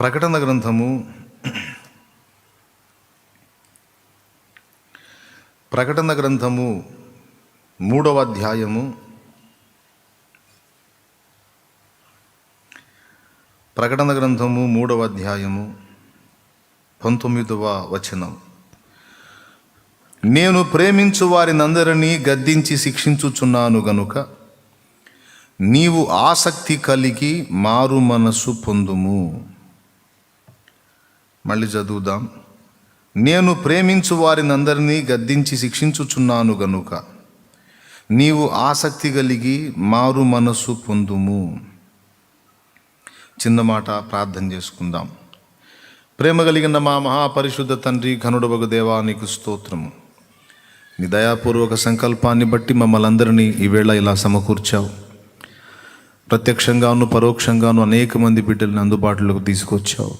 ప్రకటన గ్రంథము ప్రకటన గ్రంథము 3వ అధ్యాయము ప్రకటన గ్రంథము 3వ అధ్యాయము 19వ వచనం. నేను ప్రేమించు వారినందరినీ గద్దించి శిక్షించుచున్నాను గనుక నీవు ఆసక్తి కలిగి మారు మనస్సు పొందుము. మళ్ళీ చదువుదాం. నేను ప్రేమించు వారినందరినీ గద్దించి శిక్షించుచున్నాను గనుక నీవు ఆసక్తి కలిగి మారు మనస్సు పొందుము. చిన్న మాట ప్రార్థన చేసుకుందాం. ప్రేమ కలిగిన మా మహాపరిశుద్ధ తండ్రి, ఘనుడవగు దేవా, నీకు స్తోత్రము. నీ దయాపూర్వక సంకల్పాన్ని బట్టి మమ్మల్ని అందరినీ ఈవేళ ఇలా సమకూర్చావు. ప్రత్యక్షంగాను పరోక్షంగాను అనేక మంది బిడ్డలను అందుబాటులోకి తీసుకొచ్చావు.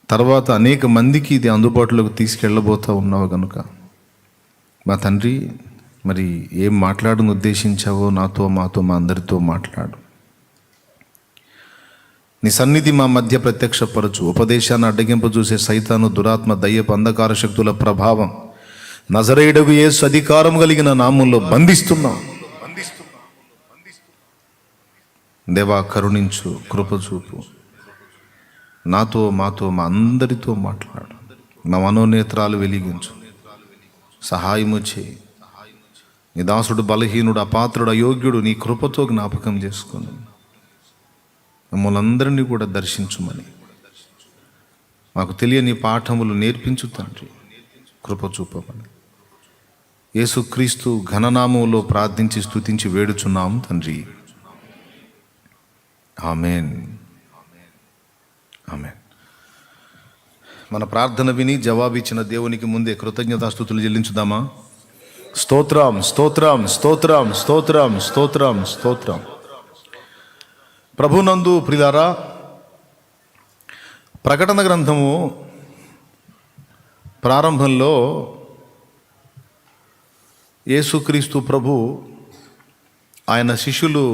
తర్వాత అనేక మందికి ఇది అందుబాటులోకి తీసుకెళ్ళబోతూ ఉన్నావు కనుక మా తండ్రి, మరి ఏం మాట్లాడని ఉద్దేశించావో నాతో, మాతో, మా అందరితో మాట్లాడు. నీ సన్నిధి మా మధ్య ప్రత్యక్షపరచు. ఉపదేశాన్ని అడ్డగింప చూసే సైతాను, దురాత్మ, దయ్యపు అంధకార శక్తుల ప్రభావం నజరేయుడగు యేసు అధికారం కలిగిన నామంలో బంధిస్తున్నాం. దేవా, కరుణించు, కృప చూపు. నాతో, మాతో, మా అందరితో మాట్లాడు. మా మనోనేత్రాలు వెలిగించు, సహాయము చేయి. నీ దాసుడు బలహీనుడు, అపాత్రుడు, అయోగ్యుడు నీ కృపతో జ్ఞాపకం చేసుకుని మమ్మల్ని అందరినీ కూడా దర్శించుమని, మాకు తెలియని పాఠములు నేర్పించు తండ్రి, కృప చూపమని యేసుక్రీస్తు ఘననామములో ప్రార్థించి స్తుతించి వేడుచున్నాము తండ్రి. Amen, amen. మన ప్రార్థన విని జవాబిచ్చిన దేవునికి ముందే కృతజ్ఞతాస్తుతులు చెల్లించుదామా? స్తోత్రం, స్తోత్రం, స్తోత్రం, స్తోత్రం, స్తోత్రం, స్తోత్రం. ప్రభునందు ప్రియులారా, ప్రకటన గ్రంథము ప్రారంభంలో యేసుక్రీస్తు ప్రభు ఆయన శిష్యులు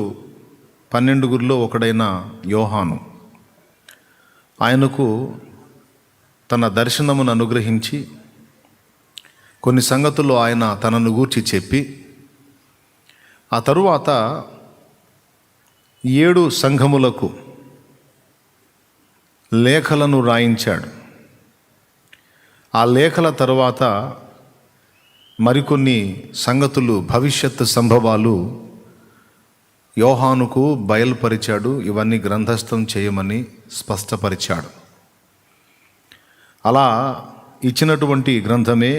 12 ఒకడైన యోహాను ఆయనకు తన దర్శనమును అనుగ్రహించి కొన్ని సంగతులు ఆయన తనను గూర్చి చెప్పి ఆ తరువాత 7 సంఘములకు లేఖలను రాయించాడు. ఆ లేఖల తరువాత మరికొన్ని సంగతులు, భవిష్యత్ సంభవాలు యోహానుకు బయలుపరిచాడు. ఇవన్నీ గ్రంథస్థం చేయమని స్పష్టపరిచాడు. అలా ఇచ్చినటువంటి గ్రంథమే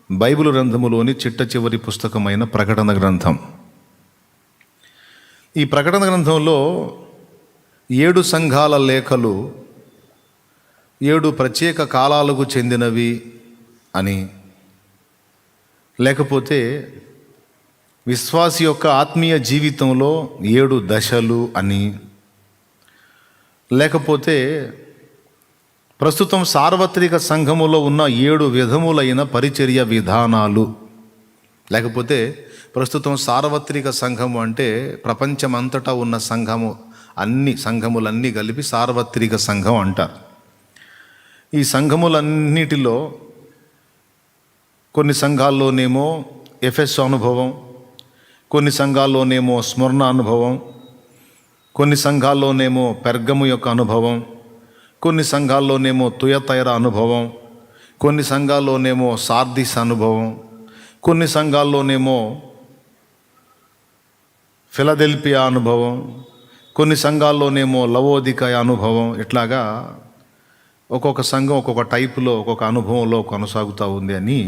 బైబిల్ గ్రంథములోని చిట్ట చివరి పుస్తకమైన ప్రకటన గ్రంథం. ఈ ప్రకటన గ్రంథంలో 7 సంఘాల లేఖలు 7 ప్రత్యేక కాలాలకు చెందినవి అని, లేకపోతే విశ్వాసి యొక్క ఆత్మీయ జీవితంలో 7 దశలు అని, లేకపోతే ప్రస్తుతం సార్వత్రిక సంఘములో ఉన్న 7 విధములైన పరిచర్య విధానాలు, లేకపోతే ప్రస్తుతం సార్వత్రిక సంఘము అంటే ప్రపంచమంతటా ఉన్న సంఘము, అన్ని సంఘములన్నీ కలిపి సార్వత్రిక సంఘం అంటారు. ఈ సంఘములన్నిటిలో కొన్ని సంఘాల్లోనేమో ఎఫెస్ అనుభవం, కొన్ని సంఘాల్లోనేమో స్మరణ అనుభవం, కొన్ని సంఘాల్లోనేమో పెర్గము యొక్క అనుభవం, కొన్ని సంఘాల్లోనేమో తుయతైర అనుభవం, కొన్ని సంఘాల్లోనేమో సార్దిస్ అనుభవం, కొన్ని సంఘాల్లోనేమో ఫిలదెల్ఫియా అనుభవం, కొన్ని సంఘాల్లోనేమో లవోదికయ అనుభవం. ఇట్లాగా ఒక్కొక్క సంఘం ఒక్కొక్క టైపులో, ఒక్కొక్క అనుభవంలో కొనసాగుతూ ఉంది అని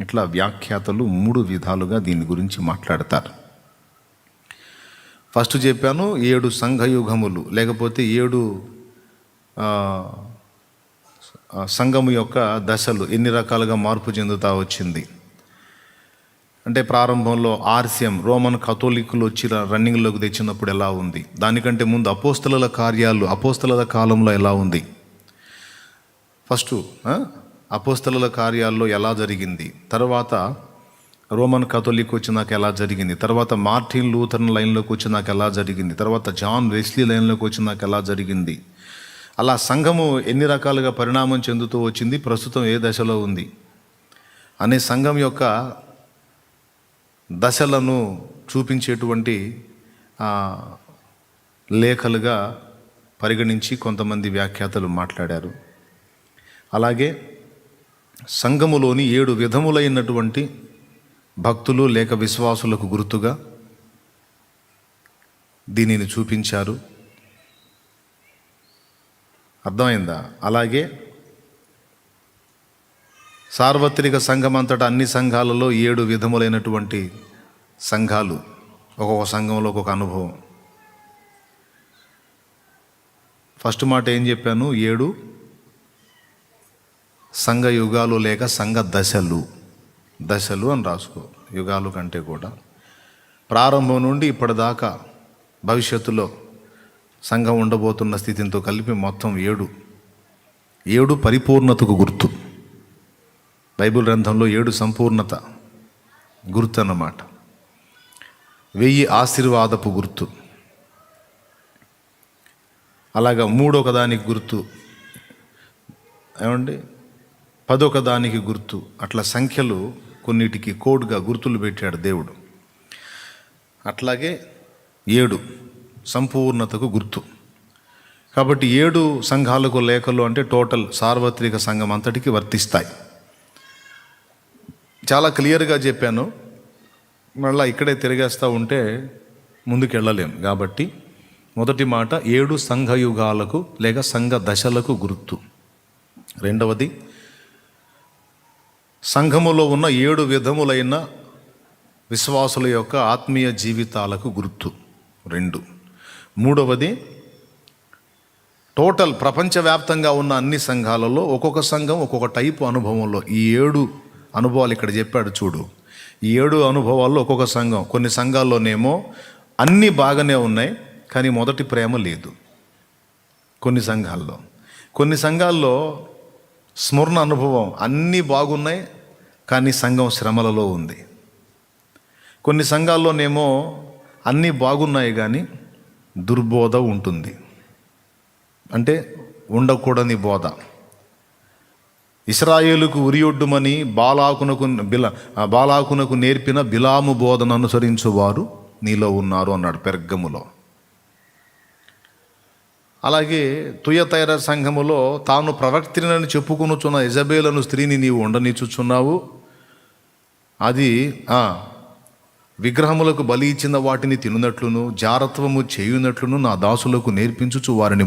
ఇట్లా వ్యాఖ్యాతలు 3 విధాలుగా దీని గురించి మాట్లాడతారు. ఫస్ట్ చెప్పాను 7 సంఘయుగములు, లేకపోతే 7 సంఘము యొక్క దశలు ఎన్ని రకాలుగా మార్పు చెందుతూ వచ్చింది అంటే, ప్రారంభంలో ఆర్సిఎం రోమన్ కథోలికులు వచ్చి రన్నింగ్లోకి తెచ్చినప్పుడు ఎలా ఉంది, దానికంటే ముందు అపోస్తలుల కార్యాలు అపోస్తలుల కాలంలో ఎలా ఉంది, ఫస్ట్ అపోస్తలుల కార్యాల్లో ఎలా జరిగింది, తర్వాత రోమన్ కథోలిక్ వచ్చినాక ఎలా జరిగింది, తర్వాత మార్టిన్ లూథరన్ లైన్లోకి వచ్చినాక ఎలా జరిగింది, తర్వాత జాన్ వెస్లీ లైన్లోకి వచ్చినాక ఎలా జరిగింది, అలా సంఘము ఎన్ని రకాలుగా పరిణామం చెందుతూ వచ్చింది, ప్రస్తుతం ఏ దశలో ఉంది అనే సంఘం యొక్క దశలను చూపించేటువంటి లేఖలుగా పరిగణించి కొంతమంది వ్యాఖ్యాతలు మాట్లాడారు. అలాగే సంఘములోని 7 విధములైనటువంటి భక్తులు లేక విశ్వాసులకు గుర్తుగా దీనిని చూపించారు. అర్థమైందా? అలాగే సార్వత్రిక సంఘం అంతటా అన్ని సంఘాలలో 7 విధములైనటువంటి సంఘాలు, ఒక్కొక్క సంఘంలో ఒక్కొక్క అనుభవం. ఫస్ట్ మాట ఏం చెప్పాను? 7 సంఘ యుగాలు లేక సంఘ దశలు. దశలు అని రాసుకో, యుగాలు కంటే కూడా. ప్రారంభం నుండి ఇప్పటిదాకా భవిష్యత్తులో సంఘం ఉండబోతున్న స్థితితో కలిపి మొత్తం 7 పరిపూర్ణతకు గుర్తు. బైబిల్ గ్రంథంలో 7 సంపూర్ణత గుర్తు అన్నమాట. 1000 ఆశీర్వాదపు గుర్తు. అలాగా 3 ఒక దానికి గుర్తు, ఏమండి 10 ఒక దానికి గుర్తు. అట్లా సంఖ్యలు కొన్నిటికి కోడ్గా గుర్తులు పెట్టాడు దేవుడు. అట్లాగే 7 సంపూర్ణతకు గుర్తు. కాబట్టి 7 సంఘాలకు లేఖలు అంటే టోటల్ సార్వత్రిక సంఘం అంతటికి వర్తిస్తాయి. చాలా క్లియర్గా చెప్పాను. మళ్ళీ ఇక్కడే తిరిగేస్తూ ఉంటే ముందుకు వెళ్ళలేం. కాబట్టి మొదటి మాట 7 సంఘ యుగాలకు లేక సంఘ దశలకు గుర్తు. రెండవది సంఘములో ఉన్న 7 విధములైన విశ్వాసుల యొక్క ఆత్మీయ జీవితాలకు గుర్తు. 2. మూడవది టోటల్ ప్రపంచవ్యాప్తంగా ఉన్న అన్ని సంఘాలలో ఒక్కొక్క సంఘం ఒక్కొక్క టైపు అనుభవంలో ఈ 7 అనుభవాలు ఇక్కడ చెప్పాడు చూడు. ఈ 7 అనుభవాల్లో ఒక్కొక్క సంఘం, కొన్ని సంఘాల్లోనేమో అన్నీ బాగానే ఉన్నాయి కానీ మొదటి ప్రేమ లేదు. కొన్ని సంఘాల్లో స్మరణ అనుభవం అన్నీ బాగున్నాయి కానీ సంఘం శ్రమలలో ఉంది. కొన్ని సంఘాల్లోనేమో అన్నీ బాగున్నాయి కానీ దుర్బోధ ఉంటుంది, అంటే ఉండకూడని బోధ. ఇశ్రాయేలుకు ఉరియొడ్డుమని బాలాకునకు నేర్పిన బిలాము బోధన అనుసరించువారు నీలో ఉన్నారు అన్నాడు పెర్గములో. అలాగే తుయతైర సంఘములో తాను ప్రవక్తినని చెప్పుకొనుచున్న ఇజబేలను స్త్రీని నీవు ఉండనిచ్చుచున్నావు, అది విగ్రహములకు బలి ఇచ్చిన వాటిని తినునట్లును జారత్వము చేయునట్లును నా దాసులకు నేర్పించుచు వారిని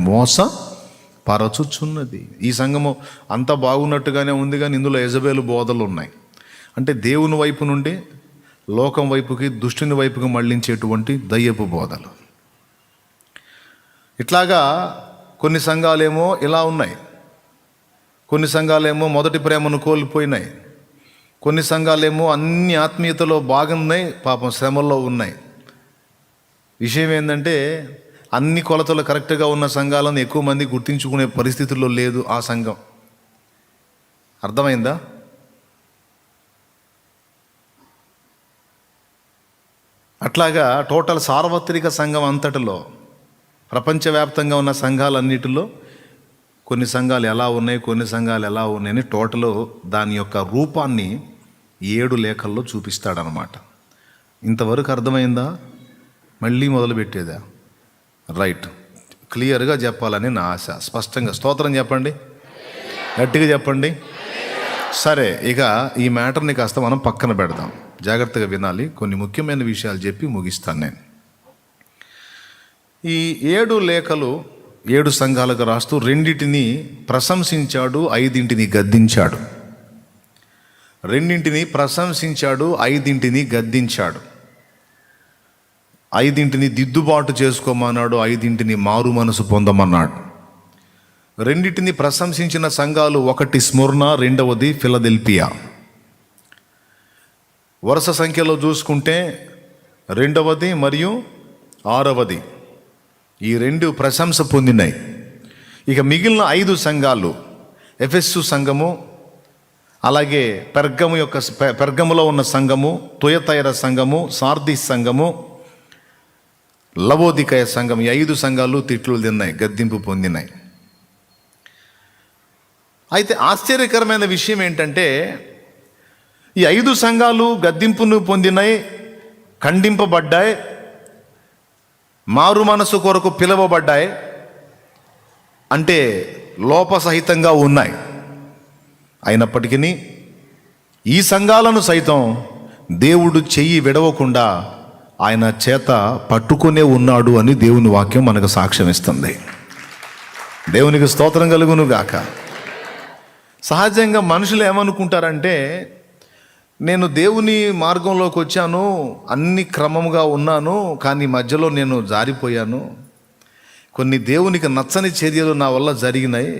పరచుచున్నది. ఈ సంఘము అంతా బాగున్నట్టుగానే ఉంది కానీ ఇందులో యెజబేలు బోధలు ఉన్నాయి. అంటే దేవుని వైపు నుండి లోకం వైపుకి, దుష్టుని వైపుకి మళ్ళించేటువంటి దయ్యపు బోధలు. ఇట్లాగా కొన్ని సంఘాలేమో ఇలా ఉన్నాయి, కొన్ని సంఘాలేమో మొదటి ప్రేమను కోల్పోయినాయి, కొన్ని సంఘాలేమో అన్ని ఆత్మీయతలో బాగున్నాయి, పాపం శ్రమల్లో ఉన్నాయి. విషయం ఏంటంటే అన్ని కొలతలు కరెక్ట్గా ఉన్న సంఘాలను ఎక్కువ మంది గుర్తించుకునే పరిస్థితుల్లో లేదు ఆ సంఘం. అర్థమైందా? అట్లాగా టోటల్ సార్వత్రిక సంఘం అంతటిలో ప్రపంచవ్యాప్తంగా ఉన్న సంఘాలన్నిటిలో కొన్ని సంఘాలు ఎలా ఉన్నాయి, కొన్ని సంఘాలు ఎలా ఉన్నాయని టోటల్ దాని యొక్క రూపాన్ని 7 లేఖల్లో చూపిస్తాడనమాట. ఇంతవరకు అర్థమైందా? మళ్ళీ మొదలుపెట్టేదా? రైట్, క్లియర్గా చెప్పాలని నా ఆశ. స్పష్టంగా స్తోత్రం చెప్పండి, గట్టిగా చెప్పండి. సరే, ఇక ఈ మ్యాటర్ని కాస్త మనం పక్కన పెడదాం, జాగ్రత్తగా వినాలి. కొన్ని ముఖ్యమైన విషయాలు చెప్పి ముగిస్తాను నేను. ఈ 7 లేఖలు 7 సంఘాలకు రాస్తూ 2 ప్రశంసించాడు, 5 గద్దించాడు. 2 ప్రశంసించాడు, 5 గద్దించాడు. 5 దిద్దుబాటు చేసుకోమన్నాడు, 5 మారు మనసు పొందమన్నాడు. 2 ప్రశంసించిన సంఘాలు, 1 స్ముర్న, 2వది ఫిలదెల్ఫియా. వరుస సంఖ్యలో చూసుకుంటే 2వది మరియు 6వది ఈ 2 ప్రశంస పొందినాయి. ఇక మిగిలిన 5 సంఘాలు, ఎఫెస్సు సంఘము, అలాగే పెర్గములో ఉన్న సంఘము, తుయతైర సంఘము, సార్దీస్ సంఘము, లవోదికయ సంఘం, ఈ 5 సంఘాలు తిట్లు తిన్నాయి, గద్దింపు పొందినాయి. అయితే ఆశ్చర్యకరమైన విషయం ఏంటంటే, ఈ 5 సంఘాలు గద్దింపును పొందినాయి, ఖండింపబడ్డాయి, మారు మనసు కొరకు పిలువబడ్డాయి, అంటే లోపసహితంగా ఉన్నాయి. అయినప్పటికీ ఈ సంఘాలను సైతం దేవుడు చెయ్యి విడవకుండా ఆయన చేత పట్టుకునే ఉన్నాడు అని దేవుని వాక్యం మనకు సాక్ష్యం ఇస్తుంది. దేవునికి స్తోత్రం కలుగును గాక. సహజంగా మనుషులు ఏమనుకుంటారంటే, నేను దేవుని మార్గంలోకి వచ్చాను, అన్ని క్రమంగా ఉన్నాను, కానీ మధ్యలో నేను జారిపోయాను, కొన్ని దేవునికి నచ్చని చర్యలు నా వల్ల జరిగినాయి,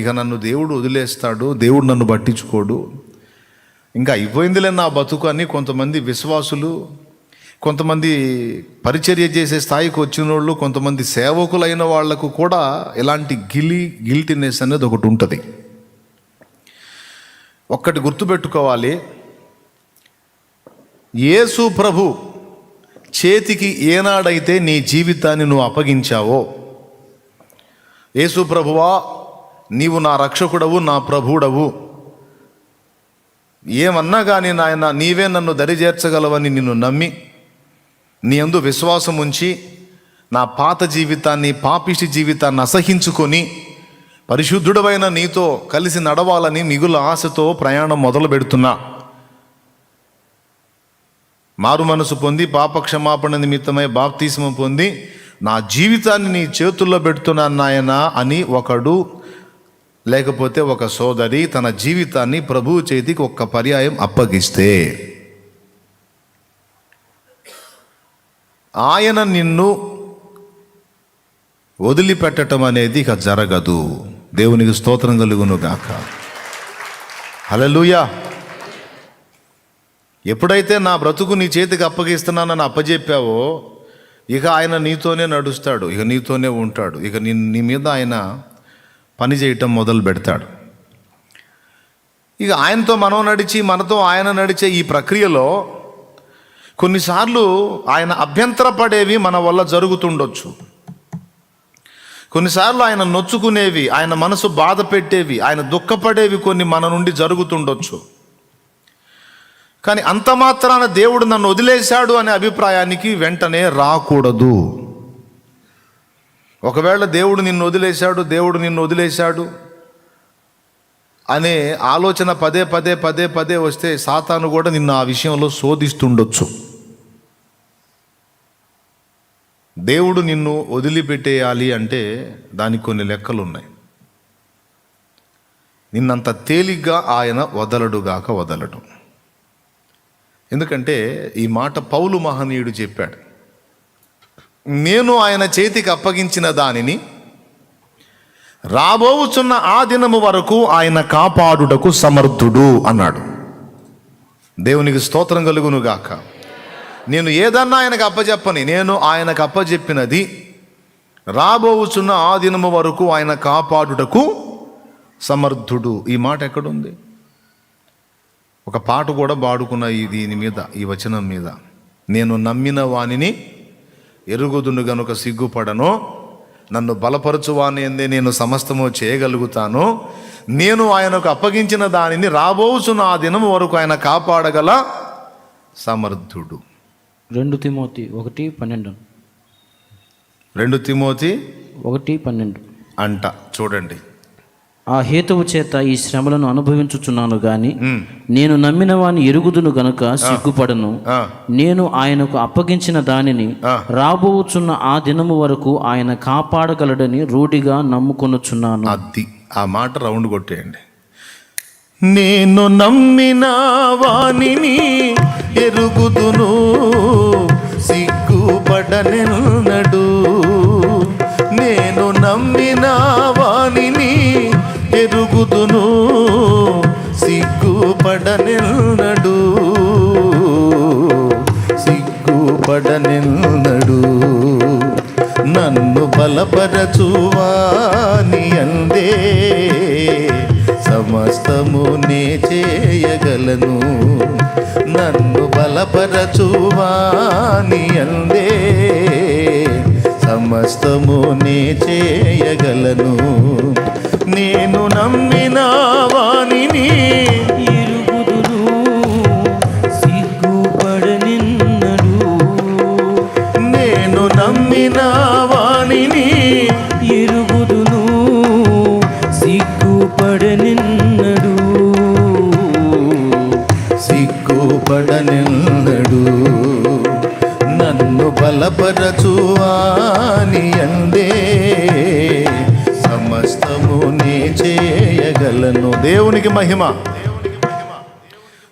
ఇక నన్ను దేవుడు వదిలేస్తాడు, దేవుడు నన్ను పట్టించుకోడు, ఇంకా అయిపోయిందిలే నా బతుకు అని కొంతమంది విశ్వాసులు, కొంతమంది పరిచర్య చేసే స్థాయికి వచ్చిన వాళ్ళు, కొంతమంది సేవకులైన వాళ్లకు కూడా ఇలాంటి గిల్టీనెస్ అనేది ఒకటి ఉంటుంది. ఒక్కటి గుర్తుపెట్టుకోవాలి, యేసు ప్రభు చేతికి ఏనాడైతే నీ జీవితాన్ని నువ్వు అప్పగించావో, యేసు ప్రభువా నీవు నా రక్షకుడవు, నా ప్రభువుడవు, ఏమన్నా కానీ నాయన నీవే నన్ను దరిచేర్చగలవని నిన్ను నమ్మి నీ యందు విశ్వాసం ఉంచి నా పాత జీవితాన్ని, పాపిష్టి జీవితాన్ని అసహించుకొని పరిశుద్ధుడవైన నీతో కలిసి నడవాలని మిగుల ఆశతో ప్రయాణం మొదలు పెడుతున్నా. మారు మనసు పొంది పాపక్షమాపణ నిమిత్తమై బాప్తిస్మం పొంది నా జీవితాన్ని నీ చేతుల్లో పెడుతున్నాను నాయన అని ఒకడు, లేకపోతే ఒక సోదరి తన జీవితాన్ని ప్రభువు చేతికి ఒక్క పర్యాయం అప్పగిస్తే, ఆయన నిన్ను వదిలిపెట్టడం అనేది ఇక జరగదు. దేవునికి స్తోత్రం కలుగును గాక. హల్లెలూయా. ఎప్పుడైతే నా బ్రతుకు నీ చేతికి అప్పగిస్తున్నానని అప్పజెప్పావో, ఇక ఆయన నీతోనే నడుస్తాడు, ఇక నీతోనే ఉంటాడు, ఇక నీ మీద ఆయన పని చేయటం మొదలు పెడతాడు. ఇక ఆయనతో మనం నడిచి, మనతో ఆయన నడిచే ఈ ప్రక్రియలో కొన్నిసార్లు ఆయన అభ్యంతరపడేవి మన వల్ల జరుగుతుండొచ్చు. కొన్నిసార్లు ఆయన నొచ్చుకునేవి, ఆయన మనసు బాధ పెట్టేవి, ఆయన దుఃఖపడేవి కొన్ని మన నుండి జరుగుతుండొచ్చు. కానీ అంత మాత్రాన దేవుడు నన్ను వదిలేశాడు అనే అభిప్రాయానికి వెంటనే రాకూడదు. ఒకవేళ దేవుడు నిన్ను వదిలేశాడు అనే ఆలోచన పదే వస్తే సాతాను కూడా నిన్ను ఆ విషయంలో శోధిస్తుండొచ్చు. దేవుడు నిన్ను వదిలిపెట్టేయాలి అంటే దానికి కొన్ని లెక్కలు ఉన్నాయి. నిన్నంత తేలిగ్గా ఆయన వదలడు. ఎందుకంటే ఈ మాట పౌలు మహనీయుడు చెప్పాడు, నేను ఆయన చేతికి అప్పగించిన దానిని రాబోచున్న ఆ దినము వరకు ఆయన కాపాడుటకు సమర్థుడు అన్నాడు. దేవునికి స్తోత్రం కలుగును గాక. నేను ఏదన్నా ఆయనకు అప్పచెప్పని, నేను ఆయనకు అప్పచెప్పినది రాబోచున్న ఆ దినము వరకు ఆయన కాపాడుటకు సమర్థుడు. ఈ మాట ఎక్కడుంది? ఒక పాట కూడా పాడుకున్న దీని మీద, ఈ వచనం మీద, నేను నమ్మిన వానిని ఎరుగుదును గనుక సిగ్గుపడను, నన్ను బలపరచువాని ఎందే నేను సమస్తము చేయగలుగుతాను, నేను ఆయనకు అప్పగించిన దానిని రాబోచున్న ఆ దినం వరకు ఆయన కాపాడగల సమర్థుడు. 2 తిమోతి 1:12. 2 తిమోతి 1:12 అంట. చూడండి, ఆ హేతువు చేత ఈ శ్రమలను అనుభవించుచున్నాను గాని నేను నమ్మిన వాని ఎరుగుదును గనుక సిగ్గుపడను, నేను ఆయనకు అప్పగించిన దానిని రాబోచున్న ఆ దినము వరకు ఆయన కాపాడగలడని రూఢిగా నమ్ముకొనుచున్నాను. అది ఆ మాట రౌండ్ కొట్టేయండి. నేను నమ్మిన వానిని ఎరుగుదును, సిగ్గుపడనెన్నడు, నేను నమ్మిన వానిని ఎరుగుదును, సిగ్గుపడనెన్నడు, నన్ను బలపరచువాని అందే సమస్తము నే చేయగలను, నన్ను బలపరచువాని అందే సమస్తము నే చేయగలను, నేను నమ్మిన సమస్తము నే చేయగలను. దేవునికి మహిమ.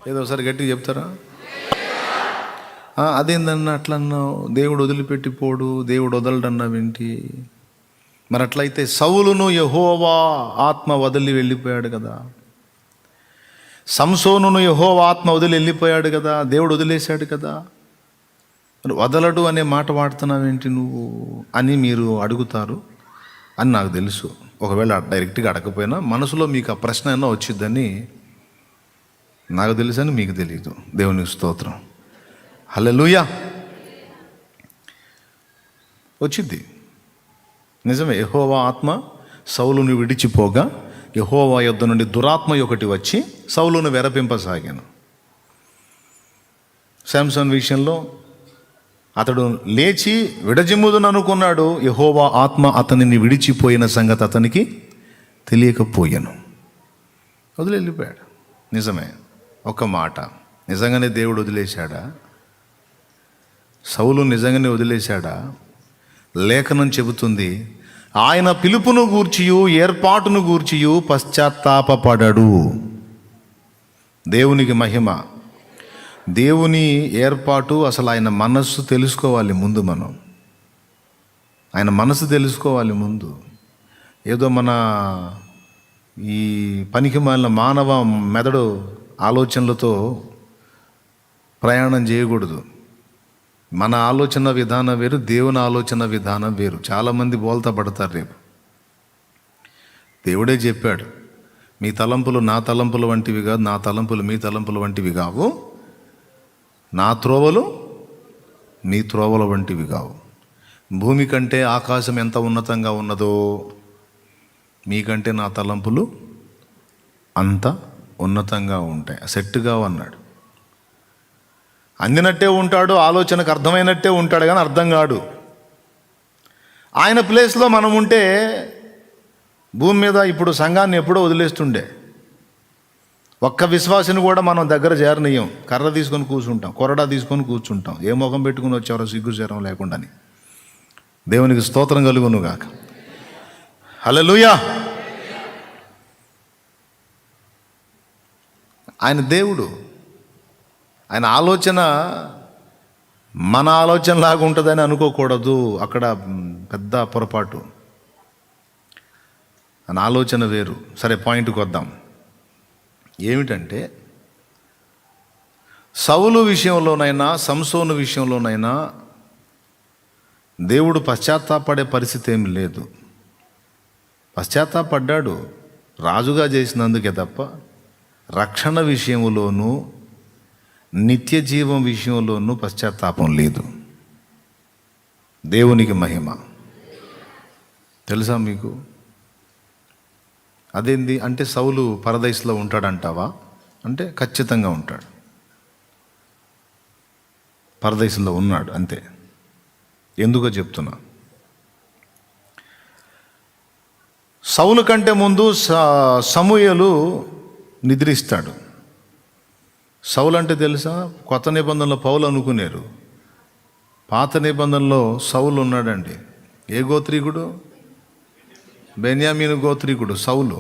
ఏదో ఒకసారి గట్టిగా చెప్తారా? అదేందన్నా అట్లా అన్నావు, దేవుడు వదిలిపెట్టి పోడు, దేవుడు వదలడన్నావేంటి? మరి అట్లయితే సౌలును యెహోవా ఆత్మ వదిలి వెళ్ళిపోయాడు కదా, సంసోనును యెహోవా ఆత్మ వదిలి వెళ్ళిపోయాడు కదా, దేవుడు వదిలేశాడు కదా, మరి వదలడు అనే మాట వాడుతున్నావేంటి నువ్వు అని మీరు అడుగుతారు అని నాకు తెలుసు. ఒకవేళ డైరెక్ట్గా అడగకపోయినా మనసులో మీకు ఆ ప్రశ్న అయినా వచ్చిద్దని నాకు తెలుసు అని మీకు తెలియదు. దేవునికి స్తోత్రం. హల్లెలూయా. వచ్చింది నిజమే. యెహోవా ఆత్మ సౌలును విడిచిపోగా యెహోవా యొద్ద నుండి దురాత్మ ఒకటి వచ్చి సౌలును వెరపింపసాగాను. శాంసన్ విషయంలో అతడు లేచి విడజిమ్ముదును అనుకున్నాడు. యెహోవా ఆత్మ అతనిని విడిచిపోయిన సంగతి అతనికి తెలియకపోయాను, వదిలి వెళ్ళిపోయాడు. నిజమే. ఒక మాట, నిజంగానే దేవుడు వదిలేశాడా? సౌలు నిజంగానే వదిలేశాడా? లేఖనం చెబుతుంది, ఆయన పిలుపును గూర్చియు ఏర్పాటును గూర్చియు పశ్చాత్తాపపడడు. దేవునికి మహిమ. దేవుని ఏర్పాటు అసలు ఆయన మనస్సు తెలుసుకోవాలి ముందు. మనం ఆయన మనసు తెలుసుకోవాలి ముందు. ఏదో మన ఈ పనికి మాలిన మానవ మెదడు ఆలోచనలతో ప్రయాణం చేయకూడదు. మన ఆలోచన విధానం వేరు, దేవుని ఆలోచన విధానం వేరు. చాలామంది బోల్తా పడతారు రేపు. దేవుడే చెప్పాడు, మీ తలంపులు నా తలంపుల వంటివి కాదు, నా తలంపులు మీ తలంపుల వంటివి కావు, నా త్రోవలు మీ త్రోవల వంటివి కావు. భూమి కంటే ఆకాశం ఎంత ఉన్నతంగా ఉన్నదో మీకంటే నా తలంపులు అంత ఉన్నతంగా ఉంటాయి. సెట్టుగా అన్నాడు. అందినట్టే ఉంటాడు, ఆలోచనకు అర్థమైనట్టే ఉంటాడు, కానీ అర్థం కాడు. ఆయన ప్లేస్లో మనం ఉంటే భూమి మీద ఇప్పుడు సంఘాన్ని ఎప్పుడో వదిలేస్తుండే. ఒక్క విశ్వాసిని కూడా మనం దగ్గర చేరనీయం. కర్ర తీసుకొని కూర్చుంటాం, కొరడా తీసుకొని కూర్చుంటాం. ఏ ముఖం పెట్టుకుని వచ్చారో సిగ్గు చేరం లేకుండాని. దేవునికి స్తోత్రం కలుగును గాక. హల్లెలూయా. ఆయన దేవుడు. ఆయన ఆలోచన మన ఆలోచనలాగా ఉంటుందని అనుకోకూడదు. అక్కడ పెద్ద పొరపాటు. ఆయన ఆలోచన వేరు. సరే, పాయింట్కి వద్దాం. ఏమిటంటే, సౌలు విషయంలోనైనా సంసోను విషయంలోనైనా దేవుడు పశ్చాత్తాపడే పరిస్థితి ఏమి లేదు. పశ్చాత్తాపడ్డాడు రాజుగా చేసినందుకే తప్ప రక్షణ విషయంలోనూ నిత్య జీవం విషయంలోనూ పశ్చాత్తాపం లేదు. దేవునికి మహిమ. తెలుసా మీకు? అదేంది అంటే సౌలు పరదైస్లో ఉంటాడంటావా అంటే ఖచ్చితంగా ఉంటాడు. పరదైస్లో ఉన్నాడు అంతే. ఎందుకో చెప్తున్నా. సౌలు కంటే ముందు సమూయేలు నిద్రిస్తాడు. సౌలు అంటే తెలుసా? కొత్త నిబంధనలో పౌలు అనుకునేరు. పాత నిబంధనలో సౌలు ఉన్నాడండి. ఏ గోత్రీకుడు? బెన్యామీను గోత్రీకుడు సౌలు.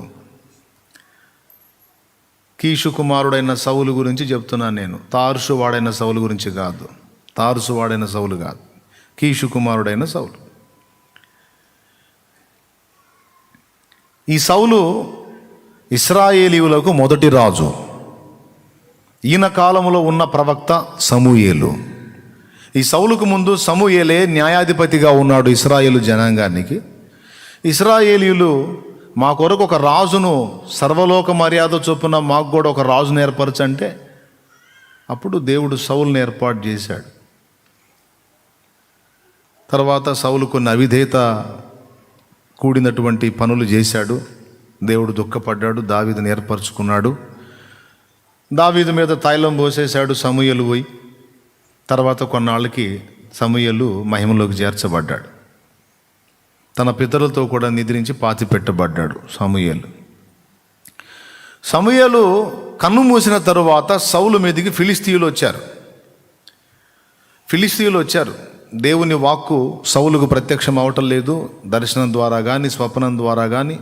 కీషు కుమారుడైన సౌలు గురించి చెప్తున్నాను నేను. తార్సు వాడైన సౌలు గురించి కాదు. తార్సు వాడైన సౌలు కాదు, కీషు కుమారుడైన సౌలు. ఈ సౌలు ఇశ్రాయేలీయులకు మొదటి రాజు. ఈయన కాలంలో ఉన్న ప్రవక్త సమూయేలు. ఈ సౌలుకు ముందు సమూయేలే న్యాయాధిపతిగా ఉన్నాడు ఇశ్రాయేలు జనాంగానికి. ఇశ్రాయేలీయులు మా కొరకు ఒక రాజును, సర్వలోక మర్యాద చొప్పున మాకు కూడా ఒక రాజును ఏర్పరచంటే అప్పుడు దేవుడు సౌలుని ఏర్పాటు చేశాడు. తర్వాత సౌలు కొన్ని అవిధేయత కూడినటువంటి పనులు చేశాడు. దేవుడు దుఃఖపడ్డాడు, దావీదుని ఏర్పరచుకున్నాడు. దావీదు మీద తైలం పోసేశాడు సమూయేలు పోయి. తర్వాత కొన్నాళ్ళకి సమూయేలు మహిమలోకి చేర్చబడ్డాడు. తన పితరులతో కూడా నిద్రించి పాతి పెట్టబడ్డాడు సమూయేలు. సమూయేలు కన్ను మూసిన తరువాత సౌలు మీదికి ఫిలిస్తీయులు వచ్చారు. దేవుని వాక్కు సౌలుకు ప్రత్యక్షం అవటం లేదు. దర్శనం ద్వారా కానీ స్వప్నం ద్వారా కానీ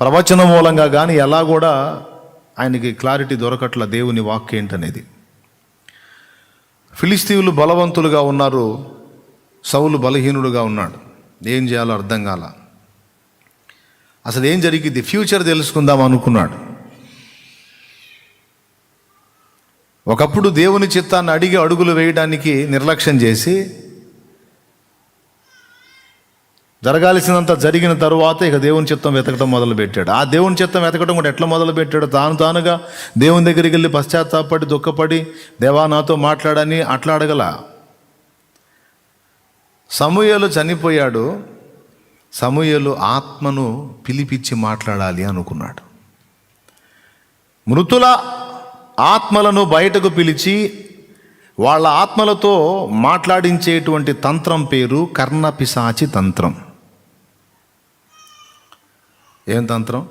ప్రవచనం మూలంగా కానీ ఎలా కూడా ఆయనకి క్లారిటీ దొరకట్ల దేవుని వాక్యం ఏంటనేది. ఫిలిస్తీయులు బలవంతులుగా ఉన్నారు, సౌలు బలహీనుడుగా ఉన్నాడు. ఏం చేయాలో అర్థం కాల. అసలు ఏం జరిగింది, ఫ్యూచర్ తెలుసుకుందాం అనుకున్నాడు. ఒకప్పుడు దేవుని చిత్తాన్ని అడిగి అడుగులు వేయడానికి నిర్లక్ష్యం చేసి, జరగాల్సినంత జరిగిన తరువాత ఇక దేవుని చిత్తం వెతకడం మొదలుపెట్టాడు. ఆ దేవుని చిత్తం వెతకడం కూడా ఎట్లా మొదలుపెట్టాడు, తానుగా దేవుని దగ్గరికి వెళ్ళి పశ్చాత్తాపడి దుఃఖపడి దేవా నాతో మాట్లాడని అట్లా అడగల. సమూయేలు చనిపోయాడు, సమూయేలు ఆత్మను పిలిపించి మాట్లాడాలి అనుకున్నాడు. మృతుల ఆత్మలను బయటకు పిలిచి వాళ్ళ ఆత్మలతో మాట్లాడించేటువంటి తంత్రం పేరు కర్ణపిశాచి తంత్రం. ఏం తంత్రం?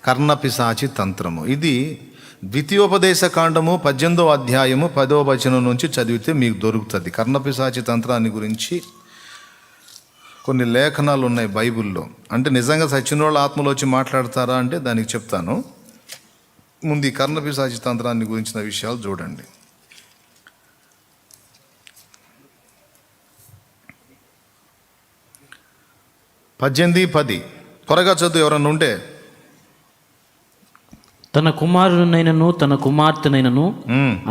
కర్ణపిశాచి తంత్రము. ఇది ద్వితీయోపదేశ కాండము 18వ అధ్యాయము 10వ వచనం నుంచి చదివితే మీకు దొరుకుతుంది. కర్ణపిశాచి తంత్రాన్ని గురించి కొన్ని లేఖనాలు ఉన్నాయి బైబిల్లో. అంటే నిజంగా సచ్చినోళ్ళ ఆత్మలో వచ్చి మాట్లాడతారా అంటే దానికి చెప్తాను. ముందు ఈ కర్ణపిశాచి తంత్రాన్ని గురించిన విషయాలు చూడండి. 18:10 త్వరగా చదువు ఎవరన్నా ఉంటే. తన కుమారునైనను తన కుమార్తెనైనను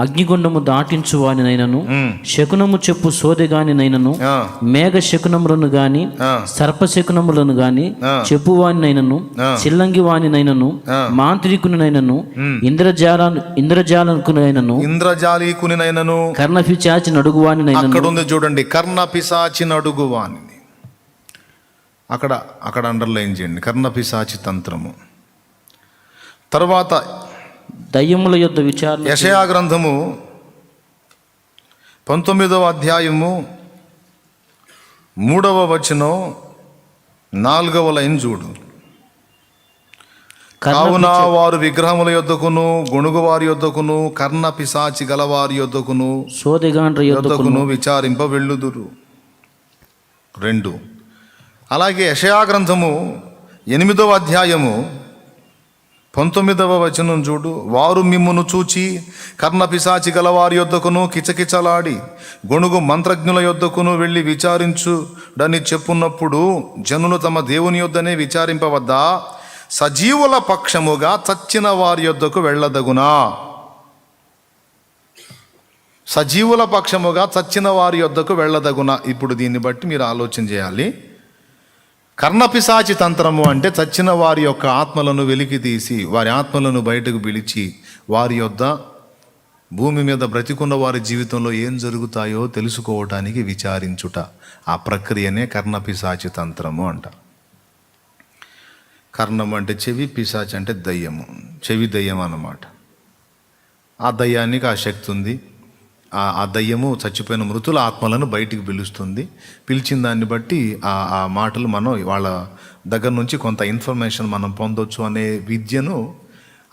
అగ్నిగుండము దాటించు వానినైనను శకునము చెప్పు సోదెగానినైనను మేఘ శకునములను గాని సర్ప శకునములను గాని చెప్పువానినైనను చిల్లంగి వానినైనను మాంత్రికునినైనను ఇంద్రజాలికునినైనను కర్ణపిశాచి నడుగువానినైనను. అక్కడ ఉంది చూడండి, కర్ణపిశాచి నడుగువాని. అక్కడ అండర్లైన్ చేయండి, కర్ణపిశాచి తంత్రము. తర్వాత దయ్యముల యొద్ద విచారణ. యెషయా గ్రంథము 19వ అధ్యాయము 3వ వచనం 4వ లైన్ చూడు. కావున వారు విగ్రహముల యొద్దకును గొణుగు వారి యొద్దకును కర్ణపిశాచి గలవారి యొద్దకును సోదెగాండ్ర యొద్దకును విచారింప వెళ్ళుదురు. 2. అలాగే యెషయా గ్రంథము 8వ అధ్యాయము 19వ వచనం చూడు. వారు మిమ్మును చూచి కర్ణపిశాచి గలవారి యొద్దకును కిచకిచలాడి గొణుగు మంత్రజ్ఞుల యొద్దకును వెళ్ళి విచారించుడని చెప్పున్నప్పుడు జనులు తమ దేవుని యొద్దనే విచారింపవద్దా? సజీవుల పక్షముగా చచ్చిన వారి యొద్దకు వెళ్ళదగునా? సజీవుల పక్షముగా చచ్చిన వారి యొద్దకు వెళ్ళదగునా? ఇప్పుడు దీన్ని బట్టి మీరు ఆలోచన చేయాలి. కర్ణపిశాచి తంత్రము అంటే చచ్చిన వారి యొక్క ఆత్మలను వెలికి తీసి వారి ఆత్మలను బయటకు పిలిచి వారి యొద్ద భూమి మీద బ్రతికున్న వారి జీవితంలో ఏం జరుగుతాయో తెలుసుకోవటానికి విచారించుట. ఆ ప్రక్రియనే కర్ణపిశాచి తంత్రము అంట. కర్ణం అంటే చెవి, పిశాచి అంటే దయ్యము, చెవి దయ్యం అన్నమాట. ఆ దయ్యానికి ఆ శక్తి ఉంది. ఆ దయ్యము చచ్చిపోయిన మృతుల ఆత్మలను బయటికి పిలుస్తుంది. పిలిచిన దాన్ని బట్టి ఆ మాటలు మనం వాళ్ళ దగ్గర నుంచి కొంత ఇన్ఫర్మేషన్ మనం పొందొచ్చు అనే విద్యను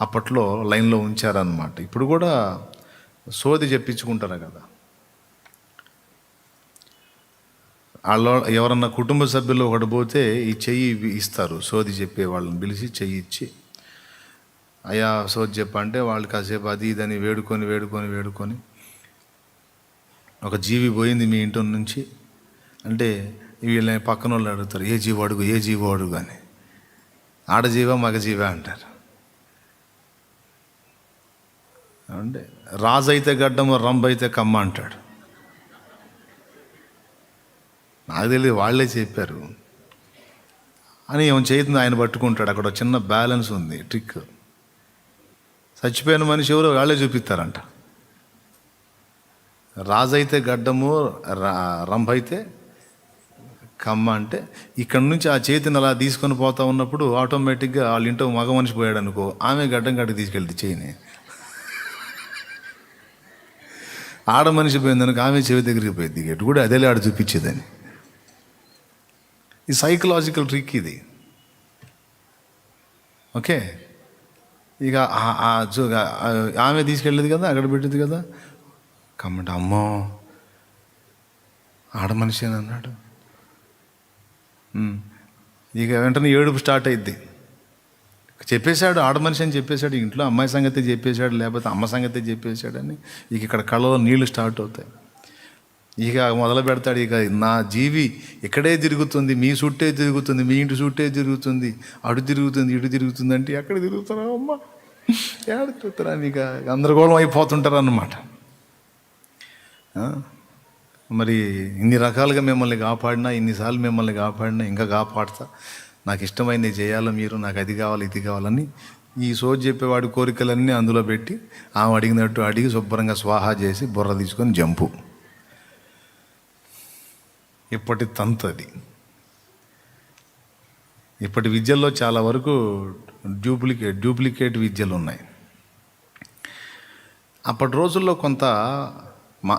అప్పట్లో లైన్లో ఉంచారన్నమాట. ఇప్పుడు కూడా సోది చెప్పించుకుంటారు కదా. వాళ్ళు ఎవరన్నా కుటుంబ సభ్యులు ఒకటి పోతే ఈ చెయ్యి ఇస్తారు, సోది చెప్పే వాళ్ళని పిలిచి చెయ్యి ఇచ్చి, అయ్యా సోది చెప్పంటే వాళ్ళు కాసేపు అది ఇదని వేడుకొని ఒక జీవి పోయింది మీ ఇంటి నుంచి అంటే వీళ్ళ పక్కన వాళ్ళు అడుగుతారు, ఏ జీవో అడుగు అని. ఆడజీవా మగజీవా అంటారు. అంటే రాజు అయితే గడ్డము, రంబ అయితే కమ్మ అంటాడు. నాకు తెలియదు, వాళ్ళే చెప్పారు అని. ఏమో చేతుంది ఆయన పట్టుకుంటాడు. అక్కడ చిన్న బ్యాలెన్స్ ఉంది, ట్రిక్. చచ్చిపోయిన మనిషి ఎవరో వాళ్ళే చూపిస్తారంట. రాజు అయితే గడ్డము, రంభ అయితే కమ్మ అంటే ఇక్కడ నుంచి ఆ చేతిని అలా తీసుకొని పోతా ఉన్నప్పుడు ఆటోమేటిక్గా వాళ్ళ ఇంట్లో మగ మనిషి పోయాడు అనుకో, ఆమె గడ్డం కాడికి తీసుకెళ్తే చేయని. ఆడ మనిషి పోయిందనుకో ఆమె చెవి దగ్గరికి పోయింది. ఎటు కూడా అదే ఆడ చూపించేదని. ఈ సైకలాజికల్ ట్రిక్ ఇది. ఓకే, ఇక ఆమె తీసుకెళ్ళేది కదా, అక్కడ పెట్టింది కదా. కమ్మంటే అమ్మో ఆడ మనిషి అని అన్నాడు. ఇక వెంటనే ఏడుపు స్టార్ట్ అయింది. చెప్పేశాడు, ఆడ మనిషి అని చెప్పేశాడు, ఇంట్లో అమ్మాయి సంగతి చెప్పేశాడు, లేకపోతే అమ్మ సంగతి చెప్పేశాడని ఇక ఇక్కడ కళ్ళలో నీళ్లు స్టార్ట్ అవుతాయి. ఇక మొదలు పెడతాడు, ఇక నా జీవి ఇక్కడే తిరుగుతుంది, మీ చుట్టే తిరుగుతుంది, మీ ఇంటి చుట్టే తిరుగుతుంది, అటు తిరుగుతుంది, ఇటు తిరుగుతుంది అంటే ఎక్కడ తిరుగుతారా అమ్మ, ఎక్కడ తిరుగుతారా, ఇక గందరగోళం అయిపోతుంటారు అన్నమాట. మరి ఇన్ని రకాలుగా మిమ్మల్ని కాపాడినా, ఇన్నిసార్లు మిమ్మల్ని కాపాడినా ఇంకా కాపాడుతా, నాకు ఇష్టమైనది చేయాలి మీరు, నాకు అది కావాలి ఇది కావాలని ఈ సోది చెప్పేవాడి కోరికలన్నీ అందులో పెట్టి ఆమె అడిగినట్టు అడిగి శుభ్రంగా స్వాహా చేసి బుర్ర తీసుకొని జంపు. ఇప్పటి తంతు అది. ఇప్పటి విద్యల్లో చాలా వరకు డూప్లికేట్ విద్యలు ఉన్నాయి. అప్పటి రోజుల్లో కొంత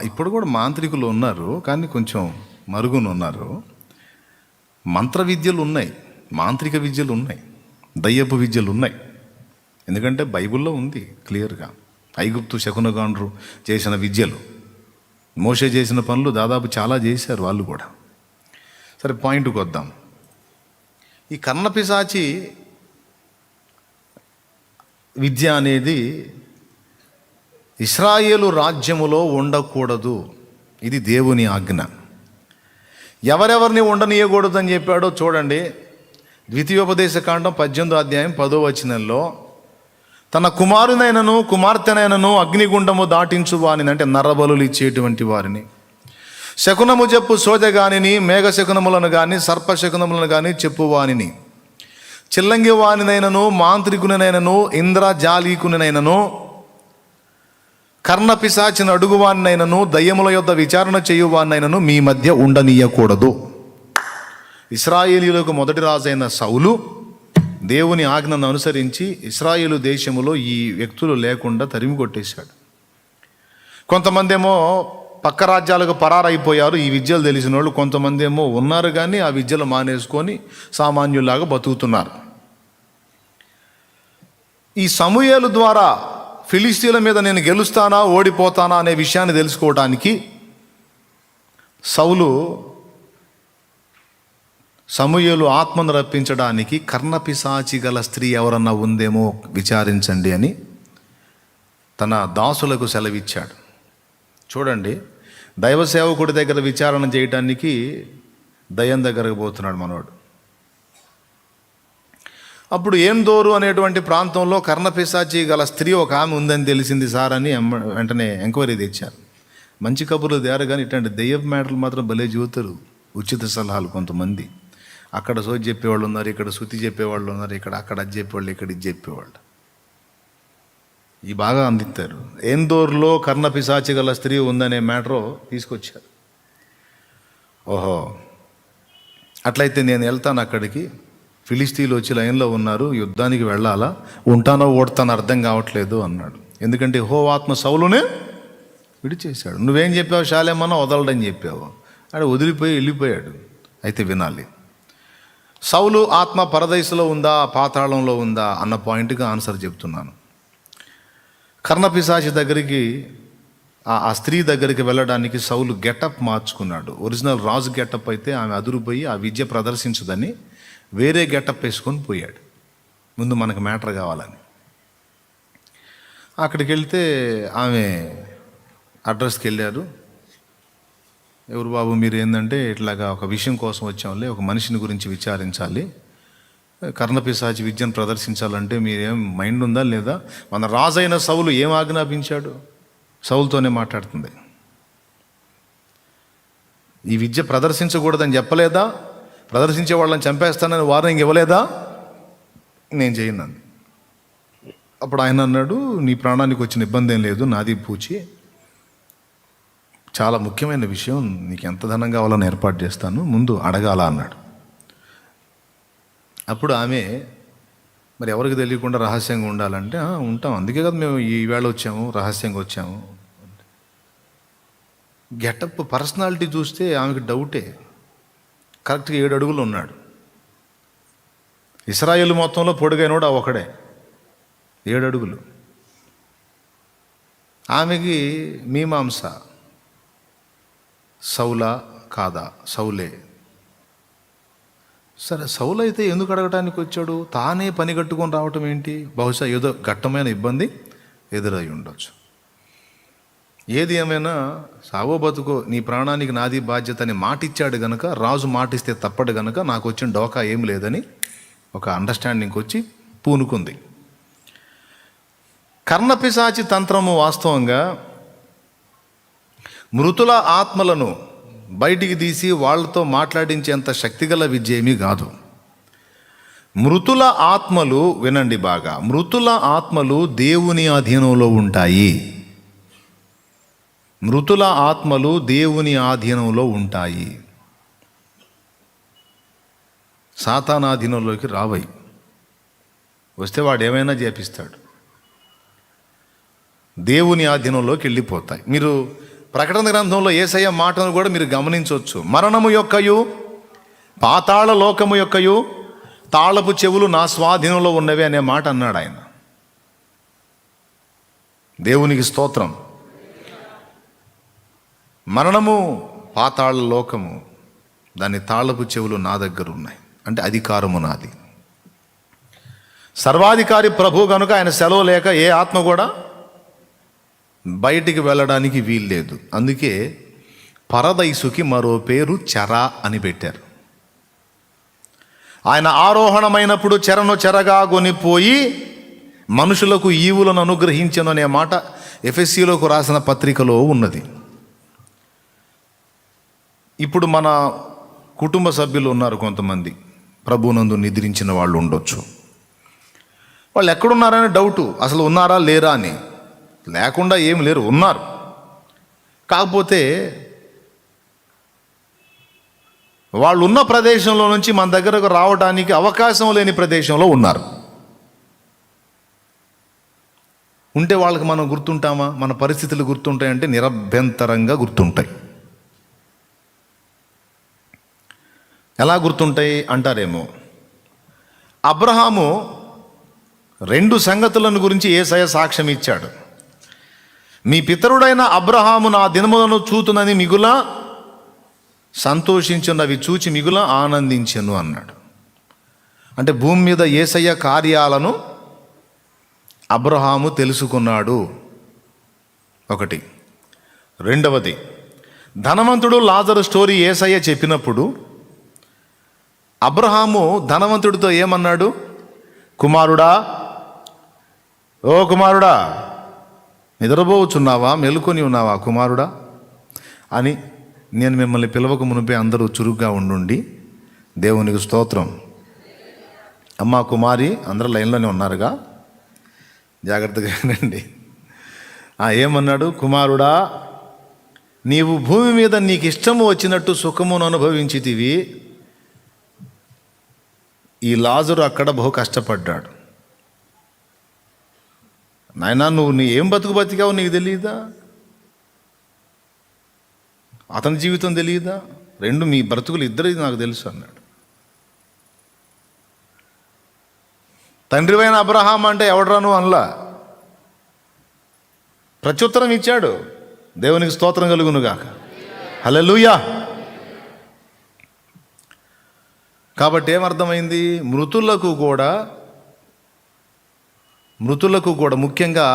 ఇప్పుడు కూడా మాంత్రికులు ఉన్నారు, కానీ కొంచెం మరుగున ఉన్నారు. మంత్ర విద్యలు ఉన్నాయి, మాంత్రిక విద్యలు ఉన్నాయి, దయ్యపు విద్యలు ఉన్నాయి. ఎందుకంటే బైబిల్లో ఉంది క్లియర్గా. ఐగుప్తు శకునగాండ్రు చేసిన విద్యలు, మోషే చేసిన పనులు దాదాపు చాలా చేశారు వాళ్ళు కూడా. సరే, పాయింట్కి వద్దాం. ఈ కర్ణపిశాచి విద్య అనేది ఇశ్రాయేలు రాజ్యములో ఉండకూడదు. ఇది దేవుని ఆజ్ఞ. ఎవరెవరిని ఉండనీయకూడదు అని చెప్పాడో చూడండి. ద్వితీయోపదేశకాండం 18వ అధ్యాయం 10వ వచనంలో, తన కుమారునైనను కుమార్తెనైనను అగ్నిగుండము దాటించు వారిని, అంటే నరబలులు ఇచ్చేటువంటి వారిని, శకునము చెప్పు సోదగానిని, మేఘ శకునములను కానీ సర్పశకునములను కానీ చెప్పువానిని, చిల్లంగి వానినైనను మాంత్రికునినైనను ఇంద్రజాలీకునినైనను కర్ణపిశాచిని అడుగువానినైనను దయ్యముల యొద్ద విచారణ చేయువానినైనను మీ మధ్య ఉండనీయకూడదు. ఇశ్రాయేలీయులకు మొదటి రాజైన సౌలు దేవుని ఆజ్ఞను అనుసరించి ఇశ్రాయేలు దేశములో ఈ వ్యక్తులు లేకుండా తరిమి కొట్టేశాడు. కొంతమంది ఏమో పక్క రాజ్యాలకు పరారైపోయారు ఈ విద్యలు తెలిసిన వాళ్ళు, కొంతమంది ఏమో ఉన్నారు కానీ ఆ విద్యలు మానేసుకొని సామాన్యులాగా బతుకుతున్నారు. ఈ సమూయేలు ద్వారా ఫిలిస్తీన్ల మీద నేను గెలుస్తానా ఓడిపోతానా అనే విషయాన్ని తెలుసుకోవడానికి సమూయేలు ఆత్మను రప్పించడానికి కర్ణపిశాచి గల స్త్రీ ఎవరన్నా ఉందేమో విచారించండి అని తన దాసులకు సెలవిచ్చాడు. చూడండి, దైవ సేవకుడి దగ్గర విచారణ చేయటానికి దయ్యం దగ్గరకు పోతున్నాడు మనోడు. అప్పుడు ఏందోరు అనేటువంటి ప్రాంతంలో కర్ణపిశాచి గల స్త్రీ ఒక ఆమె ఉందని తెలిసింది సార్ అని వెంటనే ఎంక్వైరీ తెచ్చారు. మంచి కబుర్లు తేరు, కానీ ఇట్లాంటి దెయ్యపు మ్యాటర్లు మాత్రం భలే చూస్తారు. ఉచిత సలహాలు కొంతమంది, అక్కడ సోది చెప్పేవాళ్ళు ఉన్నారు, ఇక్కడ శృతి చెప్పేవాళ్ళు ఉన్నారు, అక్కడ అది చెప్పేవాళ్ళు, ఇక్కడ ఇది చెప్పేవాళ్ళు, ఈ బాగా అందిస్తారు. ఏందోర్లో కర్ణపిశాచి గల స్త్రీ ఉందనే మ్యాటరు తీసుకొచ్చారు. ఓహో, అట్లయితే నేను వెళ్తాను అక్కడికి, ఫిలిస్తీన్లు వచ్చి లైన్లో ఉన్నారు, యుద్ధానికి వెళ్ళాలా, ఉంటానో ఓడతానో అర్థం కావట్లేదు అన్నాడు. ఎందుకంటే ఆత్మ సౌలునే విడిచేశాడు. నువ్వేం చెప్పావు, శాలేమన్నా వదలడని చెప్పావు, ఆడ వదిలిపోయి వెళ్ళిపోయాడు. అయితే వినాలి, సౌలు ఆత్మ పరదైసులో ఉందా పాతాళంలో ఉందా అన్న పాయింట్గా ఆన్సర్ చెప్తున్నాను. కర్ణపిశాచి దగ్గరికి, ఆ స్త్రీ దగ్గరికి వెళ్ళడానికి సౌలు గెటప్ మార్చుకున్నాడు. ఒరిజినల్ రాజు గెటప్ అయితే ఆమె అదురుపోయి ఆ విద్య ప్రదర్శించదని వేరే గెటప్ వేసుకొని పోయాడు. ముందు మనకు మ్యాటర్ కావాలని అక్కడికి వెళ్తే ఆమె అడ్రస్కి వెళ్ళారు. ఎవరు బాబు మీరు, ఏంటంటే ఇట్లాగా ఒక విషయం కోసం వచ్చాంలే, ఒక మనిషిని గురించి విచారించాలి, కర్ణపిశాచి విద్యను ప్రదర్శించాలంటే మీరేం మైండ్ ఉందా లేదా, మన రాజైన సౌలు ఏం ఆజ్ఞాపించాడు, సౌలుతోనే మాట్లాడుతుంది. ఈ విద్య ప్రదర్శించకూడదని చెప్పలేదా, ప్రదర్శించే వాళ్ళని చంపేస్తానని వార్నింగ్ ఇవ్వలేదా, నేను చేయను. అప్పుడు ఆయన అన్నాడు, నీ ప్రాణానికి వచ్చిన ఇబ్బంది ఏం లేదు, నాది పూచి, చాలా ముఖ్యమైన విషయం, నీకు ఎంత ధనం కావాలని ఏర్పాటు చేస్తాను, ముందు అడగాల అన్నాడు. అప్పుడు ఆమె, మరి ఎవరికి తెలియకుండా రహస్యంగా ఉండాలంటే ఉంటాం, అందుకే కదా మేము ఈవేళ వచ్చాము, రహస్యంగా వచ్చాము. గెటప్ పర్సనాలిటీ చూస్తే ఆమెకు డౌటే. కరెక్ట్గా 7 అడుగులు ఉన్నాడు. ఇశ్రాయేలు మొత్తంలో పొడుగైనోడు ఆ ఒకడే, 7 అడుగులు. ఆమెకి మీమాంస, సౌలా కాదా, సౌలే. సరే, సౌలు అయితే ఎందుకు అడగటానికి వచ్చాడు? తానే పని కట్టుకొని రావటం ఏంటి? బహుశా ఏదో ఘట్టమైన ఇబ్బంది ఎదురై ఉండొచ్చు. ఏది ఏమైనా సావో బతుకో నీ ప్రాణానికి నాది బాధ్యత అని మాటిచ్చాడు గనక, రాజు మాటిస్తే తప్పడు గనక నాకు వచ్చిన డోకా ఏం లేదని ఒక అండర్స్టాండింగ్కి వచ్చి పూనుకుంది. కర్ణపిశాచి తంత్రము వాస్తవంగా మృతుల ఆత్మలను బయటికి తీసి వాళ్ళతో మాట్లాడించేంత శక్తిగల విద్య ఏమీ కాదు. మృతుల ఆత్మలు, వినండి బాగా, మృతుల ఆత్మలు దేవుని అధీనంలో ఉంటాయి. మృతుల ఆత్మలు దేవుని ఆధీనంలో ఉంటాయి. సాతానాధీనంలోకి రావై. వస్తే వాడు ఏమైనా చేపిస్తాడు. దేవుని ఆధీనంలోకి వెళ్ళిపోతాయి. మీరు ప్రకటన గ్రంథంలో యేసయ్య మాటను కూడా మీరు గమనించవచ్చు. మరణము యొక్కయు పాతాళ లోకము యొక్కయు తాళపు చెవులు నా స్వాధీనంలో ఉన్నవి అనే మాట అన్నాడు ఆయన. దేవునికి స్తోత్రం. మరణము, పాతాళ లోకము, దాని తాళపు చెవులు నా దగ్గర ఉన్నాయి. అంటే అధికారము నాది. సర్వాధికారి ప్రభు కనుక ఆయన సెలవు లేక ఏ ఆత్మ కూడా బయటికి వెళ్ళడానికి వీల్లేదు. అందుకే పరదైసుకి మరో పేరు చెర అని పెట్టారు. ఆయన ఆరోహణమైనప్పుడు చెరను చెరగా కొనిపోయి మనుషులకు ఈవులను అనుగ్రహించను అనే మాట ఎఫెసీలోకి రాసిన పత్రికలో ఉన్నది. ఇప్పుడు మన కుటుంబ సభ్యులు ఉన్నారు కొంతమంది, ప్రభునందు నిద్రించిన వాళ్ళు ఉండొచ్చు. వాళ్ళు ఎక్కడున్నారని డౌటు, అసలు ఉన్నారా లేరా అని. లేకుండా ఏం లేరు, ఉన్నారు. కాకపోతే వాళ్ళు ఉన్న ప్రదేశంలో నుంచి మన దగ్గరకు రావడానికి అవకాశం లేని ప్రదేశంలో ఉన్నారు. ఉంటే వాళ్ళకి మనం గుర్తుంటామా? మన పరిస్థితులు గుర్తుంటాయంటే నిరభ్యంతరంగా గుర్తుంటాయి. ఎలా గుర్తుంటాయి అంటారేమో. అబ్రహాము 2 సంగతులను గురించి యేసయ్య సాక్ష్యం ఇచ్చాడు. మీ పితరుడైన అబ్రహాము నా దినములను చూతునని మిగుల సంతోషించున్నవి చూచి మిగుల ఆనందించెను అన్నాడు. అంటే భూమి మీద యేసయ్య కార్యాలను అబ్రహాము తెలుసుకున్నాడు. ఒకటి. రెండవది, ధనవంతుడు లాజరు స్టోరీ యేసయ్య చెప్పినప్పుడు అబ్రహాము ధనవంతుడితో ఏమన్నాడు? కుమారుడా, ఓ కుమారుడా, నిద్రపోవచ్చున్నావా, మెలుకొని ఉన్నావా కుమారుడా అని. నేను మిమ్మల్ని పిలవక మునిపే అందరూ చురుగ్గా ఉండుండి. దేవునికి స్తోత్రం. అమ్మా కుమారి, అందరూ లైన్లోనే ఉన్నారుగా, జాగ్రత్తగా వినండి. ఏమన్నాడు? కుమారుడా, నీవు భూమి మీద నీకు ఇష్టము వచ్చినట్టు సుఖమును అనుభవించితివి. ఈ లాజరు అక్కడ బహు కష్టపడ్డాడు. నాయనా, నువ్వు ఏం బతికావో నీకు తెలియదా? అతని జీవితం తెలియదా? 2 మీ బ్రతుకులు ఇద్దరిది నాకు తెలుసు అన్నాడు. తండ్రివైన అబ్రహాం అంటే ఎవడరాను అనలా, ప్రత్యుత్తరం ఇచ్చాడు. దేవునికి స్తోత్రం కలుగునుగాక. హల్లెలూయా. కాబట్టి ఏమర్థమైంది? మృతులకు కూడా ముఖ్యంగా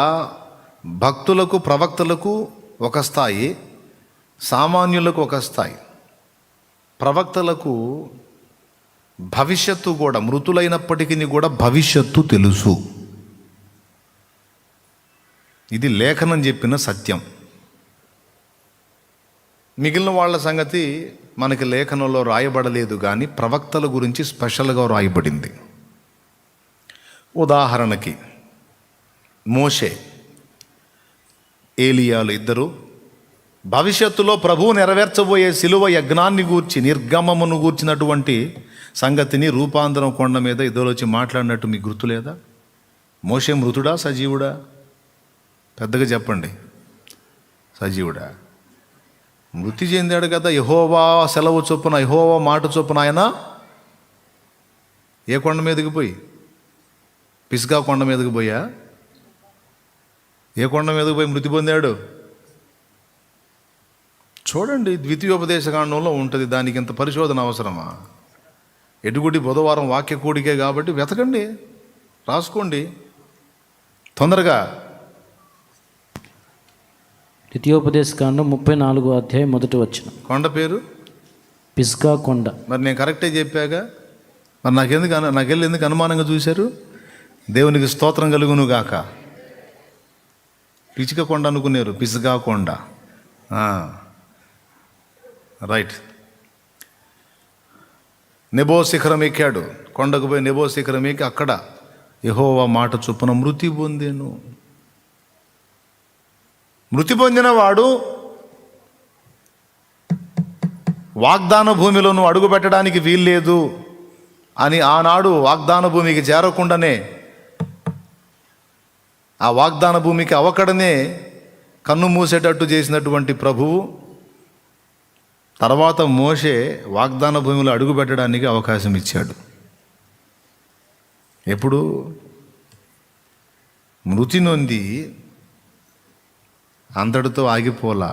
భక్తులకు, ప్రవక్తలకు ఒక స్థాయి, సామాన్యులకు ఒక స్థాయి. ప్రవక్తలకు భవిష్యత్తు కూడా, మృతులైనప్పటికీ కూడా భవిష్యత్తు తెలుసు. ఇది లేఖనం చెప్పిన సత్యం. మిగిలిన వాళ్ళ సంగతి మనకి లేఖనంలో రాయబడలేదు, కానీ ప్రవక్తల గురించి స్పెషల్గా రాయబడింది. ఉదాహరణకి మోషే, ఏలియాలు ఇద్దరు భవిష్యత్తులో ప్రభువు నెరవేర్చబోయే శిలువ యజ్ఞాన్ని గూర్చి, నిర్గమమును గూర్చినటువంటి సంగతిని రూపాంతరం కొండ మీద ఇద్దరు వచ్చి మాట్లాడినట్టు మీకు గుర్తులేదా? మోషే మృతుడా సజీవుడా? పెద్దగా చెప్పండి. సజీవుడా. మృతి చెందాడు కదా. యెహోవా సెలవు చొప్పున, యెహోవా మాట చొప్పున ఆయన ఏ కొండ మీదకి పోయి? పిస్గా కొండ మీదకి పోయా? ఏ కొండ మీదకి పోయి మృతి పొందాడు? చూడండి, ద్వితీయోపదేశకాండంలో ఉంటుంది. దానికి ఇంత పరిశోధన అవసరమా? ఎటుగుడి బుధవారం వాక్య కూడికే కాబట్టి వెతకండి, రాసుకోండి తొందరగా. ద్వితీయోపదేశకాండం 34వ అధ్యాయం 1వ వచనం. కొండ పేరు పిస్గా కొండ. మరి నేను కరెక్టే చెప్పాగా, మరి నాకెళ్ళి ఎందుకు అనుమానంగా చూశారు? దేవునికి స్తోత్రం కలుగును గాక. పిచ్చుక కొండ అనుకున్నారు, పిస్గా కొండ. రైట్. నెబో శిఖరం ఎక్కాడు, కొండకు పోయి నెబో శిఖరం ఎక్కి అక్కడ యెహోవా మాట చొప్పున మృతి పొందెను. మృతి పొందిన వాడు వాగ్దాన భూమిలో నువ్వు అడుగు పెట్టడానికి వీల్లేదు అని ఆనాడు వాగ్దాన భూమికి చేరకుండానే, ఆ వాగ్దాన భూమికి అవకడనే కన్ను మూసేటట్టు చేసినటువంటి ప్రభువు తర్వాత మోషే వాగ్దాన భూమిలో అడుగు పెట్టడానికి అవకాశం ఇచ్చాడు. ఎప్పుడు? మృతి నొంది అంతటితో ఆగిపోలా.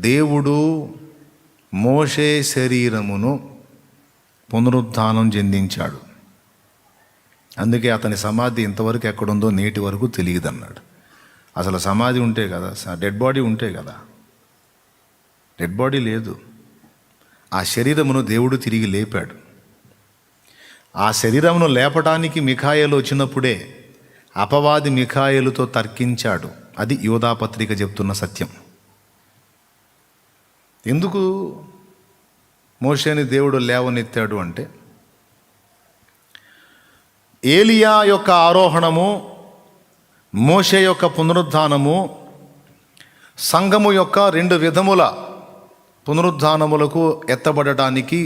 దేవుడు మోషే శరీరమును పునరుత్థానం చెందించాడు. అందుకే అతని సమాధి ఇంతవరకు ఎక్కడుందో నేటి వరకు తెలియదు అన్నాడు. అసలు సమాధి ఉంటే కదా, డెడ్ బాడీ ఉంటే కదా. డెడ్ బాడీ లేదు. ఆ శరీరమును దేవుడు తిరిగి లేపాడు. ఆ శరీరమును లేపటానికి మిఖాయేలు వచ్చినప్పుడే అపవాది మిఖాయేలుతో తర్కించాడు. అది యోధాపత్రిక చెప్తున్న సత్యం. ఎందుకు మోషేని దేవుడు లేవనెత్తాడు అంటే, ఏలియా యొక్క ఆరోహణము, మోషే యొక్క పునరుద్ధానము సంఘము యొక్క 2 విధముల పునరుద్ధానములకు ఎత్తబడటానికి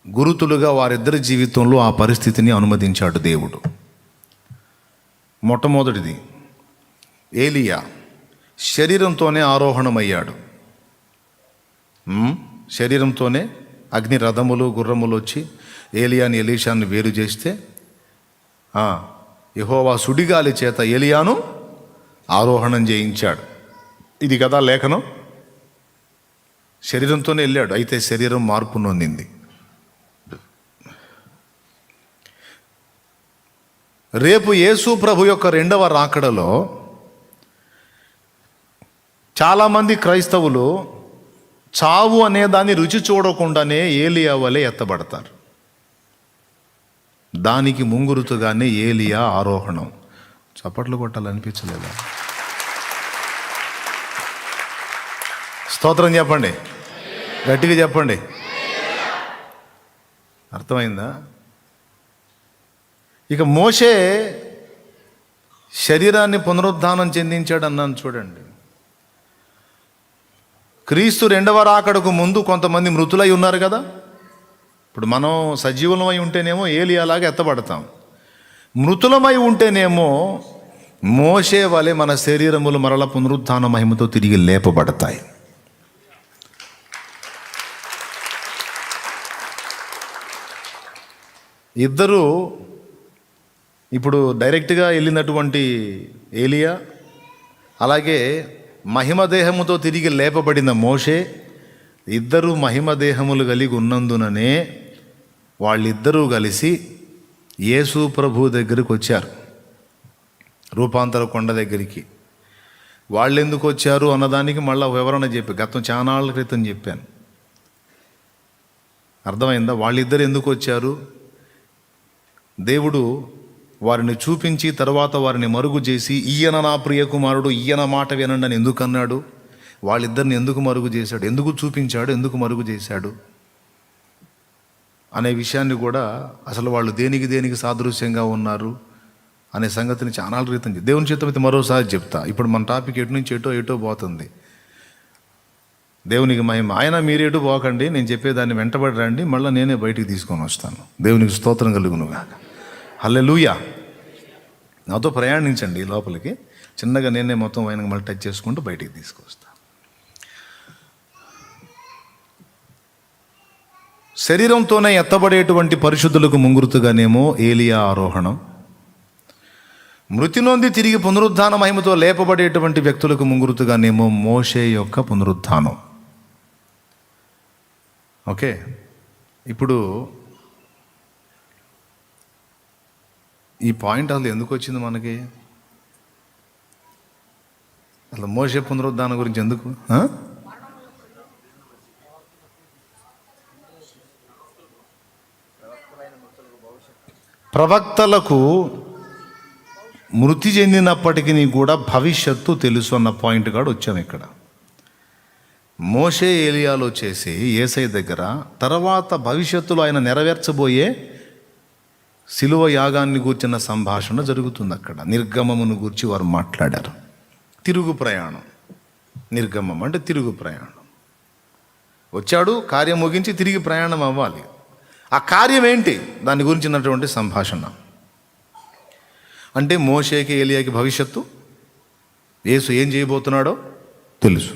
గురుతులుగా వారిద్దరి జీవితంలో ఆ పరిస్థితిని అనుమతించాడు దేవుడు. మొట్టమొదటిది, ఏలియా శరీరంతోనే ఆరోహణమయ్యాడు. శరీరంతోనే అగ్ని రథములు గుర్రములు వచ్చి ఏలియాని ఎలీషాని వేరు చేస్తే యెహోవా సుడిగాలి చేత ఏలియాను ఆరోహణం చేయించాడు. ఇది కదా లేఖనం. శరీరంతోనే వెళ్ళాడు, అయితే శరీరం మార్పు నొందింది. రేపు యేసు ప్రభు యొక్క 2వ రాకడలో చాలామంది క్రైస్తవులు చావు అనే దాన్ని రుచి చూడకుండానే ఏలియా వలె ఎత్తబడతారు. దానికి ముంగురుతుగానే ఏలియా ఆరోహణం. చప్పట్లు కొట్టాలనిపించలేదా? స్తోత్రం చెప్పండి, గట్టిగా చెప్పండి. అర్థమైందా? ఇక మోషే శరీరాన్ని పునరుద్ధానం చెందించాడు అన్నాను చూడండి. క్రీస్తు 2వ రాకడకు ముందు కొంతమంది మృతులై ఉన్నారు కదా. ఇప్పుడు మనం సజీవులమై ఉంటేనేమో ఏలియాలాగా ఎత్తబడతాం, మృతులమై ఉంటేనేమో మోషే వలె మన శరీరములు మరల పునరుద్ధాన మహిమతో తిరిగి లేపబడతాయి. ఇద్దరు ఇప్పుడు డైరెక్ట్గా వెళ్ళినటువంటి ఏలియా, అలాగే మహిమదేహముతో తిరిగి లేపబడిన మోషే, ఇద్దరు మహిమదేహములు కలిగి ఉన్నందుననే వాళ్ళిద్దరూ కలిసి యేసు ప్రభు దగ్గరికి వచ్చారు, రూపాంతర కొండ దగ్గరికి. వాళ్ళు ఎందుకు వచ్చారు అన్నదానికి మళ్ళీ వివరణ చెప్పి గతం చానాళ్ళ క్రితం చెప్పాను. అర్థమైందా? వాళ్ళిద్దరు ఎందుకు వచ్చారు? దేవుడు వారిని చూపించి తర్వాత వారిని మరుగు చేసి, ఈయన నా ప్రియ కుమారుడు, ఈయన మాట వినండి అని ఎందుకు అన్నాడు? వాళ్ళిద్దరిని ఎందుకు మరుగు చేశాడు, ఎందుకు చూపించాడు, ఎందుకు మరుగు చేశాడు అనే విషయాన్ని కూడా, అసలు వాళ్ళు దేనికి సాదృశ్యంగా ఉన్నారు అనే సంగతిని చాలా క్రితం దేవుని చిత్తమైతే మరోసారి చెప్తా. ఇప్పుడు మన టాపిక్ ఎటు నుంచి ఎటో పోతుంది. దేవునికి మహిమ. ఆయన మీరేటు పోకండి, నేను చెప్పేదాన్ని వెంటబడి రండి, మళ్ళీ నేనే బయటికి తీసుకొని వస్తాను. దేవునికి స్తోత్రం కలుగునుగా. హల్లెలూయా. నాతో ప్రయాణించండి లోపలికి, చిన్నగా నేనే మొత్తం ఆయన మళ్ళీ టచ్ చేసుకుంటూ బయటికి తీసుకొస్తాను. శరీరంతోనే ఎత్తబడేటువంటి పరిశుద్ధులకు ముంగురుతుగానేమో ఏలియా ఆరోహణం, మృతి నొంది తిరిగి పునరుద్ధాన మహిమతో లేపబడేటువంటి వ్యక్తులకు ముంగురుతుగానేమో మోషే యొక్క పునరుద్ధానం. ఓకే, ఇప్పుడు ఈ పాయింట్ అసలు ఎందుకు వచ్చింది మనకి? అసలు మోషే పునరుద్ధానం గురించి ఎందుకు? ప్రవక్తలకు మృతి చెందినప్పటికీ కూడా భవిష్యత్తు తెలుసు అన్న పాయింట్ కాడ వచ్చాము ఇక్కడ. మోషే ఏలియాలో చేసి యేసయ్య దగ్గర తర్వాత భవిష్యత్తులో ఆయన నెరవేర్చబోయే శిలువ యాగాన్ని గూర్చిన సంభాషణ జరుగుతుంది అక్కడ. నిర్గమమును గూర్చి వారు మాట్లాడారు. తిరుగు ప్రయాణం, నిర్గమం అంటే తిరుగు ప్రయాణం. వచ్చాడు, కార్యం ముగించి తిరిగి ప్రయాణం అవ్వాలి. ఆ కార్యం ఏంటి, దాని గురించినటువంటి సంభాషణ. అంటే మోషేకి ఏలియాకి భవిష్యత్తు, యేసు ఏం చేయబోతున్నాడో తెలుసు.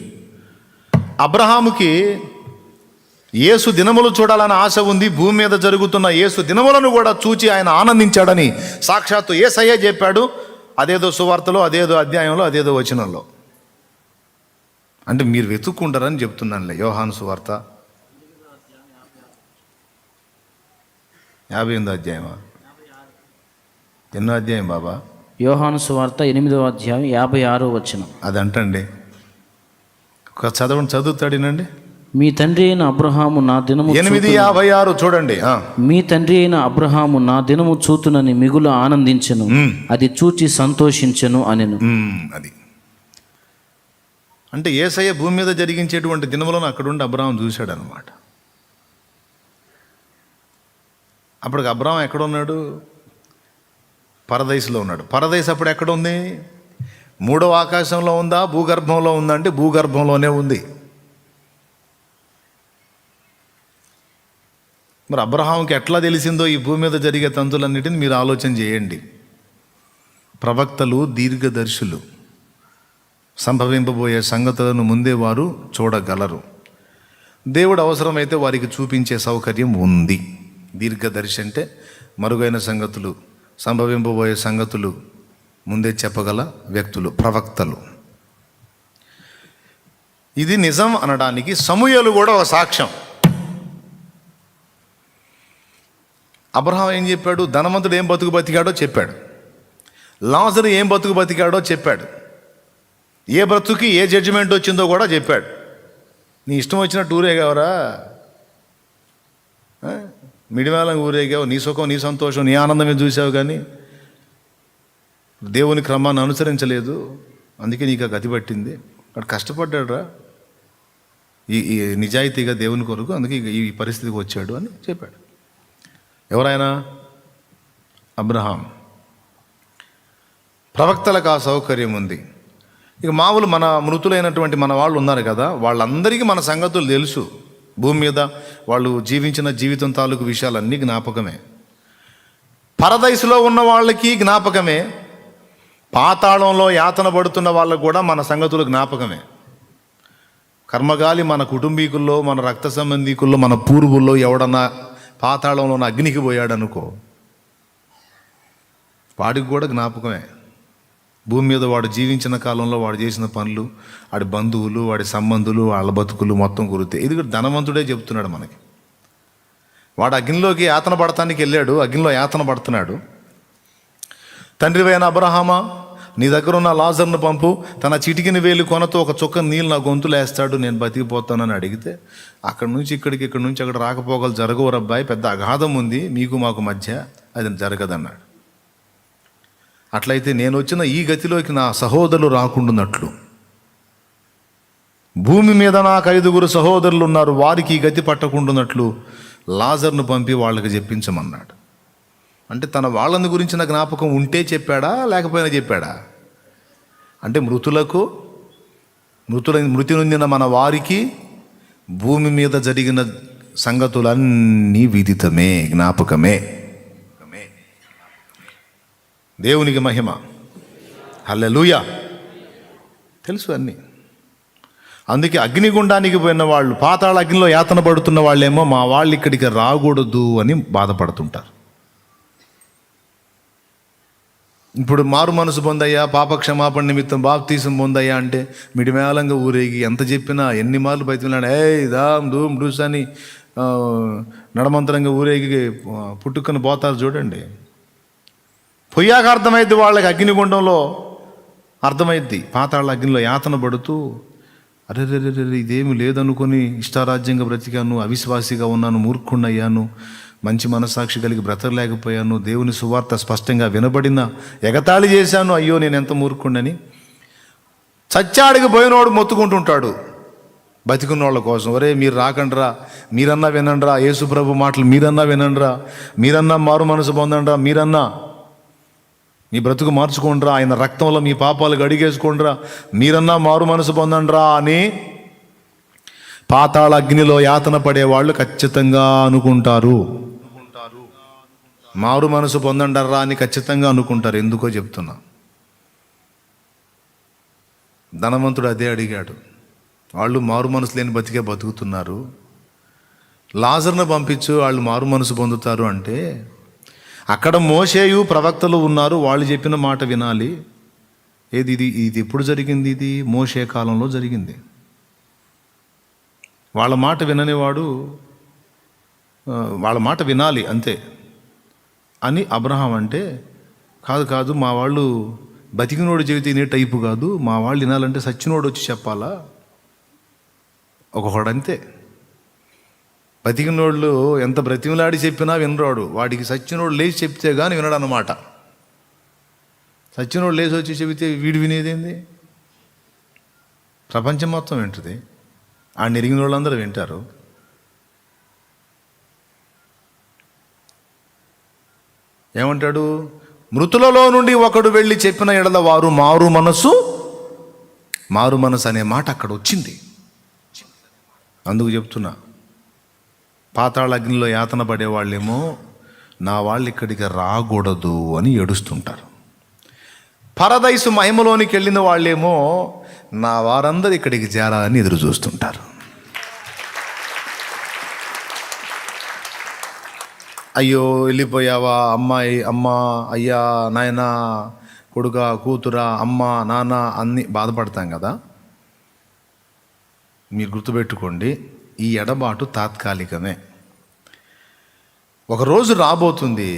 అబ్రహాముకి యేసు దినములు చూడాలని ఆశ ఉంది. భూమి మీద జరుగుతున్న యేసు దినములను కూడా చూచి ఆయన ఆనందించాడని సాక్షాత్తు యేసయ్య చెప్పాడు. అదేదో సువార్తలో, అదేదో అధ్యాయంలో, అదేదో వచనంలో. అంటే మీరు వెతుక్కుంటారని చెప్తున్నానులే. యోహాను సువార్త 58వ అధ్యాయమా? ఎన్నో అధ్యాయం బాబా? యోహాను సువార్త 8వ అధ్యాయం 56వ వచనం. అదంటండి, ఒక చదువుతాడినండి. మీ తండ్రి అయిన అబ్రహాము నా దినము 8:56 చూడండి. మీ తండ్రి అయిన అబ్రహాము నా దినము చూతునని మిగులు ఆనందించెను, అది చూచి సంతోషించెను అనెను. అది అంటే యేసయ్య భూమి మీద జరిగించేటువంటి దినములను అక్కడుండి అబ్రహాం చూశాడు అనమాట. అప్పటికి అబ్రహాం ఎక్కడ ఉన్నాడు? పరదైసులో ఉన్నాడు. పరదైస్ అప్పుడు ఎక్కడ ఉంది? 3వ ఆకాశంలో ఉందా, భూగర్భంలో ఉందా అంటే భూగర్భంలోనే ఉంది. మరి అబ్రహాంకి ఎట్లా తెలిసిందో ఈ భూమి మీద జరిగే తంతులన్నిటిని మీరు ఆలోచన చేయండి. ప్రవక్తలు దీర్ఘదర్శులు, సంభవింపబోయే సంగతులను ముందే వారు చూడగలరు. దేవుడు అవసరమైతే వారికి చూపించే సౌకర్యం ఉంది. దీర్ఘదర్శి అంటే మరుగైన సంగతులు, సంభవింపబోయే సంగతులు ముందే చెప్పగల వ్యక్తులు, ప్రవక్తలు. ఇది నిజం అనడానికి సమూయేలు కూడా ఒక సాక్ష్యం. అబ్రహాం ఏం చెప్పాడు? ధనవంతుడు ఏం బతికాడో చెప్పాడు. లాజరు ఏం బతికాడో చెప్పాడు. ఏ బ్రతుకి ఏ జడ్జిమెంట్ వచ్చిందో కూడా చెప్పాడు. నీ ఇష్టం వచ్చినట్టు ఊరేగావరా, మిడిమేళంగా ఊరేగావు, నీ సుఖం, నీ సంతోషం, నీ ఆనందమే చూసావు, కానీ దేవుని క్రమాన్ని అనుసరించలేదు. అందుకే నీకు ఆ గతి పట్టింది. అక్కడ కష్టపడ్డాడు రా ఈ నిజాయితీగా దేవుని కొరకు, అందుకే ఈ పరిస్థితికి వచ్చాడు అని చెప్పాడు. ఎవరైనా? అబ్రహాం. ప్రవక్తలకు ఆ సౌకర్యం ఉంది. ఇక మామూలు మన మృతులైనటువంటి మన వాళ్ళు ఉన్నారు కదా, వాళ్ళందరికీ మన సంగతులు తెలుసు. భూమి మీద వాళ్ళు జీవించిన జీవితం తాలూకు విషయాలన్నీ జ్ఞాపకమే. పరదైసులో ఉన్న వాళ్ళకి జ్ఞాపకమే. పాతాళంలో యాతన పడుతున్న వాళ్ళకు కూడా మన సంగతులు జ్ఞాపకమే. కర్మగాలి మన కుటుంబీకుల్లో, మన రక్త సంబంధీకుల్లో, మన పూర్వుల్లో ఎవడన్నా పాతాళంలో అగ్నికి పోయాడు అనుకో, వాడికి కూడా జ్ఞాపకమే. భూమి మీద వాడు జీవించిన కాలంలో వాడు చేసిన పనులు, వాడి బంధువులు, వాడి సంబంధులు, వాళ్ళ బతుకులు మొత్తం కురుతాయి. ఇది కూడా ధనవంతుడే చెప్తున్నాడు మనకి. వాడు అగ్నిలోకి యాతన పడటానికి వెళ్ళాడు, అగ్నిలో యాతన పడుతున్నాడు. తండ్రివైన అబ్రహామా, నీ దగ్గర ఉన్న లాజర్ను పంపు, తన చిటికిన వేలు కొనతో ఒక చుక్క నీళ్ళు నా గొంతులు వేస్తాడు, నేను బతికిపోతానని అడిగితే, అక్కడి నుంచి ఇక్కడికి, ఇక్కడి నుంచి అక్కడ రాకపోకలు జరగవు రబ్బాయి, పెద్ద అగాధం ఉంది మీకు మాకు మధ్య, అది జరగదన్నాడు. అట్లయితే నేను వచ్చిన ఈ గతిలోకి నా సహోదరులు రాకుండానట్లు, భూమి మీద నాకు 5 సహోదరులు ఉన్నారు, వారికి ఈ గతి పట్టకుండానట్లు లాజర్ను పంపి వాళ్ళకి చెప్పించమన్నాడు. అంటే తన వాళ్ళని గురించిన జ్ఞాపకం ఉంటే చెప్పాడా, లేకపోయినా చెప్పాడా? అంటే మృతి నొందిన మన వారికి భూమి మీద జరిగిన సంగతులన్నీ విదితమే, జ్ఞాపకమే. దేవునికి మహిమ, హల్లెలూయా. తెలుసు అన్నీ. అందుకే అగ్నిగుండానికి పోయిన వాళ్ళు, పాతాళ అగ్నిలో యాతన పడుతున్న వాళ్ళేమో మా వాళ్ళు ఇక్కడికి రాకూడదు అని బాధపడుతుంటారు. ఇప్పుడు మారు మనసు పొందయ్యా, పాపక్షమాపణ నిమిత్తం బాప్తీసం పొందయ్యా అంటే మిడిమేళంగా ఊరేగి ఎంత చెప్పినా, ఎన్ని మార్లు బయటకు దామ్ దూమ్ డూస్ అని నడమంతరంగా ఊరేగి పుట్టుకొని పోతారు చూడండి. పొయ్యాక అర్థమైద్ది వాళ్ళకి, అగ్నిగుండంలో అర్థమైద్ది. పాతాళ అగ్నిలో యాతన పడుతూ అరే ఇదేమి లేదనుకొని ఇష్టారాజ్యంగా బ్రతికాను, అవిశ్వాసిగా ఉన్నాను, మూర్ఖుణ్ణయ్యాను, మంచి మనస్సాక్షి కలిగి బ్రతకలేకపోయాను, దేవుని సువార్త స్పష్టంగా వినబడిన ఎగతాళి చేశాను, అయ్యో నేను ఎంత మూర్ఖుణ్ణని చచ్చాడికి పోయినోడు మొత్తుకుంటుంటాడు బతికున్నోళ్ళ కోసం. ఒరే మీరు రాకండ్రా, మీరన్నా వినండ్రా, యేసు ప్రభు మాటలు మీరన్నా వినండ్రా, మీరన్నా మారు మనసు పొందండ్రా, మీరన్నా మీ బ్రతుకు మార్చుకోండ్రా, ఆయన రక్తంలో మీ పాపాలు గడిగేసుకోండ్రా, మీరన్నా మారు మనసు పొందండ్రా అని పాతాళ అగ్నిలో యాతన పడేవాళ్ళు ఖచ్చితంగా అనుకుంటారు. మారు మనసు పొందండర్రా అని ఖచ్చితంగా అనుకుంటారు. ఎందుకో చెప్తున్నా. ధనవంతుడు అదే అడిగాడు. వాళ్ళు మారు మనసు లేని బతుకుతున్నారు. లాజర్ను పంపించు, వాళ్ళు మారు మనసు పొందుతారు అంటే అక్కడ మోషేయు ప్రవక్తలు ఉన్నారు, వాళ్ళు చెప్పిన మాట వినాలి. ఇది ఎప్పుడు జరిగింది? ఇది మోషే కాలంలో జరిగింది. వాళ్ళ మాట విననివాడు వాళ్ళ మాట వినాలి అంతే అని అబ్రహాం అంటే, కాదు మా వాళ్ళు బతికినోడు చెబితే ఇనే టైపు కాదు, మా వాళ్ళు వినాలంటే సచ్చినోడు వచ్చి చెప్పాలా. ఒకడంతే, బతికినోళ్ళు ఎంత బ్రతిమలాడి చెప్పినా వినరాడు, వాడికి సచ్చినోడు లేచి చెప్తే కానీ వినడు అన్నమాట. సచ్చినోడు లేచి వచ్చి చెబితే వీడు వినేదేంది? ప్రపంచం మొత్తం వింటుంది, ఆ నెరిగిన వాళ్ళందరూ వింటారు. ఏమంటాడు? మృతులలో నుండి ఒకడు వెళ్ళి చెప్పిన ఎడల వారు మారు మనసు అనే మాట అక్కడ వచ్చింది. అందుకు చెప్తున్నా, పాతాళ అగ్నిలో యాతన పడేవాళ్ళేమో నా వాళ్ళు ఇక్కడికి రాకూడదు అని ఏడుస్తుంటారు. పరదైసు మహిమలోనికి వెళ్ళిన వాళ్ళేమో నా వారందరూ ఇక్కడికి చేరాలని ఎదురు చూస్తుంటారు. అయ్యో వెళ్ళిపోయావా అమ్మాయి, అమ్మ, అయ్యా, నాయన, కొడుక, కూతురా, అమ్మ, నాన్న అన్నీ బాధపడతాం కదా. మీరు గుర్తుపెట్టుకోండి, ఈ ఎడబాటు తాత్కాలికమే. ఒకరోజు రాబోతుంది,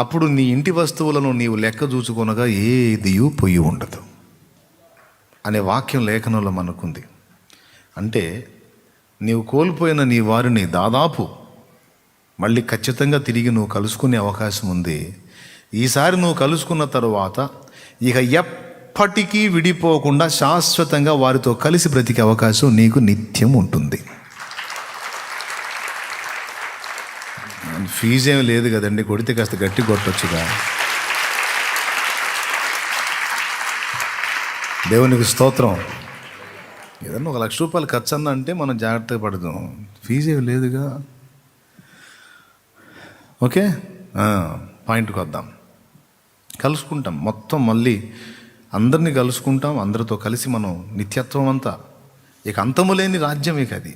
అప్పుడు నీ ఇంటి వస్తువులను నీవు లెక్క చూసుకొనగా ఏదియూ పొయ్యి ఉండదు అనే వాక్యం లేఖనంలో మనకుంది. అంటే నీవు కోల్పోయిన నీ వారిని దాదాపు మళ్ళీ ఖచ్చితంగా తిరిగి నువ్వు కలుసుకునే అవకాశం ఉంది. ఈసారి నువ్వు కలుసుకున్న తరువాత ఇక ఎప్పటికీ విడిపోకుండా శాశ్వతంగా వారితో కలిసి బ్రతికే అవకాశం నీకు నిత్యం ఉంటుంది. ఫీజు ఏమి లేదు కదండి, కొడితే కాస్త గట్టి కొట్టొచ్చుగా. దేవునికి స్తోత్రం. ఏదన్నా 1 లక్ష రూపాయలు ఖర్చు అన్న అంటే మనం జాగ్రత్తగా పడదాం. ఫీజు ఏమి లేదుగా. ఓకే, పాయింట్కి వద్దాం. కలుసుకుంటాం మొత్తం, మళ్ళీ అందరినీ కలుసుకుంటాం, అందరితో కలిసి మనం నిత్యత్వం అంతా. ఇక అంతము లేని రాజ్యం ఇక అది,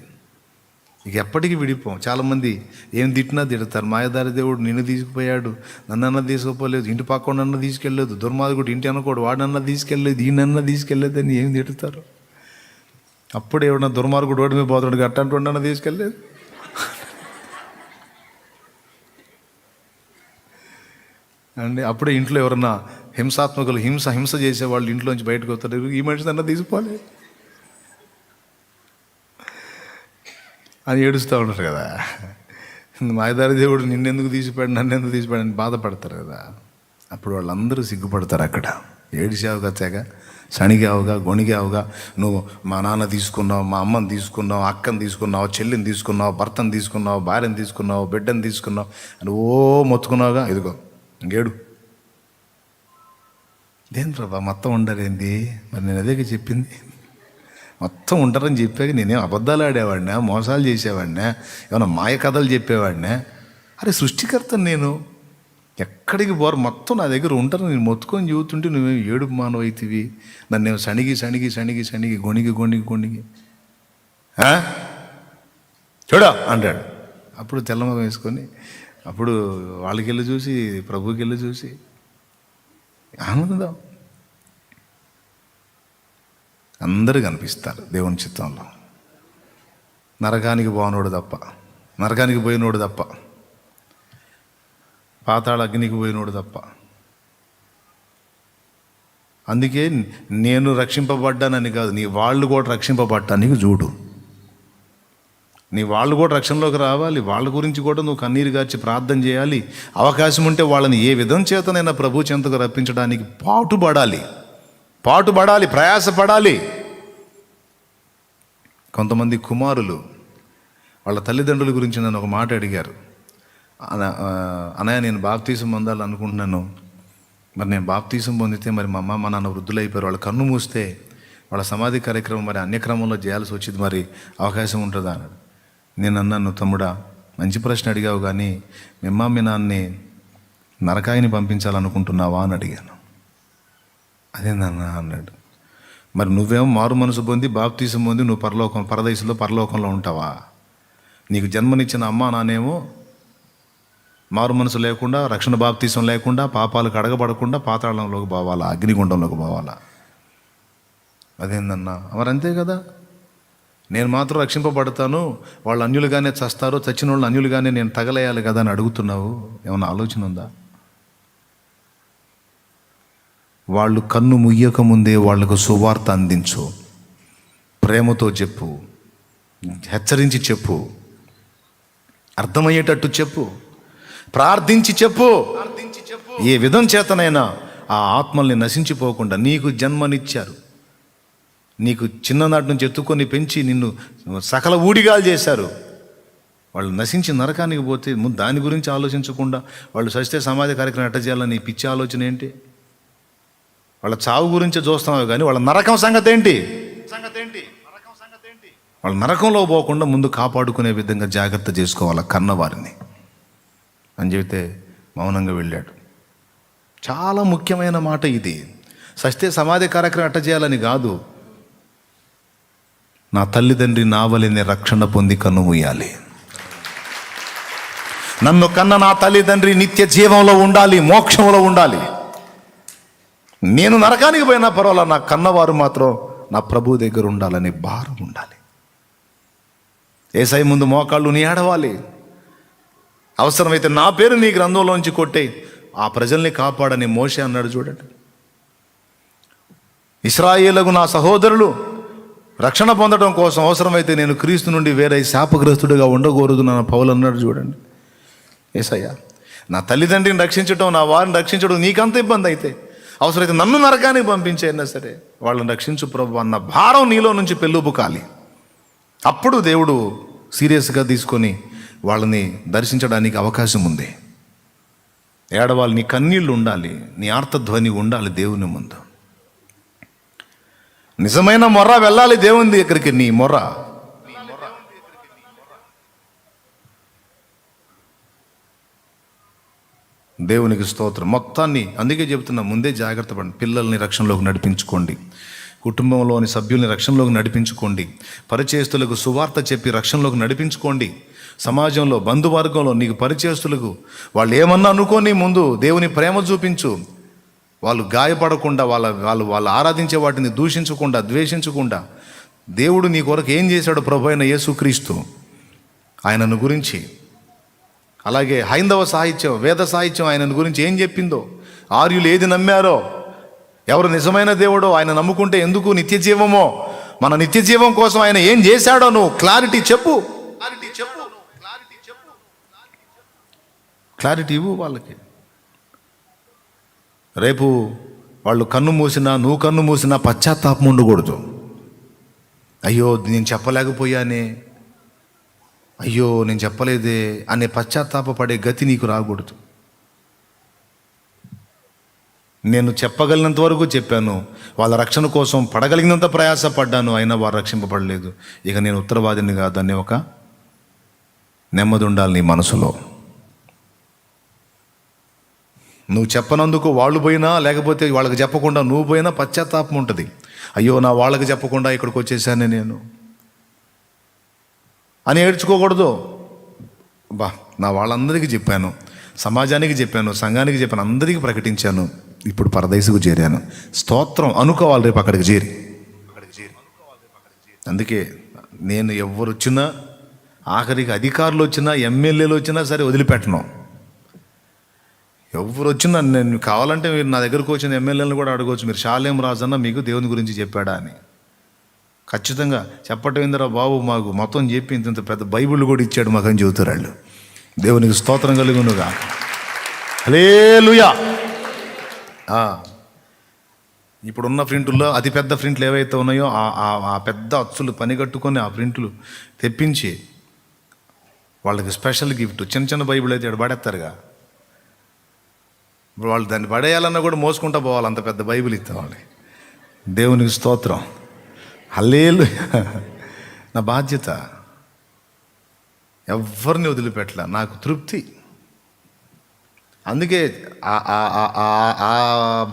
ఇక ఎప్పటికీ విడిపోం. చాలామంది ఏం తిట్టినా తిడతారు. మాయదారి దేవుడు నిన్ను తీసుకుపోయాడు, నన్నన్నా తీసుకుపోలేదు, ఇంటి పక్కన నన్ను తీసుకెళ్ళలేదు, దుర్మార్గుడు ఇంటి అనుకోడు వాడన్నా తీసుకెళ్ళలేదు, ఈయనన్నా తీసుకెళ్ళలేదు అని ఏం తిడతారు. అప్పుడు ఎవడన్నా దుర్మార్గుడు రోడ్డు మీద పోతాడు, గట్టంటూ నన్ను తీసుకెళ్ళలేదు. అండి అప్పుడే ఇంట్లో ఎవరన్నా హింసాత్మకులు హింస చేసేవాళ్ళు ఇంట్లోంచి బయటకు వస్తారు, ఈ మనిషి నన్ను తీసుకోవాలి అని ఏడుస్తూ ఉంటారు కదా. మాయదారి దేవుడు నిన్నెందుకు తీసిపోయాడు, నన్నెందుకు తీసిపోయాడు అని బాధపడతారు కదా. అప్పుడు వాళ్ళందరూ సిగ్గుపడతారు. అక్కడ ఏడిసావుగా, తెగ శనిగావుగా, గొణిగావుగా, నువ్వు మా నాన్న తీసుకున్నావు, మా అమ్మని తీసుకున్నావు, అక్కని తీసుకున్నావు, చెల్లిని తీసుకున్నావు, భర్తను తీసుకున్నావు, భార్యను తీసుకున్నావు, బిడ్డను తీసుకున్నావు అని మొత్తుకున్నావుగా. ఇదిగో ఇంకేడు దేని ప్రభా మొత్తం ఉండరేంది? మరి నేను అదే చెప్పింది, మొత్తం ఉంటారని చెప్పాక నేనేం అబద్ధాలు ఆడేవాడినా, మోసాలు చేసేవాడినా, ఏమైనా మాయ కథలు చెప్పేవాడినా? అరే సృష్టికర్త నేను, ఎక్కడికి పోరు, మొత్తం నా దగ్గర ఉంటారు. నేను మొత్తుకొని చూస్తుంటే నువ్వేం ఏడుపు మానవైతివి, నన్నేమో సణిగి గొణిగి చూడా అంటాడు. అప్పుడు తెల్లమొగం వేసుకొని అప్పుడు వాళ్ళకి వెళ్ళి చూసి, ప్రభుకి వెళ్ళి చూసి ఆనందం. అందరూ కనిపిస్తారు దేవుని చిత్తంలో. నరకానికి పోయినోడు తప్ప పాతాళ అగ్నికి పోయినోడు తప్ప. అందుకే నేను రక్షింపబడ్డానని కాదు, నీ వాళ్ళు కూడా రక్షింపబడ్డానికి చూడు. నీ వాళ్ళు కూడా రక్షణలోకి రావాలి. వాళ్ళ గురించి కూడా నువ్వు కన్నీరు గార్చి ప్రార్థన చేయాలి. అవకాశం ఉంటే వాళ్ళని ఏ విధం చేతనైనా ప్రభు చెంతకు రప్పించడానికి పాటుపడాలి, ప్రయాసపడాలి. కొంతమంది కుమారులు వాళ్ళ తల్లిదండ్రుల గురించి నన్ను ఒక మాట అడిగారు. అన్నయ్య, నేను బాప్తీసం పొందాలి అనుకుంటున్నాను. మరి నేను బాప్తీసం పొందితే మరి మా అమ్మ మా నాన్న వృద్ధులైపోయారు, వాళ్ళ కన్ను మూస్తే వాళ్ళ సమాధి కార్యక్రమం మరి అన్యక్రమంలో చేయాల్సి వచ్చింది, మరి అవకాశం ఉంటుందా అన్నాడు. నేను అన్నాను, తమ్ముడా మంచి ప్రశ్న అడిగావు, కానీ మీ అమ్మ మీ నాన్నని నరకాయిని పంపించాలనుకుంటున్నావా అని అడిగాను. అదేందన్నా అన్నాడు. మరి నువ్వేమో మారు మనసు పొంది బాప్తీసం పొంది నువ్వు పరలోకంలో ఉంటావా? నీకు జన్మనిచ్చిన అమ్మ నాన్నేమో మారు మనసు లేకుండా, రక్షణ బాప్తీసం లేకుండా, పాపాలకు అడగబడకుండా పాతాళంలోకి పోవాలా, అగ్నిగుండంలోకి పోవాలా? అదేందన్నా, మరి అంతే కదా. నేను మాత్రం రక్షింపబడతాను, వాళ్ళు అన్యులుగానే చస్తారు, చచ్చిన వాళ్ళు అన్యులుగానే నేను తగలేయాలి కదా అని అడుగుతున్నావు. ఏమన్నా ఆలోచన ఉందా? వాళ్ళు కన్ను ముయ్యక ముందే వాళ్లకు సువార్త అందించు, ప్రేమతో చెప్పు, హెచ్చరించి చెప్పు, అర్థమయ్యేటట్టు చెప్పు, ప్రార్థించి చెప్పు. ఏ విధం చేతనైనా ఆ ఆత్మల్ని నశించిపోకుండా, నీకు జన్మనిచ్చారు, నీకు చిన్ననాటి నుంచి ఎత్తుకొని పెంచి నిన్ను సకల ఊడిగాలు చేశారు, వాళ్ళు నశించి నరకానికి పోతే ముందు దాని గురించి ఆలోచించకుండా వాళ్ళు చస్తే సమాజ కార్యక్రమం ఎట్ట చేయాలని పిచ్చి ఆలోచన ఏంటి? వాళ్ళ చావు గురించి చూస్తున్నావు కానీ వాళ్ళ నరకం సంగతి ఏంటి? వాళ్ళ నరకంలో పోకుండా ముందు కాపాడుకునే విధంగా జాగ్రత్త చేసుకోవాలి కన్నవారిని అని చెబితే మౌనంగా వెళ్ళాడు. చాలా ముఖ్యమైన మాట ఇది. సస్తే సమాధి కార్యక్రమం ఎట్ట చేయాలని కాదు, నా తల్లిదండ్రి నావలిని రక్షణ పొంది కన్ను మూయాలి. నన్ను కన్న నా తల్లిదండ్రి నిత్య జీవంలో ఉండాలి, మోక్షంలో ఉండాలి. నేను నరకానికి పోయినా పర్వాలా, నా కన్నవారు మాత్రం నా ప్రభు దగ్గర ఉండాలని భారం ఉండాలి. యేసయ్య ముందు మోకాళ్ళు నీ ఏడవాలి. అవసరమైతే నా పేరు నీ గ్రంథంలోంచి కొట్టే, ఆ ప్రజల్ని కాపాడని మోషే అన్నాడు. చూడండి, ఇశ్రాయేలుకు నా సహోదరులు రక్షణ పొందడం కోసం అవసరమైతే నేను క్రీస్తు నుండి వేరే శాపగ్రస్తుడిగా ఉండకూడదు నా పౌలు అన్నాడు. చూడండి, యేసయ్య నా తల్లిదండ్రిని రక్షించడం, నా వారిని రక్షించడం నీకంత ఇబ్బంది అయితే అవసరమైతే నన్ను నరకానికి పంపించైనా సరే వాళ్ళని రక్షించు ప్రభు అన్న భారం నీలో నుంచి పెళ్ళుబుకాలి. అప్పుడు దేవుడు సీరియస్గా తీసుకొని వాళ్ళని దర్శించడానికి అవకాశం ఉంది. ఏడవాలి, నీ కన్నీళ్ళు ఉండాలి, నీ ఆర్తధ్వని ఉండాలి దేవుని ముందు. నిజమైన మొర్ర వెళ్ళాలి దేవుని దగ్గరికి. నీ మొర్ర దేవునికి స్తోత్రం. మొత్తాన్ని అందుకే చెబుతున్నా, ముందే జాగ్రత్త పడండి. పిల్లల్ని రక్షణలోకి నడిపించుకోండి, కుటుంబంలోని సభ్యుల్ని రక్షణలోకి నడిపించుకోండి, పరిచయస్తులకు సువార్త చెప్పి రక్షణలోకి నడిపించుకోండి. సమాజంలో బంధువర్గంలో నీకు పరిచయస్తులకు వాళ్ళు ఏమన్నా అనుకోని ముందు దేవుని ప్రేమ చూపించు. వాళ్ళు గాయపడకుండా, వాళ్ళు ఆరాధించే వాటిని దూషించకుండా, ద్వేషించకుండా, దేవుడు నీ కొరకు ఏం చేశాడో ప్రభు అయిన యేసుక్రీస్తు ఆయనను గురించి, అలాగే హైందవ సాహిత్యం, వేద సాహిత్యం ఆయనను గురించి ఏం చెప్పిందో, ఆర్యులు ఏది నమ్మారో, ఎవరు నిజమైన దేవుడో, ఆయన నమ్ముకుంటే ఎందుకు నిత్య జీవమో, మన నిత్య జీవం కోసం ఆయన ఏం చేశాడో నువ్వు క్లారిటీ చెప్పు, క్లారిటీ ఇవ్వు వాళ్ళకి. రేపు వాళ్ళు కన్ను మూసినా, నువ్వు కన్ను మూసినా పశ్చాత్తాపం ఉండకూడదు. అయ్యో నేను చెప్పలేకపోయానే, అయ్యో నేను చెప్పలేదే అనే పశ్చాత్తాపపడే గతి నీకు రాకూడదు. నేను చెప్పగలిగినంత వరకు చెప్పాను, వాళ్ళ రక్షణ కోసం పడగలిగినంత ప్రయాసపడ్డాను, అయినా వారు రక్షింపబడలేదు, ఇక నేను ఉత్తరవాదిని కాదని ఒక నెమ్మది ఉండాలి నీ మనసులో. నువ్వు చెప్పనందుకు వాళ్ళు పోయినా, లేకపోతే వాళ్ళకి చెప్పకుండా నువ్వు పోయినా పశ్చాత్తాపం ఉంటుంది. అయ్యో నా వాళ్ళకి చెప్పకుండా ఇక్కడికి వచ్చేసానే నేను అని ఏడ్చుకోకూడదు. నా వాళ్ళందరికీ చెప్పాను, సమాజానికి చెప్పాను, సంఘానికి చెప్పాను, అందరికీ ప్రకటించాను, ఇప్పుడు పరదేశకు చేరాను, స్తోత్రం అనుకోవాలి రేపు అక్కడికి చేరి. అందుకే నేను ఎవరు వచ్చినా, ఆఖరికి అధికారులు వచ్చినా, ఎమ్మెల్యేలు వచ్చినా సరే వదిలిపెట్టను. ఎవరు వచ్చినా నేను కావాలంటే మీరు నా దగ్గరకు వచ్చిన ఎమ్మెల్యేలను కూడా అడగవచ్చు, మీరు షాలేం రాజన్న మీకు దేవుని గురించి చెప్పాడా అని. ఖచ్చితంగా చెప్పటం ఏందిరా బాబు, మాకు మొత్తం చెప్పి ఇంత పెద్ద బైబిల్ కూడా ఇచ్చాడు మాకు అని చెబుతారు వాళ్ళు. దేవునికి స్తోత్రం కలుగునుగా. హల్లెలూయా. ఇప్పుడున్న ప్రింటుల్లో అతి పెద్ద ప్రింట్లు ఏవైతే ఉన్నాయో ఆ పెద్ద అచ్చులు పని కట్టుకొని ఆ ప్రింట్లు తెప్పించి వాళ్ళకి స్పెషల్ గిఫ్ట్. చిన్న చిన్న బైబిల్ అయితే పడేస్తారుగా, ఇప్పుడు వాళ్ళు దాన్ని పడేయాలన్నా కూడా మోసుకుంటా పోవాలి, అంత పెద్ద బైబిల్ ఇస్తాం వాళ్ళు. దేవునికి స్తోత్రం. హల్లెలూయా. నా బాధ్యత, ఎవరిని వదిలిపెట్టలే, నాకు తృప్తి. అందుకే ఆ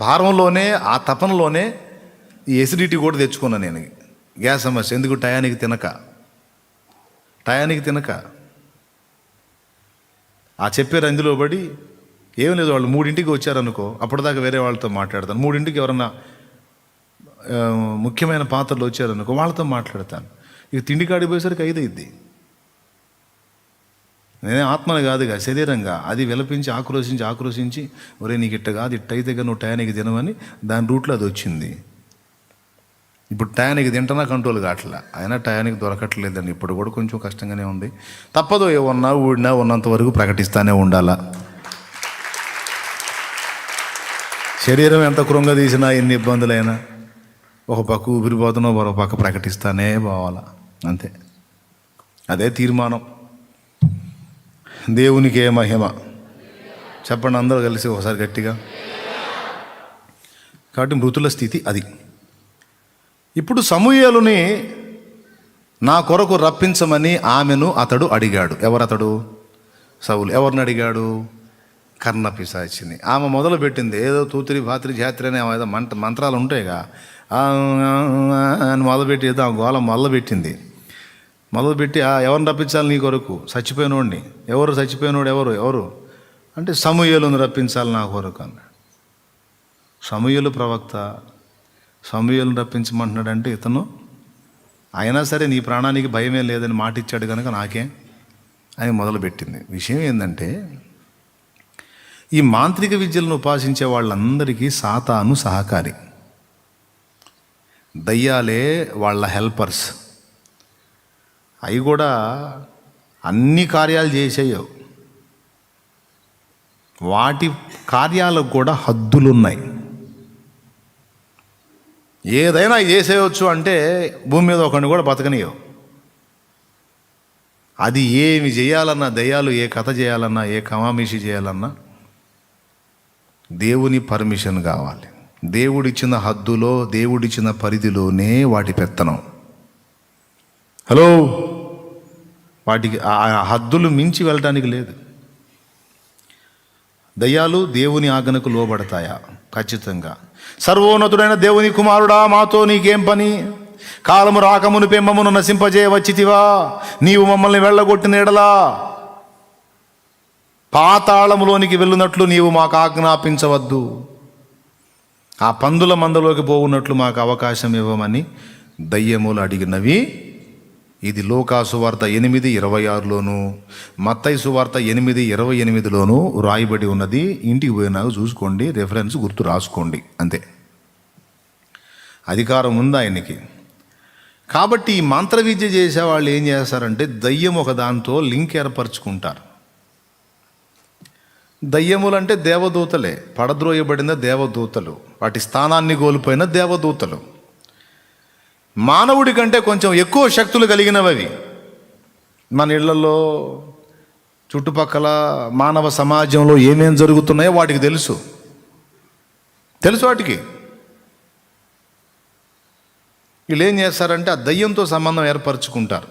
భారంలోనే, ఆ తపనలోనే ఈ ఎసిడిటీ కూడా తెచ్చుకున్నాను నేను. గ్యాస్ సమస్య ఎందుకు, టయానికి తినక ఆ చెప్పారు అందులో పడి ఏం లేదు. వాళ్ళు 3ంటికి వచ్చారనుకో, అప్పటిదాకా వేరే వాళ్ళతో మాట్లాడతాను. 3ంటికి ఎవరన్నా ముఖ్యమైన పాత్రలు వచ్చారనుకో, వాళ్ళతో మాట్లాడతాను. ఇక తిండి కాడిపోయేసరికి 5 అయింది. నేనే ఆత్మను కాదుగా, శరీరంగా అది విలపించి ఆక్రోశించి ఒరే నీకు ఇట్ట కాదు, ఇట్ట అయితే నువ్వు టయానికి తినవని దాని రూట్లో అది వచ్చింది. ఇప్పుడు టయానికి తింటున్నా కంట్రోల్ కావట్లే, అయినా టయానికి దొరకట్లేదండి. ఇప్పుడు కూడా కొంచెం కష్టంగానే ఉంది. తప్పదు, ఏమన్నా ఊడినా ఉన్నంత వరకు ప్రకటిస్తూనే ఉండాలా. శరీరం ఎంత కృంగదీసినా, ఎన్ని ఇబ్బందులైనా ఒక పక్క ఊపిరిపోతున్నా మరో పక్క ప్రకటిస్తానే పోవాలా, అంతే. అదే తీర్మానం. దేవునికే మహిమ. చెప్పండి అందరూ కలిసి ఒకసారి గట్టిగా. కాబట్టి మృతుల స్థితి అది. ఇప్పుడు సమూయేలుని నా కొరకు రప్పించమని ఆమెను అతడు అడిగాడు. ఎవరతడు? సౌలు. ఎవరిని అడిగాడు? కర్ణపిశాచిని. ఆమె మొదలుపెట్టింది ఏదో తూతిరి భాత్రి జాత్రి అనే ఏదో మంత్రాలు ఉంటాయిగా అని మొదలుపెట్టి ఏదో ఆ గోళం మొదలుపెట్టింది. మొదలుపెట్టి ఎవరిని రప్పించాలి నీ కొరకు? చచ్చిపోయినోడిని. ఎవరు చచ్చిపోయినోడు? ఎవరు అంటే సమూయేలుని రప్పించాలి నా కొరకు అన్నాడు. సమూయేలు ప్రవక్త, సమూయేలుని రప్పించమంటున్నాడంటే ఇతను అయినా సరే నీ ప్రాణానికి భయమే లేదని మాట ఇచ్చాడు కనుక నాకే అని మొదలుపెట్టింది. విషయం ఏంటంటే ఈ మాంత్రిక విద్యలను ఉపాసించే వాళ్ళందరికీ సాతాను సహకారి, దయ్యాలే వాళ్ళ హెల్పర్స్. అవి కూడా అన్ని కార్యాలు చేసేయవు, వాటి కార్యాలకు కూడా హద్దులున్నాయి. ఏదైనా చేసేయచ్చు అంటే భూమి మీద ఒకరిని కూడా బతకనియవు. అది ఏమి చేయాలన్నా, దయ్యాలు ఏ కథ చేయాలన్నా, ఏ కమామిషి చేయాలన్నా దేవుని పర్మిషన్ కావాలి. దేవుడిచ్చిన హద్దులో, దేవుడిచ్చిన పరిధిలోనే వాటి పెత్తనం. హలో, వాటికి ఆ హద్దులు మించి వెళ్ళటానికి లేదు. దయ్యాలు దేవుని ఆజ్ఞకు లోబడతాయా? ఖచ్చితంగా. సర్వోన్నతుడైన దేవుని కుమారుడా, మాతో నీకేం పని? కాలము రాకమునిపే మమ్మను నశింపజేయ వచ్చితివా? నీవు మమ్మల్ని వెళ్ళగొట్టిన ఎడలా పాతాళములోనికి వెళ్ళునట్లు నీవు మాకు ఆజ్ఞాపించవద్దు. ఆ పందుల మందలోకి పోవున్నట్లు మాకు అవకాశం ఇవ్వమని దయ్యములు అడిగినవి. ఇది లూకా సువార్త 8:26లోను, మత్తయి సువార్త 8:28లోను రాయబడి ఉన్నది. ఇంటికి పోయినాక చూసుకోండి, రెఫరెన్స్ గుర్తు రాసుకోండి, అంతే. అధికారం ఉంది ఆయనకి. కాబట్టి ఈ మంత్ర విద్య చేసేవాళ్ళు ఏం చేస్తారంటే దయ్యం ఒక దాంతో లింక్ ఏర్పరచుకుంటారు. దయ్యములంటే దేవదూతలే, పడద్రోయబడిన దేవదూతలు, వాటి స్థానాన్ని కోల్పోయిన దేవదూతలు. మానవుడి కంటే కొంచెం ఎక్కువ శక్తులు కలిగినవి. మన ఇళ్లలో, చుట్టుపక్కల మానవ సమాజంలో ఏమేం జరుగుతున్నాయో వాటికి తెలుసు వాటికి. వీళ్ళు ఏం చేస్తారంటే ఆ దయ్యంతో సంబంధం ఏర్పరచుకుంటారు,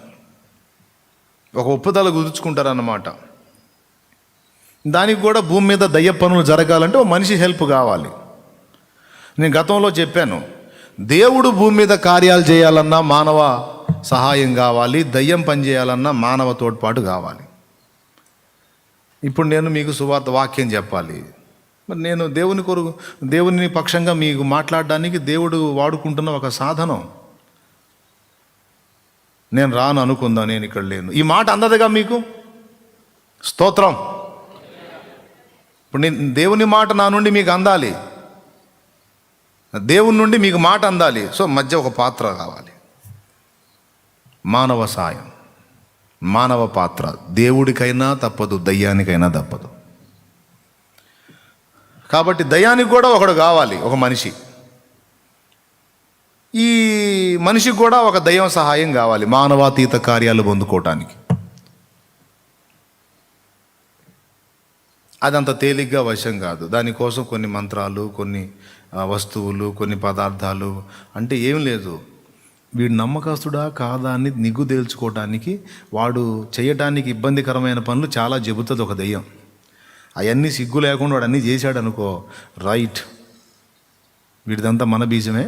ఒక ఒప్పుదల కుదుర్చుకుంటారు అన్నమాట. దానికి కూడా భూమి మీద దయ్య పనులు జరగాలంటే ఓ మనిషి హెల్ప్ కావాలి. నేను గతంలో చెప్పాను, దేవుడు భూమి మీద కార్యాలు చేయాలన్నా మానవ సహాయం కావాలి, దయ్యం పని చేయాలన్నా మానవ తోడ్పాటు కావాలి. ఇప్పుడు నేను మీకు సువార్త వాక్యం చెప్పాలి, మరి నేను దేవుని పక్షంగా మీకు మాట్లాడడానికి దేవుడు వాడుకుంటున్న ఒక సాధనం. నేను రాను అనుకుందా, నేను ఇక్కడ లేను, ఈ మాట అందదుగా మీకు. స్తోత్రం. ఇప్పుడు నేను దేవుని మాట నా నుండి మీకు అందాలి, దేవుని నుండి మీకు మాట అందాలి. సో మధ్య ఒక పాత్ర కావాలి, మానవ సాయం, మానవ పాత్ర. దేవుడికైనా తప్పదు, దయ్యానికైనా తప్పదు. కాబట్టి దయ్యానికి కూడా ఒకడు కావాలి, ఒక మనిషి. ఈ మనిషికి కూడా ఒక దైవ సహాయం కావాలి మానవాతీత కార్యాలు పొందుకోవటానికి. అదంత తేలిగ్గా వశం కాదు. దానికోసం కొన్ని మంత్రాలు, కొన్ని వస్తువులు, కొన్ని పదార్థాలు అంటే ఏం లేదు. వీడు నమ్మకస్తుడా కాదా అని నిగ్గు తేల్చుకోవటానికి వాడు చేయటానికి ఇబ్బందికరమైన పనులు చాలా చెబుతుంది ఒక దెయ్యం. అవన్నీ సిగ్గు లేకుండా వాడు అన్నీ చేశాడు అనుకో, రైట్, వీడిదంతా మన బీజమే,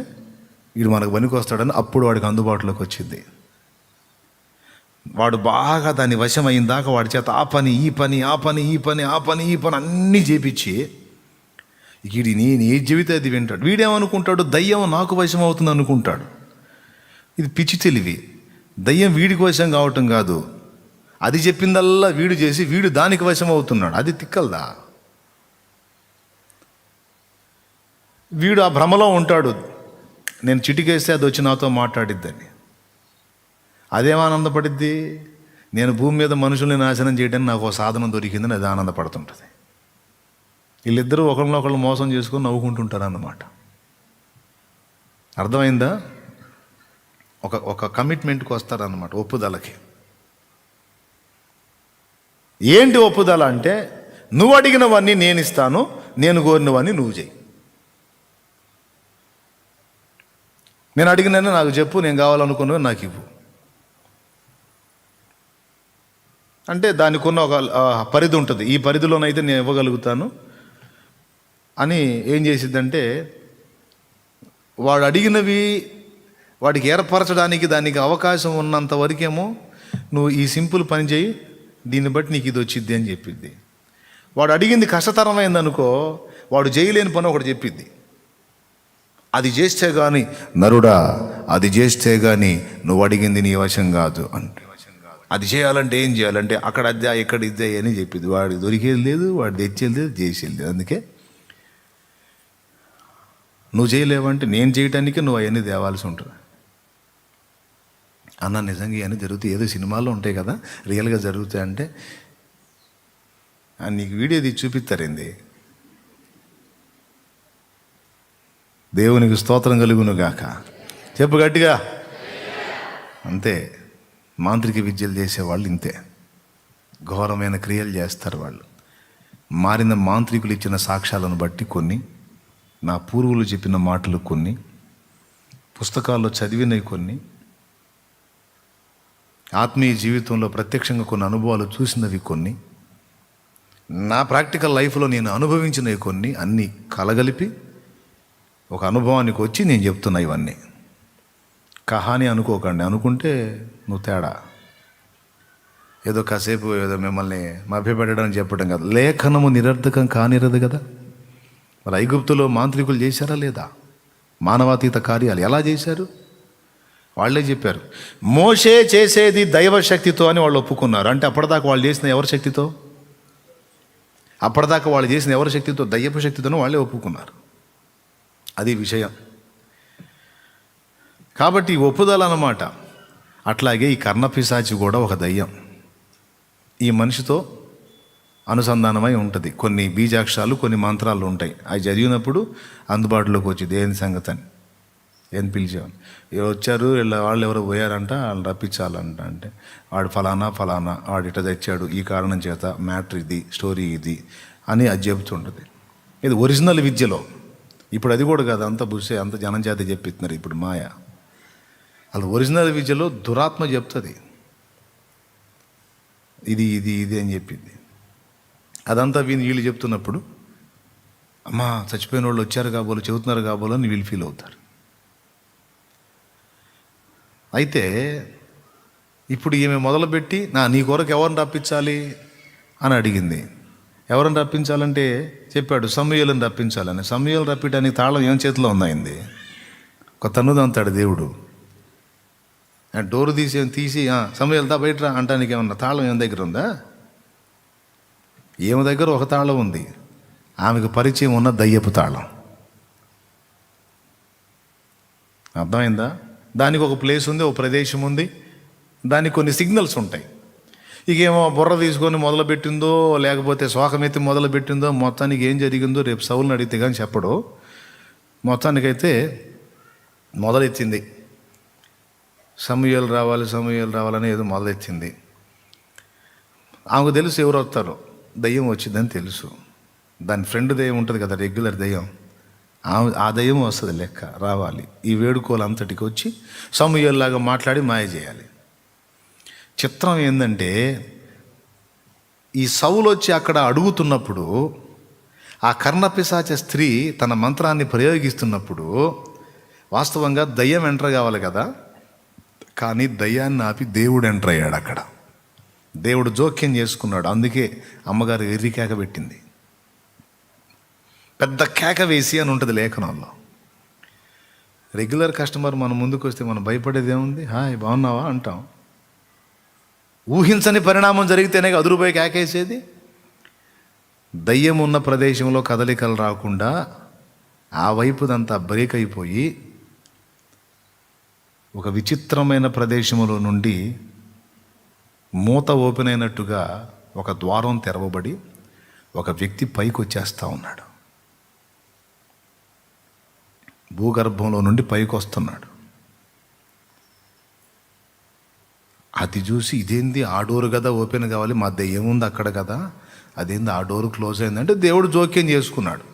వీడు మనకు పనికి వస్తాడని అప్పుడు వాడికి అందుబాటులోకి వచ్చింది. వాడు బాగా దాని వశం అయిన దాకా వాడి చేత ఆ పని ఈ పని ఆ పని ఈ పని ఆ పని ఈ పని అన్నీ చేపించి వీడి నేను ఏ జీవితం అది వింటాడు. వీడేమనుకుంటాడు, దయ్యం నాకు వశం అవుతుంది అనుకుంటాడు. ఇది పిచ్చి తెలివి. దయ్యం వీడికి వశం కావటం కాదు, అది చెప్పిందల్లా వీడు చేసి వీడు దానికి వశం అవుతున్నాడు. అది తిక్కలదా. వీడు ఆ భ్రమలో ఉంటాడు, నేను చిటికేస్తే అది వచ్చి నాతో మాట్లాడిద్దని. అదేం ఆనందపడిద్ది, నేను భూమి మీద మనుషుల్ని నాశనం చేయడానికి నాకు ఒక సాధనం దొరికిందని అది ఆనందపడుతుంటుంది. వీళ్ళిద్దరూ ఒకరినొకళ్ళు మోసం చేసుకొని నవ్వుకుంటుంటారు అన్నమాట. అర్థమైందా? ఒక కమిట్మెంట్కి వస్తారన్నమాట, ఒప్పుదలకి. ఏంటి ఒప్పుదల అంటే, నువ్వు అడిగినవన్నీ నేను ఇస్తాను, నేను కోరినవన్నీ నువ్వు చేయి. నేను అడిగినని నాకు చెప్పు, నేను కావాలనుకున్నవి నాకు ఇవ్వు అంటే దానికి ఉన్న ఒక పరిధి ఉంటుంది. ఈ పరిధిలోనైతే నేను ఇవ్వగలుగుతాను అని ఏం చేసిద్దంటే, వాడు అడిగినవి వాడికి ఏర్పరచడానికి దానికి అవకాశం ఉన్నంత వరకేమో నువ్వు ఈ సింపుల్ పని చేయి, దీన్ని బట్టి నీకు ఇది వచ్చిద్ది అని చెప్పిద్ది. వాడు అడిగింది కష్టతరమైందనుకో, వాడు చేయలేని పని ఒకటి చెప్పిద్ది. అది చేస్తే కానీ నరుడా, అది చేస్తే కానీ నువ్వు అడిగింది నీ వశం కాదు అంటే, అది చేయాలంటే ఏం చేయాలంటే అక్కడ అద్దా ఇక్కడ ఇద్దా అని చెప్పింది. వాడికి దొరికేది లేదు, వాడు తెచ్చేది లేదు, చేసేది లేదు. అందుకే నువ్వు చేయలేవంటే నేను చేయటానికి నువ్వు అవన్నీ తేవాల్సి ఉంటుంది. అన్న నిజంగా ఇవన్నీ జరుగుతాయి, ఏదో సినిమాల్లో ఉంటాయి కదా, రియల్గా జరుగుతాయి అంటే నీకు వీడియో తీసి చూపిస్తారేంది. దేవునికి స్తోత్రం కలుగును గాక. చెప్పు గట్టిగా. అంతే, మాంత్రిక విద్యలు చేసేవాళ్ళు ఇంతే, ఘోరమైన క్రియలు చేస్తారు వాళ్ళు. మారిన మాంత్రికులు ఇచ్చిన సాక్ష్యాలను బట్టి కొన్ని, నా పూర్వులు చెప్పిన మాటలు కొన్ని, పుస్తకాల్లో చదివినవి కొన్ని, ఆత్మీయ జీవితంలో ప్రత్యక్షంగా కొన్ని అనుభవాలు చూసినవి కొన్ని, నా ప్రాక్టికల్ లైఫ్లో నేను అనుభవించినవి కొన్ని, అన్నీ కలగలిపి ఒక అనుభవానికి వచ్చి నేను చెప్తున్నా. ఇవన్నీ కహాని అనుకోకండి, అనుకుంటే నువ్వు తేడా. ఏదో కాసేపు ఏదో మిమ్మల్ని మభ్యపెట్టడానికి చెప్పడం కాదు. లేఖనము నిరర్ధకం కానిరదు కదా. మరి ఐగుప్తులో మాంత్రికులు చేశారా లేదా? మానవాతీత కార్యాలు ఎలా చేశారు? వాళ్ళే చెప్పారు. మోషే చేసేది దైవశక్తితో అని వాళ్ళు ఒప్పుకున్నారు. అంటే అప్పటిదాకా వాళ్ళు చేసిన ఎవరి శక్తితో? అప్పటిదాకా వాళ్ళు చేసిన ఎవరి శక్తితో? దయ్యపు శక్తితోనూ వాళ్ళే ఒప్పుకున్నారు. అది విషయం. కాబట్టి ఒప్పుదల అన్నమాట. అట్లాగే ఈ కర్ణపిశాచి కూడా ఒక దయ్యం, ఈ మనిషితో అనుసంధానమై ఉంటుంది. కొన్ని బీజాక్షరాలు, కొన్ని మంత్రాలు ఉంటాయి. అవి చదివినప్పుడు అందుబాటులోకి వచ్చింది ఏం సంగతి అని, ఏం పిలిచేవాళ్ళు. వచ్చారు వాళ్ళు ఎవరో పోయారంట, వాళ్ళు రప్పించాలంట. అంటే వాడు ఫలానా ఫలానా, వాడు ఇట తెచ్చాడు, ఈ కారణం చేత, మ్యాటర్ ఇది, స్టోరీ ఇది అని అది చెబుతుంటుంది. ఇది ఒరిజినల్ విద్యలో. ఇప్పుడు అది కూడా కాదు, అంత బుస్సే, అంత జనం చేత చెప్పిస్తున్నారు ఇప్పుడు మాయ. అలా ఒరిజినల్ విద్యలో దురాత్మ చెప్తుంది ఇది ఇది ఇది అని చెప్పింది. అదంతా వీళ్ళు చెప్తున్నప్పుడు, అమ్మా చచ్చిపోయిన వాళ్ళు వచ్చారు కాబోలు, చెబుతున్నారు కాబోలు అని వీళ్ళు ఫీల్ అవుతారు. అయితే ఇప్పుడు ఈమె మొదలుపెట్టి నీ కొరకు ఎవరిని రప్పించాలి అని అడిగింది. ఎవరిని రప్పించాలంటే చెప్పాడు సమూయేలుని రప్పించాలని. సమూయేలు రప్పించడానికి తాళం ఏం చేతిలో ఉందాయింది? ఒక తన్నుదంతాడు దేవుడు. డోరు తీసి సమూయేలుదా బయటరా అంటానికి ఏమన్నా తాళం ఏం దగ్గర ఉందా? ఏమి దగ్గర ఒక తాళం ఉంది. ఆమెకు పరిచయం ఉన్న దయ్యపు తాళం. అర్థమైందా? దానికి ఒక ప్లేస్ ఉంది, ఒక ప్రదేశం ఉంది, దానికి కొన్ని సిగ్నల్స్ ఉంటాయి. ఇకేమో బుర్ర తీసుకొని మొదలుపెట్టిందో లేకపోతే శోకమెత్తి మొదలుపెట్టిందో మొత్తానికి ఏం జరిగిందో రేపు సౌలుని అడిగితే కానీ చెప్పడు. మొత్తానికైతే మొదలెత్తింది. సమూయేలు రావాలని ఏదో మొదలెత్తింది. ఆమెకు తెలుసు ఎవరు వస్తారో, దయ్యం వచ్చిందని తెలుసు. దాని ఫ్రెండ్ దయ్యం ఉంటుంది కదా, రెగ్యులర్ దయ్యం, ఆ దయ్యం వస్తుంది లెక్క రావాలి. ఈ వేడుకోలు అంతటికి వచ్చి సమూయేలులాగా మాట్లాడి మాయ చేయాలి. చిత్రం ఏంటంటే ఈ సౌలు వచ్చి అక్కడ అడుగుతున్నప్పుడు ఆ కర్ణపిశాచ స్త్రీ తన మంత్రాన్ని ప్రయోగిస్తున్నప్పుడు వాస్తవంగా దయ్యం ఎంటర్ కావాలి కదా, కానీ దయ్యాన్ని ఆపి దేవుడు ఎంటర్ అయ్యాడు. అక్కడ దేవుడు జోక్యం చేసుకున్నాడు. అందుకే అమ్మగారు ఎర్రి కేక పెట్టింది. పెద్ద కేక వేసి అని ఉంటుంది లేఖనంలో. రెగ్యులర్ కస్టమర్ మన ముందుకు వస్తే మనం భయపడేది ఏముంది? హాయ్ బాగున్నావా అంటాం. ఊహించని పరిణామం జరిగితేనే అదురుపోయి కేకేసేది. దయ్యం ఉన్న ప్రదేశంలో కదలికలు రాకుండా ఆ వైపుదంతా బ్రేక్ అయిపోయి ఒక విచిత్రమైన ప్రదేశంలో నుండి మూత ఓపెన్ అయినట్టుగా ఒక ద్వారం తెరవబడి ఒక వ్యక్తి పైకి వచ్చేస్తూ ఉన్నాడు. భూగర్భంలో నుండి పైకి వస్తున్నాడు. అది చూసి ఇదేంది, ఆ డోరు కదా ఓపెన్ కావాలి, మా దెయ్యం ఉంది అక్కడ కదా, అదేంది ఆ డోరు క్లోజ్ అయిందంటే దేవుడు జోక్యం చేసుకున్నాడు.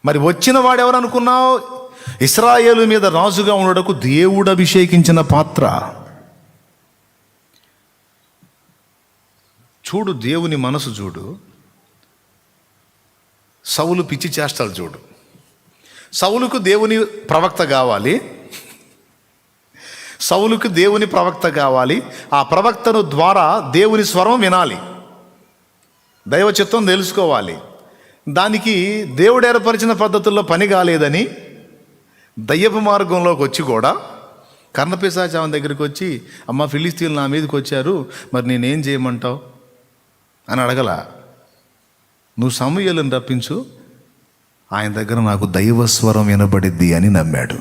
మరి వచ్చిన వాడు ఎవరు అనుకున్నావు? ఇశ్రాయేలు మీద రాజుగా ఉండటకు దేవుడు అభిషేకించిన పాత్ర. చూడు దేవుని మనసు చూడు, సౌలు పిచ్చి చేష్టలు చూడు. సౌలుకు దేవుని ప్రవక్త కావాలి, సౌలుకు దేవుని ప్రవక్త కావాలి. ఆ ప్రవక్తను ద్వారా దేవుని స్వరం వినాలి, దైవ చిత్తం తెలుసుకోవాలి. దానికి దేవుడు ఏర్పరిచిన పద్ధతుల్లో పని కాలేదని దయ్యపు మార్గంలోకి వచ్చి కూడా కర్ణపిశాచ ఆమె దగ్గరికి వచ్చి, అమ్మ ఫిలిస్తీన్లు నా మీదకి వచ్చారు, మరి నేనేం చేయమంటావు అని అడగల. నువ్వు సమూయేలుని రప్పించు, ఆయన దగ్గర నాకు దైవస్వరం వినబడిద్ది అని నమ్మాడు.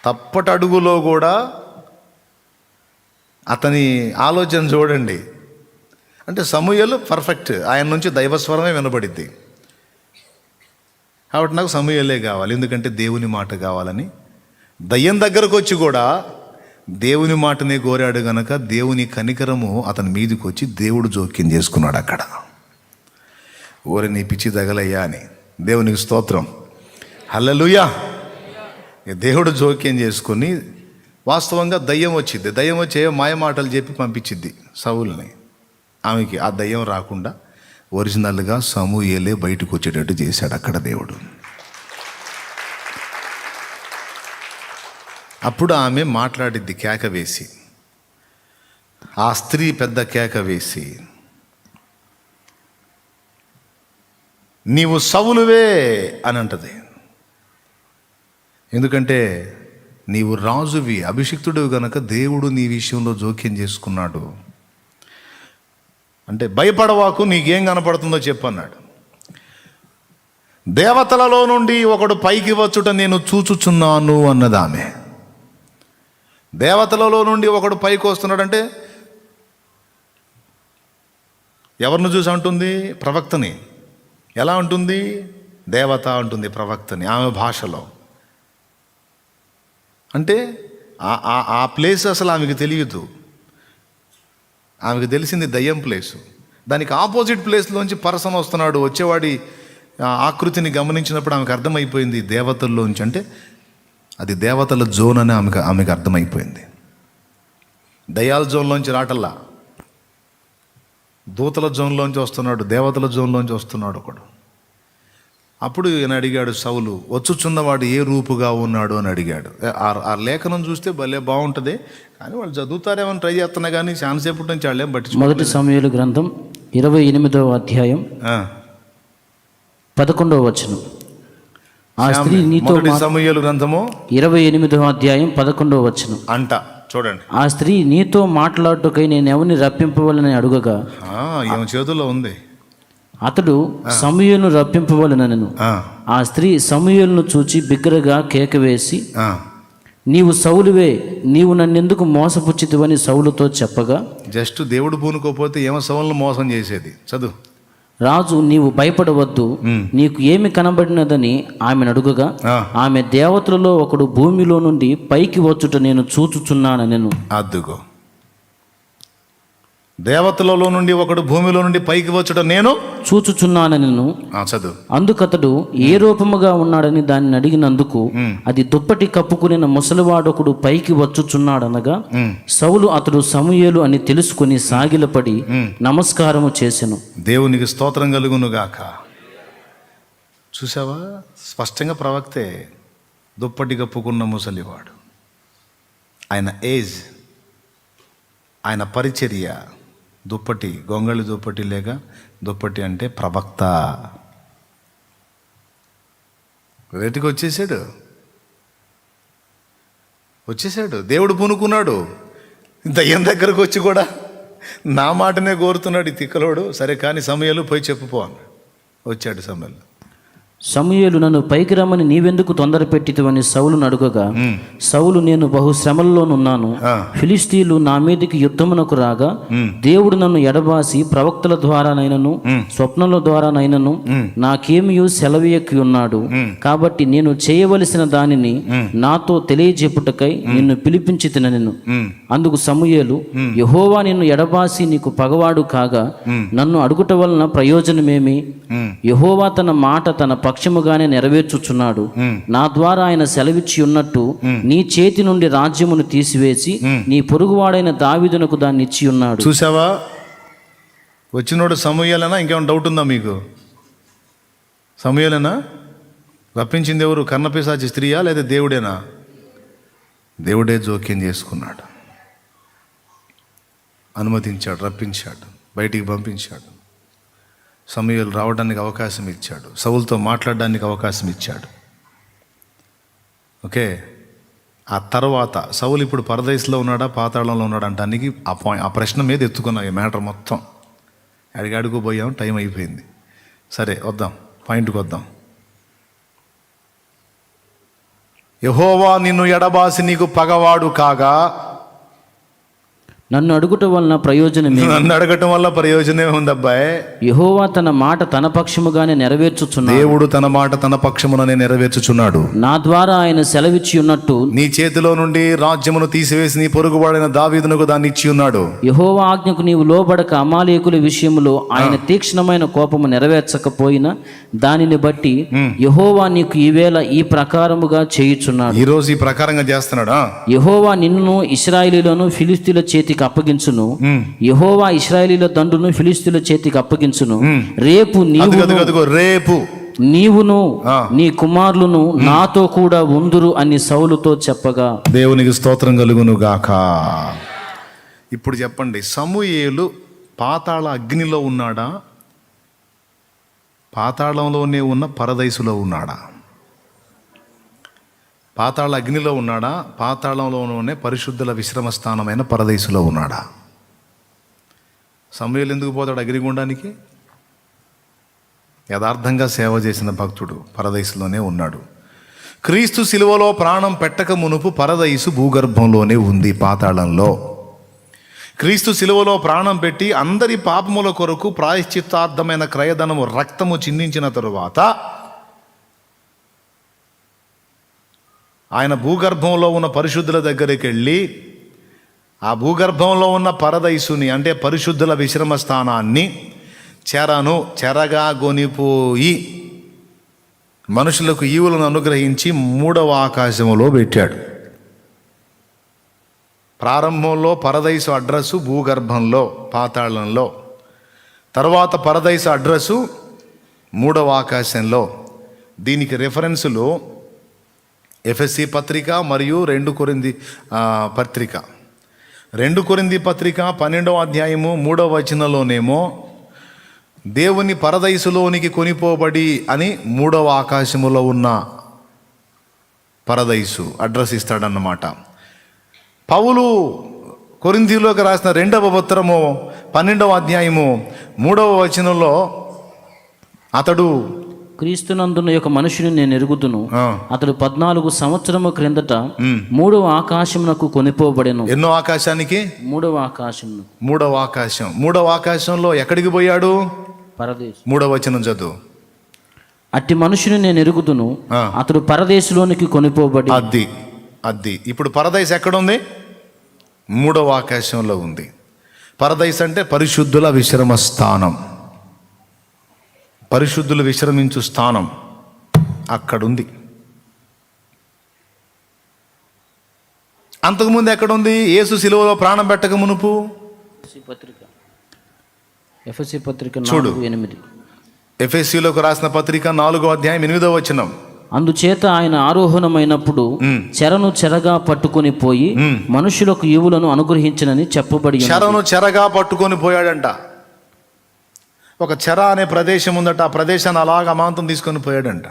తప్పటడుగులో కూడా అతని ఆలోచన చూడండి. అంటే సమూయేలు పర్ఫెక్ట్, ఆయన నుంచి దైవస్వరమే వినబడిద్ది. కాబట్టి నాకు సమూయేలే కావాలి, ఎందుకంటే దేవుని మాట కావాలని దయ్యం దగ్గరకు వచ్చి కూడా దేవుని మాటనే కోరాడు గనక దేవుని కనికరము అతని మీదకి వచ్చి దేవుడు జోక్యం చేసుకున్నాడు అక్కడ. ఓరి నీ పిచ్చి తగలయ్యా అని దేవునికి స్తోత్రం, హల్లెలూయా. దేవుడు జోక్యం చేసుకొని వాస్తవంగా దయ్యం వచ్చింది. దయ్యం వచ్చి మాయ మాటలు చెప్పి పంపించిద్ది సౌలుని. ఆమెకి ఆ దయ్యం రాకుండా ఒరిజినల్గా సమూయేలే బయటకు వచ్చేటట్టు చేశాడు అక్కడ దేవుడు. అప్పుడు ఆమె మాట్లాడిద్ది కేక వేసి, ఆ స్త్రీ పెద్ద కేక వేసి, నీవు సౌలువే అని అంటది. ఎందుకంటే నీవు రాజువి, అభిషిక్తుడు గనక దేవుడు నీ విషయంలో జోక్యం చేసుకున్నాడు. అంటే భయపడవాకు, నీకేం కనపడుతుందో చెప్పన్నాడు. దేవతలలో నుండి ఒకడు పైకి వచ్చుట నేను చూచుచున్నాను అన్నది ఆమె. దేవతలలో నుండి ఒకడు పైకి వస్తున్నాడంటే ఎవరిని చూసి అంటుంది? ప్రవక్తని. ఎలా ఉంటుంది? దేవత అంటుంది ప్రవక్తని ఆమె భాషలో. అంటే ఆ ప్లేస్ అసలు ఆమెకు తెలియదు. ఆమెకు తెలిసింది దయ్యం ప్లేసు. దానికి ఆపోజిట్ ప్లేస్లోంచి పర్సన్ వస్తున్నాడు. వచ్చేవాడి ఆకృతిని గమనించినప్పుడు ఆమెకు అర్థమైపోయింది దేవతల్లోంచి, అంటే అది దేవతల జోన్ అని ఆమెకు అర్థమైపోయింది. దయ్యాల జోన్లోంచి రాటల్లా, దూతల జోన్లోంచి వస్తున్నాడు, దేవతల జోన్లోంచి వస్తున్నాడు ఒకడు. అప్పుడు ఈయన అడిగాడు సౌలు, వచ్చుచున్నవాడు ఏ రూపుగా ఉన్నాడు అని అడిగాడు. ఆ లేఖనం చూస్తే భలే బాగుంటుంది, కానీ వాళ్ళు చదువుతారేమని ట్రై చేస్తున్నా కానీ చాలాసేపటి నుంచి వాళ్ళేం పట్టించు. 1 సమూయేలు గ్రంథం 28వ అధ్యాయం 11వ వచనం. ఆ స్త్రీ నీతో సమూయేలు గ్రంథము 28వ అధ్యాయం 11వ వచనం అంట. చూడండి. ఆ స్త్రీ నీతో మాట్లాడుటకై నేను ఎవరిని రప్పింపవలని అడుగగా ఈమె చేతుల్లో ఉంది. అతడు సమూయేలును రప్పింపవలెనెను. ఆ స్త్రీ సమూయేలును చూచి బిగ్గరగా కేక వేసి, నీవు సౌలువే, నీవు నన్నెందుకు మోసపుచ్చితివని సౌలుతో చెప్పగా, జస్ట్ దేవుడు పూనుకోపోతే ఏమో సౌలును మోసం చేసేది. చదువు. రాజు నీవు భయపడవద్దు, నీకు ఏమి కనబడినదని ఆమెను అడుగగా, ఆమె దేవతలలో ఒకడు భూమిలో నుండి పైకి వచ్చుట నేను చూచుచున్నానెను. అద్దుగో, దేవతలలో నుండి ఒకడు భూమిలో నుండి పైకి వచ్చుట నేను చూచుచున్నానెను. చదువు. అందుకతడు ఏ రూపముగా ఉన్నాడని దాన్ని అడిగినందుకు, అది దుప్పటి కప్పుకుని ముసలివాడొకడు పైకి వచ్చుచున్నాడనగా, సౌలు అతడు సమూయేలు అని తెలుసుకుని సాగిలపడి నమస్కారము చేసెను. దేవునికి స్తోత్రం కలుగును గాక. చూసావా, స్పష్టంగా ప్రవక్తే దుప్పటి కప్పుకున్న ముసలివాడు. ఆయన ఏజ్, ఆయన పరిచర్య దుప్పటి, గొంగళి దుప్పటి లేక దుప్పటి అంటే ప్రవక్త. రేటుకి వచ్చేసాడు. దేవుడు పూనుకున్నాడు. దయ్యం దగ్గరకు వచ్చి కూడా నా మాటనే కోరుతున్నాడు ఈ తిక్కలోడు. సరే కానీ సమూయేలు పోయి చెప్పుపో అని వచ్చాడు. సమూయేలు నన్ను పైకి రమ్మని నీవెందుకు తొందర పెట్టితివని సౌలును అడుగగా, సౌలు నేను బహు శ్రమల్లోనున్నాను, ఫిలిష్తీయులు నా మీదికి యుద్ధమునకు రాగా దేవుడు నన్ను ఎడబాసి ప్రవక్తల ద్వారానైనను స్వప్నల ద్వారానైనను నాకేమియూ సెలవీయకి ఉన్నాడు. కాబట్టి నేను చేయవలసిన దానిని నాతో తెలియజెప్పుటకై నిన్ను పిలిపించి తినను. అందుకు సమూయేలు, యెహోవా నిన్ను ఎడబాసి నీకు పగవాడు కాగా నన్ను అడుగుట వలన ప్రయోజనమేమి? యెహోవా తన మాట తన పక్షముగానే నెరవేర్చుచున్నాడు. నా ద్వారా ఆయన సెలవిచ్చి ఉన్నట్టు నీ చేతి నుండి రాజ్యమును తీసివేసి నీ పొరుగువాడైన దావీదునకు దాన్ని ఇచ్చి ఉన్నాడు. చూసావా, వచ్చినోడు సమూయేలేనా? ఇంకేమైనా డౌట్ ఉందా మీకు? సమూయేలేనా? రప్పించింది ఎవరు? కన్నపిశాచి స్త్రీయా లేదా దేవుడేనా? దేవుడే జోక్యం చేసుకున్నాడు, అనుమతించాడు, రప్పించాడు, బయటికి పంపించాడు. సమూయేలు రావడానికి అవకాశం ఇచ్చాడు, సౌలుతో మాట్లాడడానికి అవకాశం ఇచ్చాడు. ఓకే, ఆ తర్వాత సౌలు ఇప్పుడు పరదేశంలో ఉన్నాడా పాతాళంలో ఉన్నాడా అంటానికి ఆ ప్రశ్న మీద ఎత్తుకున్నాం ఈ మ్యాటర్ మొత్తం. అడిగాడుకు పోయాం, టైం అయిపోయింది. సరే వద్దాం, పాయింట్కి వద్దాం. యెహోవా నిన్ను ఎడబాసి నీకు పగవాడు కాగా నన్ను అడుగుట వలన ప్రయోజనమే? నన్ను అడగటం వల్ల ప్రయోజనమే ఉంది అబ్బాయి. యెహోవా తన మాట తన పక్షముగానే నెరవేర్చుచున్నాడు. దేవుడు తన మాట తన పక్షముననే నెరవేర్చుచున్నాడు. నా ద్వారా ఆయన సెలవిచ్చి ఉన్నట్టు నీ చేతిలో నుండి రాజ్యమును తీసివేసి నీ పొరుగువాడైన దావీదునకు దాన్ని ఇచ్చి ఉన్నాడు. యెహోవా ఆజ్ఞకు నీవు లోబడక అమాలేకుల విషయములో ఆయన తీక్ష్ణమైన కోపము నెరవేర్చకపోయినా దానిని బట్టి యెహోవా నీకు ఈవేళ ఈ ప్రకారముగా చేయుచున్నాడు. ఈ రోజు ఈ ప్రకారంగా చేస్తున్నాడా? యెహోవా నిన్ను ఇశ్రాయేలీయులను ఫిలిష్తీయుల చేతికి అప్పగించును. యెహోవా ఇశ్రాయేలీయుల దండును ఫిలిష్తీయుల చేతికి అప్పగించును. రేపు నీవును నీ కుమారులను నాతో కూడా ఉందురు అని సౌలుతో చెప్పగా. దేవునికి స్తోత్రం కలుగును గాక. ఇప్పుడు చెప్పండి, సమూయేలు పాతాళ అగ్నిలో ఉన్నాడా, పాతాళంలోనే ఉన్న పరదైసులో ఉన్నాడా? పాతాళ అగ్నిలో ఉన్నాడా, పాతాళంలోనే పరిశుద్ధుల విశ్రమ స్థానమైన పరదైసులో ఉన్నాడా? సమూయేలు ఎందుకు పోతాడు అగ్నిగుండానికి? యథార్థంగా సేవ చేసిన భక్తుడు పరదైసులోనే ఉన్నాడు. క్రీస్తు శిలువలో ప్రాణం పెట్టక మునుపు పరదైసు భూగర్భంలోనే ఉంది, పాతాళంలో. క్రీస్తు శిలువలో ప్రాణం పెట్టి అందరి పాపముల కొరకు ప్రాయశ్చిత్తార్థమైన క్రయధనము రక్తము చిందించిన తరువాత ఆయన భూగర్భంలో ఉన్న పరిశుద్ధుల దగ్గరికి వెళ్ళి ఆ భూగర్భంలో ఉన్న పరదైసుని అంటే పరిశుద్ధుల విశ్రమ స్థానాన్ని చెరగా గొనిపోయి మనుషులకు ఈవులను అనుగ్రహించి 3వ ఆకాశములో పెట్టాడు. ప్రారంభంలో పరదైసు అడ్రస్సు భూగర్భంలో పాతాళంలో, తర్వాత పరదైసు అడ్రస్సు 3వ ఆకాశంలో. దీనికి రెఫరెన్సులు ఎఫెసీ పత్రిక మరియు 2 కొరింథీ పత్రిక. 2 కొరింథీ పత్రిక 12వ అధ్యాయము 3వ వచనంలోనేమో దేవుని పరదైసులోనికి కొనిపోబడి అని 3వ ఆకాశములో ఉన్న పరదైసు అడ్రస్ ఇస్తాడన్నమాట. పౌలు కొరింథీయులకు రాసిన 2వ ఉత్తరము 12వ అధ్యాయము 3వ వచనంలో అతడు క్రీస్తునందున్న యొక్క మనుషుని నేను ఎరుగుదును, ఆ, అతడు 14 సంవత్సరము క్రిందట 3వ ఆకాశమునకు కొనిపోబడెను. ఎన్నో ఆకాశానికి 3వ ఆకాశమునకు 3వ ఆకాశం. 3వ ఆకాశంలో ఎక్కడికి పోయాడు? పరదేశం. 3వ వచనం చదువు. అట్టి మనుషుని నేను ఎరుగుదును, ఆ. అతడు పరదేశంలోనికి కొనిపోబడి. అది ఇప్పుడు పరదైస్ ఎక్కడుంది? 3వ ఆకాశంలో ఉంది. పరదైస్ అంటే పరిశుద్ధుల విశ్రమ స్థానం, పరిశుద్ధులు విశ్రమించు స్థానం అక్కడుంది. అంతకుముందు ఎక్కడుంది? యేసు శిలువలో ప్రాణం పెట్టక మునుపు ఎఫెసీ పత్రిక చూడు. 4:8. ఎఫెసీయులకు రాసిన పత్రిక 4వ అధ్యాయం 8వ వచనం. అందుచేత ఆయన ఆరోహణమైనప్పుడు చెరను చెరగా పట్టుకొని పోయి మనుషులకు ఈవులను అనుగ్రహించనని చెప్పబడి ఉన్నది. చెరను చెరగా పట్టుకొని పోయాడంట. ఒక చెర అనే ప్రదేశం ఉందట, ఆ ప్రదేశాన్ని అలాగ అమాంతం తీసుకొని పోయాడంట.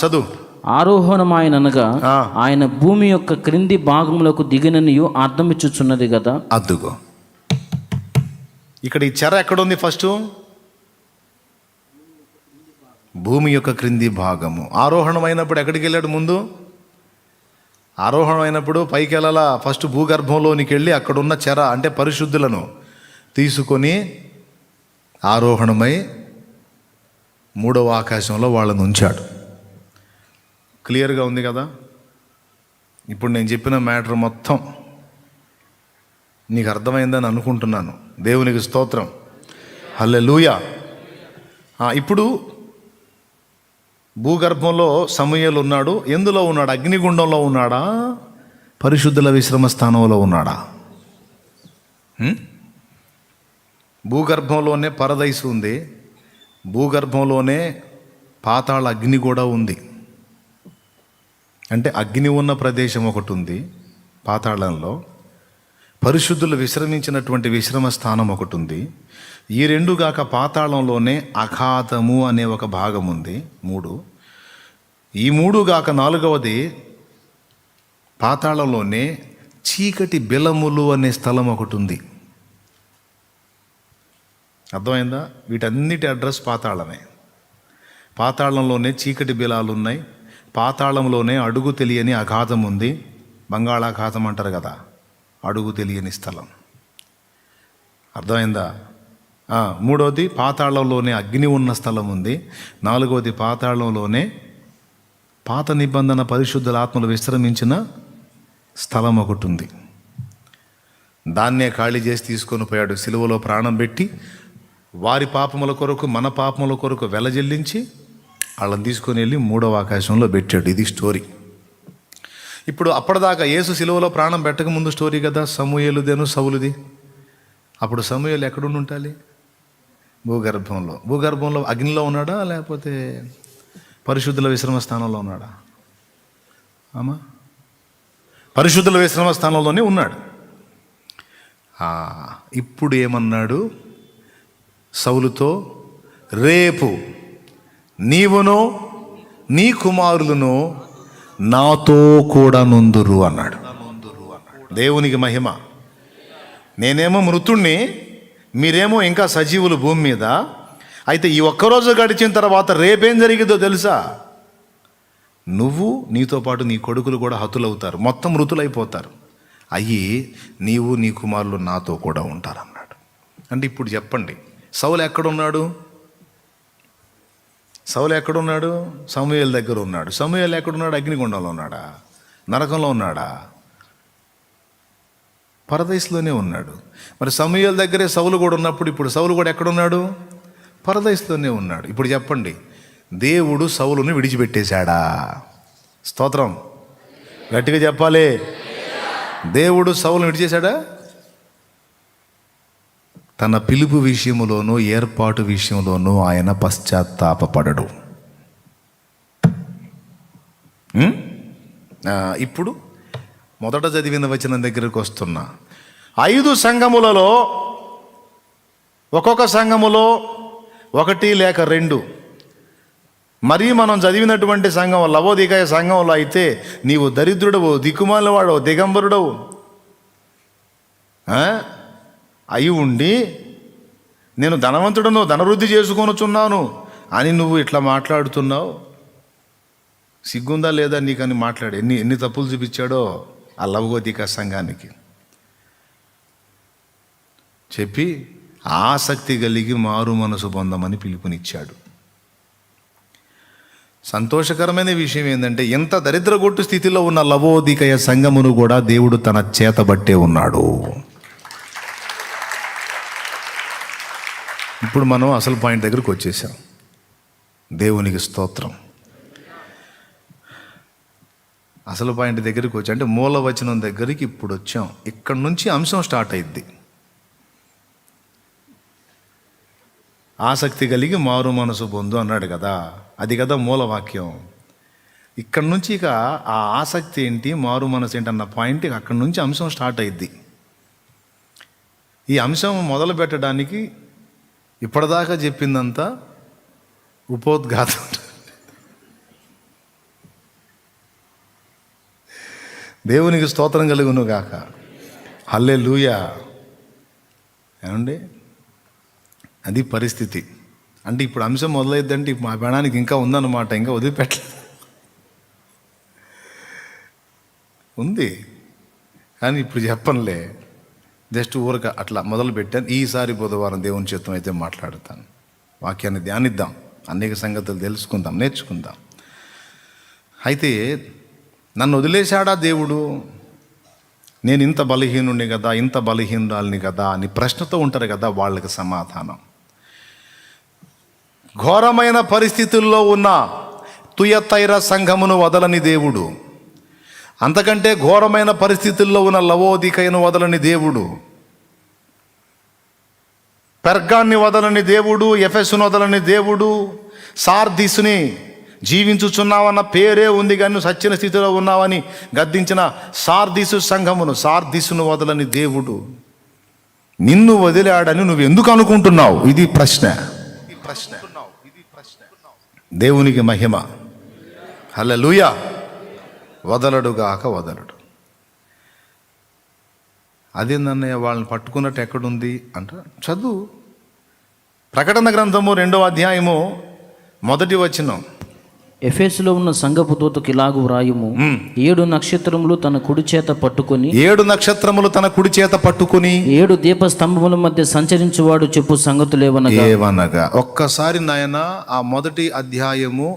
చదువు. ఆరోహణమాయనగా ఆ. ఆయన భూమి యొక్క క్రింది భాగములకు దిగిననియు అర్థమిచ్చుచున్నది కదా. అద్దుగో, ఇక్కడ ఈ చెర ఎక్కడుంది? ఫస్ట్ భూమి యొక్క క్రింది భాగము. ఆరోహణం అయినప్పుడు ఎక్కడికి వెళ్ళాడు? ముందు ఆరోహణం అయినప్పుడు పైకి వెళ్ళాలా? ఫస్ట్ భూగర్భంలోనికి వెళ్ళి అక్కడున్న చెర అంటే పరిశుద్ధులను తీసుకొని ఆరోహణమై 3వ ఆకాశంలో వాళ్ళని ఉంచాడు. క్లియర్గా ఉంది కదా? ఇప్పుడు నేను చెప్పిన మ్యాటర్ మొత్తం నీకు అర్థమైందని అనుకుంటున్నాను. దేవునికి స్తోత్రం, హల్లెలూయా. ఇప్పుడు భూగర్భంలో సమూయేలు ఉన్నాడు. ఎందులో ఉన్నాడు? అగ్నిగుండంలో ఉన్నాడా? పరిశుద్ధుల విశ్రమ స్థానంలో ఉన్నాడా? భూగర్భంలోనే పరదైసు ఉంది, భూగర్భంలోనే పాతాళ అగ్ని కూడా ఉంది. అంటే అగ్ని ఉన్న ప్రదేశం ఒకటి ఉంది పాతాళంలో, పరిశుద్ధులు విశ్రమించినటువంటి విశ్రమ స్థానం ఒకటి ఉంది. ఈ 2 గాక పాతాళంలోనే అఖాతము అనే ఒక భాగం ఉంది. 3. ఈ 3 గాక 4వది పాతాళంలోనే చీకటి బిలములు అనే స్థలం ఒకటి ఉంది. అర్థమైందా? వీటన్నిటి అడ్రస్ పాతాళమే. పాతాళంలోనే చీకటి బిలాలు ఉన్నాయి, పాతాళంలోనే అడుగు తెలియని అఘాతం ఉంది. బంగాళాఖాతం అంటారు కదా, అడుగు తెలియని స్థలం. అర్థమైందా? 3వది పాతాళంలోనే అగ్ని ఉన్న స్థలం ఉంది. 4వది పాతాళంలోనే పాత నిబంధన పరిశుద్ధుల ఆత్మలు విశ్రమించిన స్థలం ఒకటి ఉంది. దాన్నే ఖాళీ చేసి తీసుకొని పోయాడు. సిలువలో ప్రాణం పెట్టి వారి పాపముల కొరకు మన పాపముల కొరకు వెలజల్లించి వాళ్ళని తీసుకొని వెళ్ళి 3వ ఆకాశంలో పెట్టాడు. ఇది స్టోరీ. ఇప్పుడు అప్పటిదాకా యేసు సిలువలో ప్రాణం పెట్టక ముందు స్టోరీ కదా, సమూయేలుదేను సౌలుది. అప్పుడు సమూయేలు ఎక్కడుండి ఉండాలి? భూగర్భంలో. భూగర్భంలో అగ్నిలో ఉన్నాడా లేకపోతే పరిశుద్ధుల విశ్రమ స్థానంలో ఉన్నాడా? ఆమా, పరిశుద్ధుల విశ్రమ స్థానంలోనే ఉన్నాడు. ఇప్పుడు ఏమన్నాడు సౌలుతో? రేపు నీవును నీ కుమారులను నాతో కూడా నుందురు అన్నాడు. దేవునికి మహిమ. నేనేమో మృతుణ్ణి, మీరేమో ఇంకా సజీవులు భూమి మీద. అయితే ఈ ఒక్కరోజు గడిచిన తర్వాత రేపేం జరిగిందో తెలుసా? నువ్వు నీతో పాటు నీ కొడుకులు కూడా హతులవుతారు, మొత్తం మృతులైపోతారు. అయ్యి నీవు నీ కుమారులు నాతో కూడా ఉంటారు అన్నాడు. అంటే ఇప్పుడు చెప్పండి, సౌలు ఎక్కడున్నాడు? సౌలు ఎక్కడున్నాడు? సమూయేలు దగ్గర ఉన్నాడు. సమూయేలు ఎక్కడున్నాడు? అగ్నిగుండంలో ఉన్నాడా? నరకంలో ఉన్నాడా? పరదేశంలోనే ఉన్నాడు. మరి సమూయేలు దగ్గరే సౌలు కూడా ఉన్నప్పుడు ఇప్పుడు సౌలు కూడా ఎక్కడున్నాడు? పరదేశంలోనే ఉన్నాడు. ఇప్పుడు చెప్పండి, దేవుడు సౌలుని విడిచిపెట్టేశాడా? స్తోత్రం, గట్టిగా చెప్పాలి. దేవుడు సౌలుని విడిచేశాడా? తన పిలుపు విషయంలోనూ ఏర్పాటు విషయంలోనూ ఆయన పశ్చాత్తాపపడడు. ఇప్పుడు మొదట చదివిన వచనం దగ్గరకు వస్తున్నా. 5 సంఘములలో ఒక్కొక్క సంఘములో 1 లేక 2 మరీ మనం చదివినటువంటి సంఘం లవోదికాయ సంఘంలో అయితే నీవు దరిద్రుడవు, దిక్కుమాలినవాడవు, దిగంబరుడవు అయి ఉండి నేను ధనవంతుడను, ధనవృద్ధి చేసుకొనుచున్నాను అని నువ్వు ఇట్లా మాట్లాడుతున్నావు. సిగ్గుందా లేదా నీకని మాట్లాడు. ఎన్ని తప్పులు చూపించాడో ఆ లవోదిక సంఘానికి చెప్పి ఆసక్తి కలిగి మారు మనసు పొందమని పిలుపునిచ్చాడు. సంతోషకరమైన విషయం ఏంటంటే ఎంత దరిద్రగొట్టు స్థితిలో ఉన్న లవోదికయ సంఘమును కూడా దేవుడు తన చేతబట్టే ఉన్నాడు. ఇప్పుడు మనం అసలు పాయింట్ దగ్గరకు వచ్చేసాం. దేవునికి స్తోత్రం. అసలు పాయింట్ దగ్గరికి వచ్చి అంటే మూల వచనం దగ్గరికి ఇప్పుడు వచ్చాం. ఇక్కడ నుంచి అంశం స్టార్ట్ అయింది. ఆసక్తి కలిగి మారు మనసు పొందు అన్నాడు కదా, అది కదా మూలవాక్యం. ఇక్కడ నుంచి ఇక ఆ ఆసక్తి ఏంటి, మారు మనసు ఏంటి అన్న పాయింట్ అక్కడి నుంచి అంశం స్టార్ట్ అయింది. ఈ అంశం మొదలు పెట్టడానికి ఇప్పటిదాకా చెప్పిందంతా ఉపోద్ఘాతం. దేవునికి స్తోత్రం కలుగును గాక. హల్లెలూయా. ఏమండి, అది పరిస్థితి. అంటే ఇప్పుడు అంశం మొదలైద్దంటే మా ప్రాణానికి ఇంకా ఉందన్నమాట, ఇంకా వదిలిపెట్టలేదు ఉంది. కానీ ఇప్పుడు చెప్పనులే, జస్ట్ ఊరక అట్లా మొదలు పెట్టాను. ఈసారి బుధవారం దేవుని చిత్తం అయితే మాట్లాడుతాను. వాక్యాన్ని ధ్యానిద్దాం, అనేక సంగతులు తెలుసుకుందాం, నేర్చుకుందాం. అయితే నన్ను వదిలేశాడా దేవుడు, నేను ఇంత బలహీనుడిని కదా, ఇంత బలహీనురాలిని కదా అని ప్రశ్నతో ఉంటారు కదా, వాళ్ళకి సమాధానం ఘోరమైన పరిస్థితుల్లో ఉన్న తుయతైర సంఘమును వదలని దేవుడు, అంతకంటే ఘోరమైన పరిస్థితుల్లో ఉన్న లవోదికయను వదలని దేవుడు, పెర్గాన్ని వదలని దేవుడు, ఎఫెసును వదలని దేవుడు, సార్దీసుని జీవించుచున్నావన్న పేరే ఉంది కానీ నువ్వు సచ్చిన స్థితిలో ఉన్నావని గద్దించిన సార్దీసును వదలని దేవుడు నిన్ను వదిలాడని నువ్వు ఎందుకు అనుకుంటున్నావు? ఇది ప్రశ్న. దేవునికి మహిమ. హల్లెలూయా. వదలడుగాక వదలడు. అదేందన్నయ్య వాళ్ళని పట్టుకున్నట్టు ఎక్కడుంది అంట. చదువు ప్రకటన గ్రంథము 2వ అధ్యాయము 1వ వచనం. ఎఫెసులో ఉన్న సంఘపు దూతకు ఇలాగు వ్రాయుము, 7 నక్షత్రములు తన కుడి చేత పట్టుకొని 7 నక్షత్రములు తన కుడి చేత పట్టుకుని 7 దీపస్తంభముల మధ్య సంచరించువాడు చెప్పు సంగతులేవనగా. ఒక్కసారి నాయన ఆ 1వ అధ్యాయము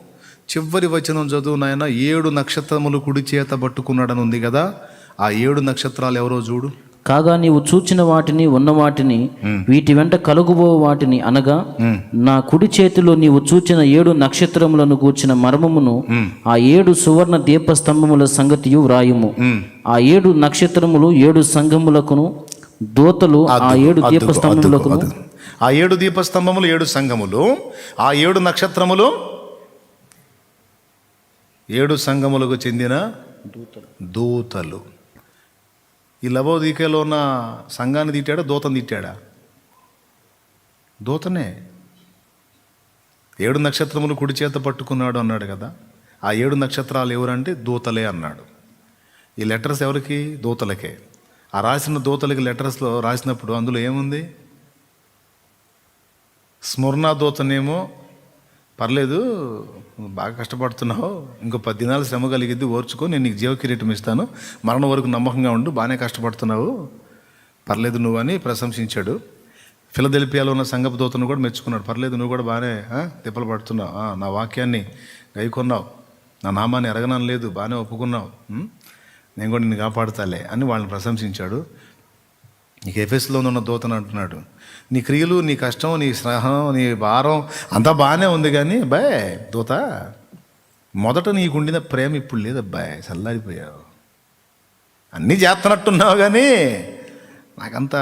చివరి వచనం చదువు నాయన. 7 నక్షత్రములు కుడి చేత పట్టుకున్నాడని ఉంది కదా, ఆ 7 నక్షత్రాలు ఎవరో చూడు. కాగా నీవు చూచిన వాటిని, ఉన్న వాటిని, వీటి వెంట కలుగుబో వాటిని అనగా నా కుడి చేతిలో నీవు చూచిన 7 నక్షత్రములను గూర్చిన మర్మమును, ఆ 7 సువర్ణ దీపస్తంభముల సంగతియు వ్రాయుము. ఆ 7 నక్షత్రములు 7 సంఘములకును, దూతలు ఆ 7 దీపస్తంభములకును. ఆ 7 దీపస్తంభములు 7 సంఘములు, ఆ 7 నక్షత్రములు 7 సంఘములకు చెందిన దూతలు. ఈ లవోదికలో ఉన్న సంఘాన్ని తిట్టాడా, దూతను తిట్టాడా? దూతనే. 7 నక్షత్రములు కుడి చేత పట్టుకున్నాడు అన్నాడు కదా, ఆ 7 నక్షత్రాలు ఎవరంటే దూతలే అన్నాడు. ఈ లెటర్స్ ఎవరికి? దూతలకే. ఆ రాసిన దూతలకి లెటర్స్లో రాసినప్పుడు అందులో ఏముంది? స్మరణ దూతనేమో పర్లేదు, బాగా కష్టపడుతున్నావు, ఇంకో 10 దినాలు శ్రమ కలిగిద్ది, ఓర్చుకో, నేను నీకు జీవ కిరీటం ఇస్తాను, మరణం వరకు నమ్మకంగా ఉండు, బాగానే కష్టపడుతున్నావు, పర్లేదు నువ్వు అని ప్రశంసించాడు. ఫిలదెల్ఫియాలో ఉన్న సంఘపు దూతను కూడా మెచ్చుకున్నాడు. పర్లేదు నువ్వు కూడా బాగానే తిప్పలు పడుతున్నావు, నా వాక్యాన్ని గైకొన్నావు, నా నామాన్ని ఎరగనం లేదు, బాగానే ఒప్పుకున్నావు, నేను కూడా నిన్ను కాపాడుతాలే అని వాళ్ళని ప్రశంసించాడు. నీకు ఎఫెస్లో ఉన్న దూతను అంటున్నాడు, నీ క్రియలు, నీ కష్టం, నీ స్నేహం, నీ భారం అంతా బాగానే ఉంది, కానీ అబ్బాయ్ దూత, మొదట నీకుండిన ప్రేమ ఇప్పుడు లేదు అబ్బాయ్, చల్లారిపోయావు, అన్నీ చేస్తున్నట్టున్నావు కానీ నాకంత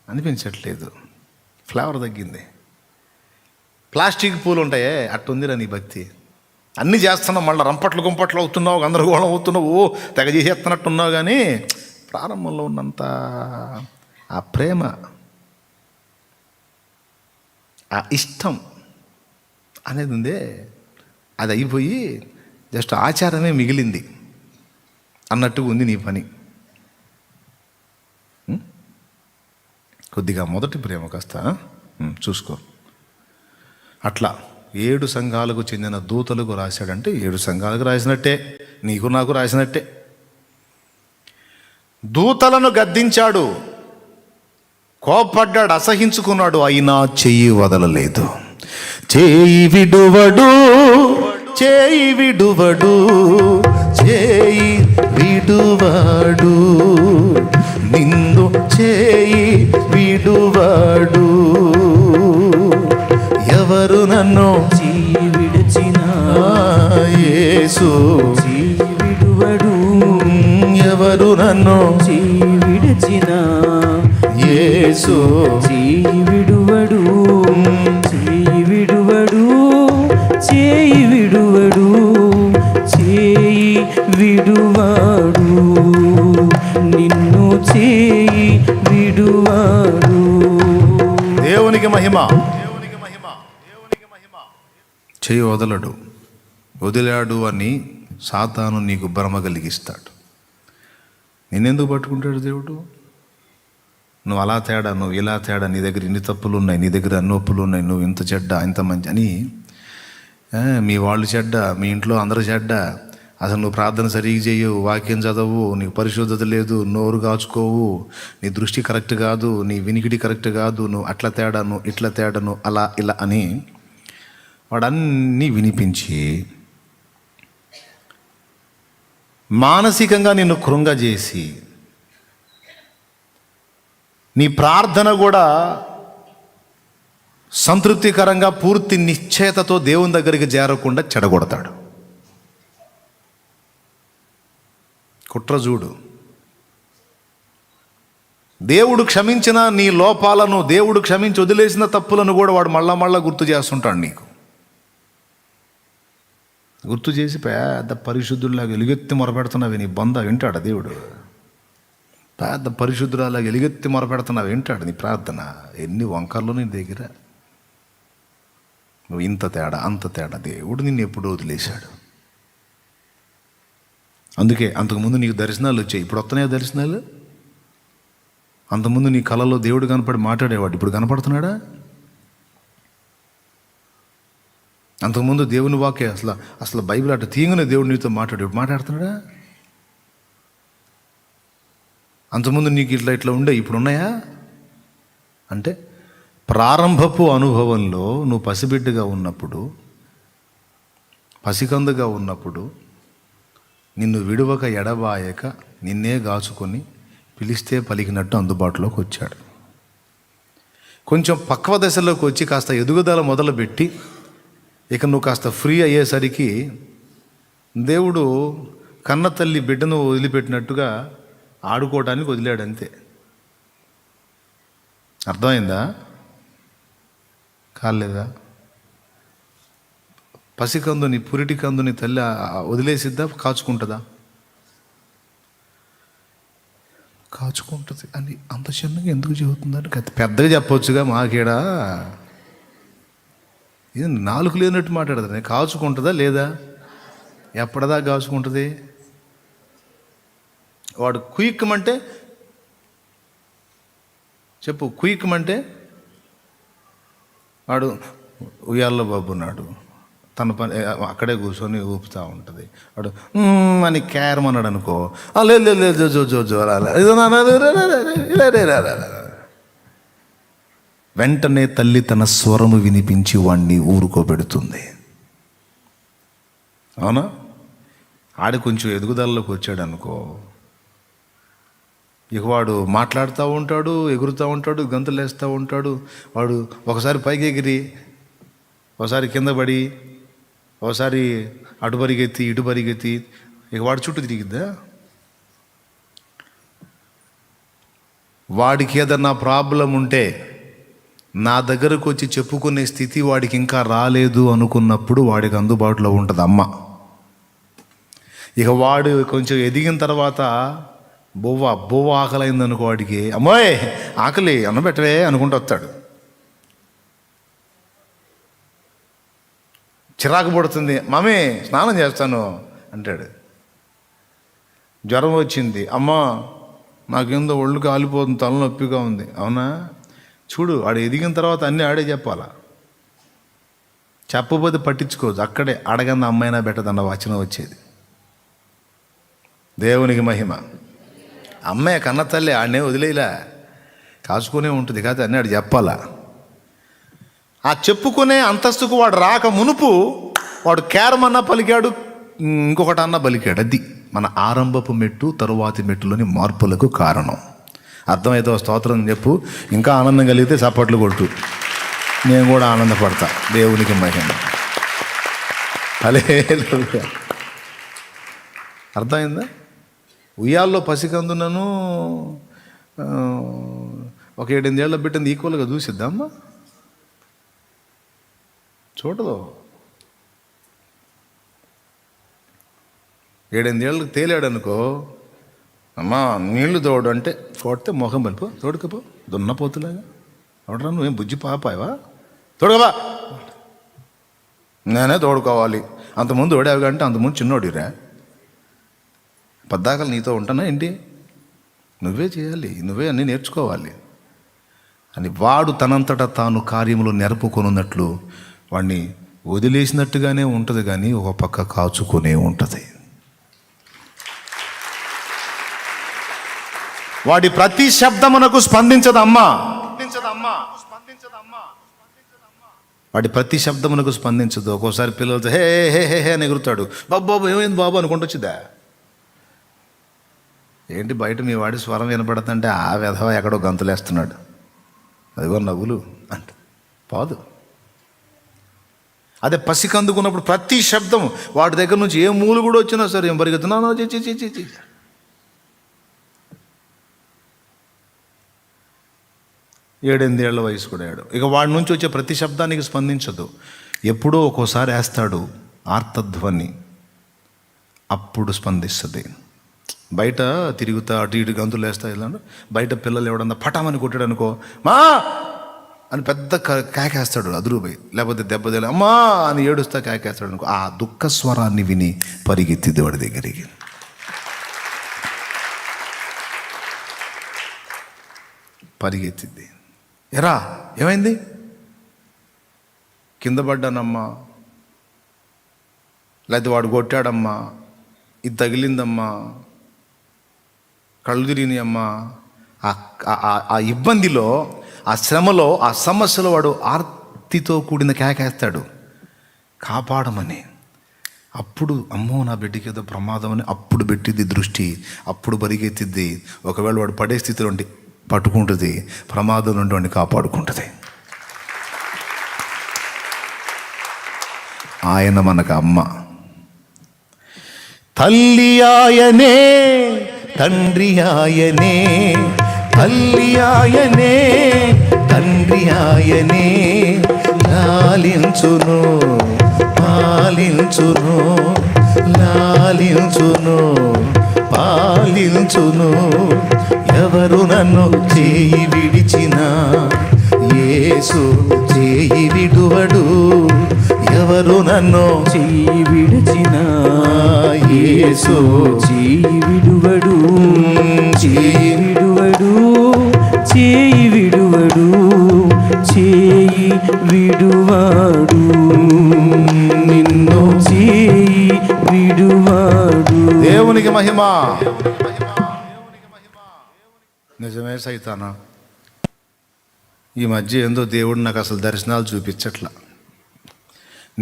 అనిపించట్లేదు, ఫ్లేవర్ తగ్గింది, ప్లాస్టిక్ పూలు ఉంటాయే అట్టుందిరా నీ భక్తి, అన్నీ చేస్తున్నావు, మళ్ళీ రంపట్లు గుంపట్లు అవుతున్నావు, గందరగోళం అవుతున్నావు, తెగ చేసేస్తున్నట్టున్నావు, కానీ ప్రారంభంలో ఉన్నంత ఆ ప్రేమ, ఆ ఇష్టం అనేది ఉందే అది అయిపోయి జస్ట్ ఆచారమే మిగిలింది అన్నట్టుగా ఉంది నీ పని. కొద్దిగా మొదటి ప్రేమ కాస్త చూసుకో. అట్లా 7 సంఘాలకు చెందిన దూతలకు రాశాడంటే 7 సంఘాలకు రాసినట్టే, నీకు నాకు రాసినట్టే. దూతలను గద్దించాడు, కోపడ్డాడు, అసహించుకున్నాడు, అయినా చెయ్యి వదలలేదు. చేయి విడువడు, చేయి విడువడు, చేయి విడువాడు, నిన్ను చేయి విడువాడు. ఎవరు నన్ను చేయి విడిచిన యేసు చేయి విడువడు, ఎవరు నన్ను చేయి విడిచిన యేసు చేయి విడువడు, చేయి విడువడు, చేయి విడువడు, చేయి విడువాడు, నిన్ను చేయి విడువాడు. దేవునికి మహిమ. చేయి వదలడు, వదిలాడు అని సాతాను నీకు భ్రమ కలిగిస్తాడు. నిన్నెందుకు పట్టుకుంటాడు దేవుడు? నువ్వు అలా తేడా, నువ్వు ఇలా తేడా, నీ దగ్గర ఇన్ని తప్పులు ఉన్నాయి, నీ దగ్గర అన్ని ఒప్పులు ఉన్నాయి, నువ్వు ఇంత చెడ్డ ఇంత మంచి అని, మీ వాళ్ళు చెడ్డ, మీ ఇంట్లో అందరూ చెడ్డ, అసలు నువ్వు ప్రార్థన సరిగ్గా చేయవు, వాక్యం చదవు, నీకు పరిశుద్ధత లేదు, నోరు కాచుకోవు, నీ దృష్టి కరెక్ట్ కాదు, నీ వినికిడి కరెక్ట్ కాదు, నువ్వు అట్లా తేడాను ఇట్లా తేడాను అలా ఇలా అని వాడన్నీ వినిపించి మానసికంగా నిన్ను కృంగజేసి నీ ప్రార్థన కూడా సంతృప్తికరంగా పూర్తి నిశ్చయతతో దేవుని దగ్గరికి చేరకుండా చెడగొడతాడు. కుట్ర చూడు. దేవుడు క్షమించిన నీ లోపాలను, దేవుడు క్షమించి వదిలేసిన తప్పులను కూడా వాడు మళ్ళా గుర్తు చేస్తుంటాడు నీకు. గుర్తు చేసి పెద్ద పరిశుద్ధుల్లాగా ఎలుగెత్తి మొరపెడుతున్నావు, నీ బొంద వింటాడు దేవుడు. పెద్ద పరిశుద్ధురాలాగా ఎలుగెత్తి మొరపెడుతున్నావు, వింటాడు నీ ప్రార్థన. ఎన్ని వంకర్లు నీ దగ్గర. నువ్వు ఇంత తేడా అంత తేడా, దేవుడు నిన్ను ఎప్పుడు వదిలేశాడు. అందుకే అంతకుముందు నీకు దర్శనాలు వచ్చాయి, ఇప్పుడు వస్తున్నాయా దర్శనాలు? అంతకుముందు నీ కళలో దేవుడు కనపడి మాట్లాడేవాడు, ఇప్పుడు కనపడుతున్నాడా? అంతకుముందు దేవుని వాక్య అసలు బైబిల్ అట్లా తీయగానే దేవుడు నీతో మాట్లాడుతున్నాడా? అంతకుముందు నీకు ఇట్లా ఉండే, ఇప్పుడు ఉన్నాయా? అంటే ప్రారంభపు అనుభవంలో నువ్వు పసిబిడ్డగా ఉన్నప్పుడు, పసికందుగా ఉన్నప్పుడు, నిన్ను విడువక ఎడబాయక నిన్నే గాచుకొని పిలిస్తే పలికినట్టు అందుబాటులోకి వచ్చాడు. కొంచెం పక్వ దశలోకి వచ్చి కాస్త ఎదుగుదల మొదలుపెట్టి ఇక నువ్వు కాస్త ఫ్రీ అయ్యేసరికి దేవుడు కన్న తల్లి బిడ్డను వదిలిపెట్టినట్టుగా ఆడుకోవడానికి వదిలాడు, అంతే. అర్థమైందా? కాలేదా? పసికందుని, పురిటి కందుని తల్లి వదిలేసిద్దా? కాచుకుంటుందా? కాచుకుంటుంది అని అంత చిన్నగా ఎందుకు చెబుతుందని పెద్దగా చెప్పొచ్చుగా. మాకేడా ఇది నాలుగు లేనట్టు మాట్లాడదు. కాచుకుంటుందా లేదా? ఎప్పటిదా కాచుకుంటుంది? వాడు కుయిక్కమంటే చెప్పు, కుయిక్కమంటే వాడు ఉయ్యాల్లో బాబు ఉన్నాడు, తన పని అక్కడే కూర్చొని ఊపుతూ ఉంటుంది. వాడు అని క్యారం అన్నాడు అనుకో, లేదు వెంటనే తల్లి తన స్వరము వినిపించి వాణ్ణి ఊరుకోబెడుతుంది. అవునా? ఆడి కొంచెం ఎదుగుదలలోకి వచ్చాడు అనుకో, ఇక వాడు మాట్లాడుతూ ఉంటాడు, ఎగురుతూ ఉంటాడు, గంతులు వేస్తూ ఉంటాడు. వాడు ఒకసారి పైకి ఎగిరి, ఒకసారి కింద పడి, ఒకసారి అటు పరిగెత్తి ఇటు పరిగెత్తి, ఇక వాడి చుట్టూ తిరిగిద్దా? వాడికి ఏదన్నా ప్రాబ్లం ఉంటే నా దగ్గరకు వచ్చి చెప్పుకునే స్థితి వాడికి ఇంకా రాలేదు అనుకున్నప్పుడు వాడికి అందుబాటులో ఉంటుంది అమ్మ. ఇక వాడు కొంచెం ఎదిగిన తర్వాత బొవ్వ ఆకలైంది అనుకో, వాడికి అమ్మాయి ఆకలి అన్నం పెట్టవే అనుకుంటూ వస్తాడు. చిరాకు పడుతుంది, మమ్మీ స్నానం చేస్తాను అంటాడు. జ్వరం వచ్చింది, అమ్మా నాకేందో ఒళ్ళు కాలిపోతుంది, తలనొప్పిగా ఉంది. అవునా, చూడు ఆడు ఎదిగిన తర్వాత అన్నీ ఆడే చెప్పాలా. చెప్పబోతే పట్టించుకోవచ్చు, అక్కడే అడగన్న అమ్మాయినా బెట్టదన్న వచనం వచ్చేది. దేవునికి మహిమ. అమ్మాయి కన్న తల్లి ఆడనే వదిలేలా, కాచుకునే ఉంటుంది కాదు, అన్నీ ఆడు చెప్పాలా. ఆ చెప్పుకునే అంతస్తుకు వాడు రాక మునుపు వాడు కేరమన్నా పలికాడు, ఇంకొకటి అన్నా పలికాడు. అది మన ఆరంభపు మెట్టు తరువాతి మెట్టులోని మార్పులకు కారణం. అర్థమైతే స్తోత్రం చెప్పు. ఇంకా ఆనందం కలిగితే చప్పట్లు కొట్టు, నేను కూడా ఆనందపడతా. దేవునికి మహిమ. హల్లెలూయా. అర్థమైందా? ఉయ్యాల్లో పసికందునను ఒక 7-8 ఏళ్ళ బిడ్డను ఈక్వల్గా చూసిద్దామా? చూడదు. 7-8 ఏళ్ళకి తేలాడు అనుకో, అమ్మా నీళ్లు తోడు అంటే చూడితే మొహం పలిపో, తోడుకపో దున్నపోతులాగా. తోడరా, నువ్వేం బుజ్జి పాపాయవా? తోడుకోబా. నేనే తోడుకోవాలి. అంతకుముందు ఓడావు అంటే అంతకుముందు చిన్నోడిరా, పద్దాకలు నీతో ఉంటానా ఏంటి? నువ్వే చేయాలి, నువ్వే అన్నీ నేర్చుకోవాలి అని వాడు తనంతటా తాను కార్యములు నెరపుకొనున్నట్లు వాడిని వదిలేసినట్టుగానే ఉంటుంది, కానీ ఒక పక్క కాచుకునే ఉంటుంది. వాడి ప్రతి శబ్దమునకు స్పందించదమ్మా. వాడి ప్రతి శబ్దమునకు స్పందించదు. ఒక్కోసారి పిల్లలతో హే హే హే హే అని ఎగురుతాడు. బాబు ఏమైంది బాబు అనుకుంటూ వచ్చిద్దా ఏంటి? బయట మీ వాడి స్వరం వినపడుతుంటే ఆ వెధవ ఎక్కడో గంతులేస్తున్నాడు, అదిగో నవ్వులు అంట పోదు. అదే పసికందుకున్నప్పుడు ప్రతి శబ్దం వాడి దగ్గర నుంచి ఏ మూలు కూడా వచ్చినా సరే ఏం పరిగెత్తున్నా చీ. 7-8 ఏళ్ల వయసు కూడా ఆడు. ఇక వాడి నుంచి వచ్చే ప్రతి శబ్దానికి స్పందించదు. ఎప్పుడో ఒక్కోసారి వేస్తాడు ఆర్తధ్వని, అప్పుడు స్పందిస్తుంది. బయట తిరుగుతా అటు ఇటు గంతులు వేస్తా ఇలాంటి బయట పిల్లలు ఎవడన్నా పటామని కొట్టాడు అనుకో, మా అని పెద్ద కేకేస్తాడు అదురుపోయి, లేకపోతే దెబ్బ అమ్మా అని ఏడుస్తా కేకేస్తాడు అనుకో. ఆ దుఃఖ స్వరాన్ని విని పరిగెత్తిద్ది వాడి దగ్గరికి. పరిగెత్తిద్ది. ఎరా ఏమైంది? కింద పడ్డానమ్మా, లేకపోతే వాడు కొట్టాడమ్మా, ఇది తగిలిందమ్మా, కళ్ళు తిరిగినాయమ్మా. ఆ ఇబ్బందిలో, ఆ శ్రమలో, ఆ సమస్యలో వాడు ఆర్తితో కూడిన కేకేస్తాడు కాపాడమని. అప్పుడు అమ్మో నా బిడ్డకి ఏదో ప్రమాదం అని అప్పుడు పెట్టిద్ది దృష్టి, అప్పుడు పరిగెత్తిద్ది. ఒకవేళ వాడు పడే స్థితిలో ఉండి పట్టుకుంటుంది, ప్రమాదం నుండి వాడిని కాపాడుకుంటుంది. ఆయన మనకు అమ్మ. తల్లి ఆయనే, తండ్రి ఆయనే, తల్లి ఆయనే, తండ్రి ఆయనే. లాలించును, పాలించును, లాలించును, పాలించును. ఎవరు నన్ను చేయి విడిచినా యేసు చేయి విడువడు. ఎవరు నన్ను చెయ్యి విడిచిన యేసు చెయ్యి విడువడు, చెయ్యి విడువడు, చెయ్యి విడువడు, చెయ్యి విడువాడు, నిన్ను చెయ్యి విడువాడు. దేవునికి మహిమ. నిజమే సైతానా, ఈ మధ్య ఏందో దేవుడు నాకు అసలు దర్శనాలు చూపించట్లా.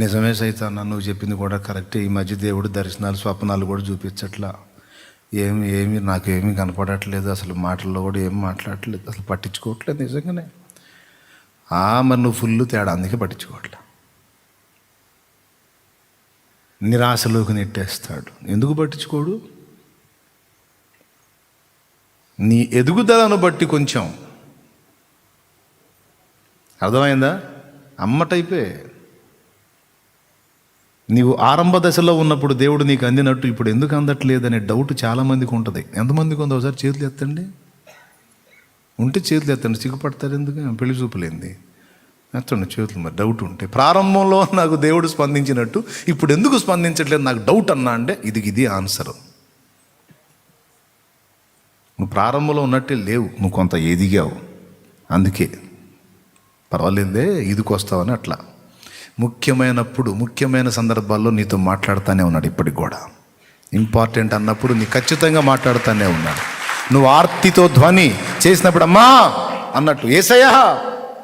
నిజమే సైతానా, నువ్వు చెప్పింది కూడా కరెక్టే. ఈ మధ్య దేవుడు దర్శనాలు స్వప్నాలు కూడా చూపించట్లా. ఏమి నాకేమీ కనపడట్లేదు, అసలు మాటల్లో కూడా ఏం మాట్లాడట్లేదు, అసలు పట్టించుకోవట్లేదు. నిజంగానే మరి నువ్వు ఫుల్ తేడా, అందుకే పట్టించుకోవట్లే. నిరాశలోకి నెట్టేస్తాడు. ఎందుకు పట్టించుకోడు? నీ ఎదుగుదలను బట్టి కొంచెం అర్థమైందా? అమ్మ టైపే. నీవు ఆరంభ దశలో ఉన్నప్పుడు దేవుడు నీకు అందినట్టు ఇప్పుడు ఎందుకు అందట్లేదనే డౌట్ చాలామందికి ఉంటుంది. ఎంతమందికి ఉందో ఒకసారి చేతులు ఎత్తండి. ఉంటే చేతులు ఎత్తండి. సిగ్గుపడతారు ఎందుకు? పెళ్లి చూపులేంది ఎత్తండి చేతులు, మరి డౌట్ ఉంటే. ప్రారంభంలో నాకు దేవుడు స్పందించినట్టు ఇప్పుడు ఎందుకు స్పందించట్లేదు నాకు డౌట్ అన్నా అంటే ఇది ఆన్సరు. నువ్వు ప్రారంభంలో ఉన్నట్టే లేవు, నువ్వు కొంత ఎదిగావు, అందుకే పర్వాలేదులే ఇదికి వస్తావని అట్లా. ముఖ్యమైన సందర్భాల్లో నీతో మాట్లాడుతూనే ఉన్నాడు ఇప్పటికి కూడా. ఇంపార్టెంట్ అన్నప్పుడు నీ ఖచ్చితంగా మాట్లాడుతూనే ఉన్నాడు. నువ్వు ఆర్తితో ధ్వని చేసినప్పుడు అమ్మా అన్నట్టు, యేసయ్యా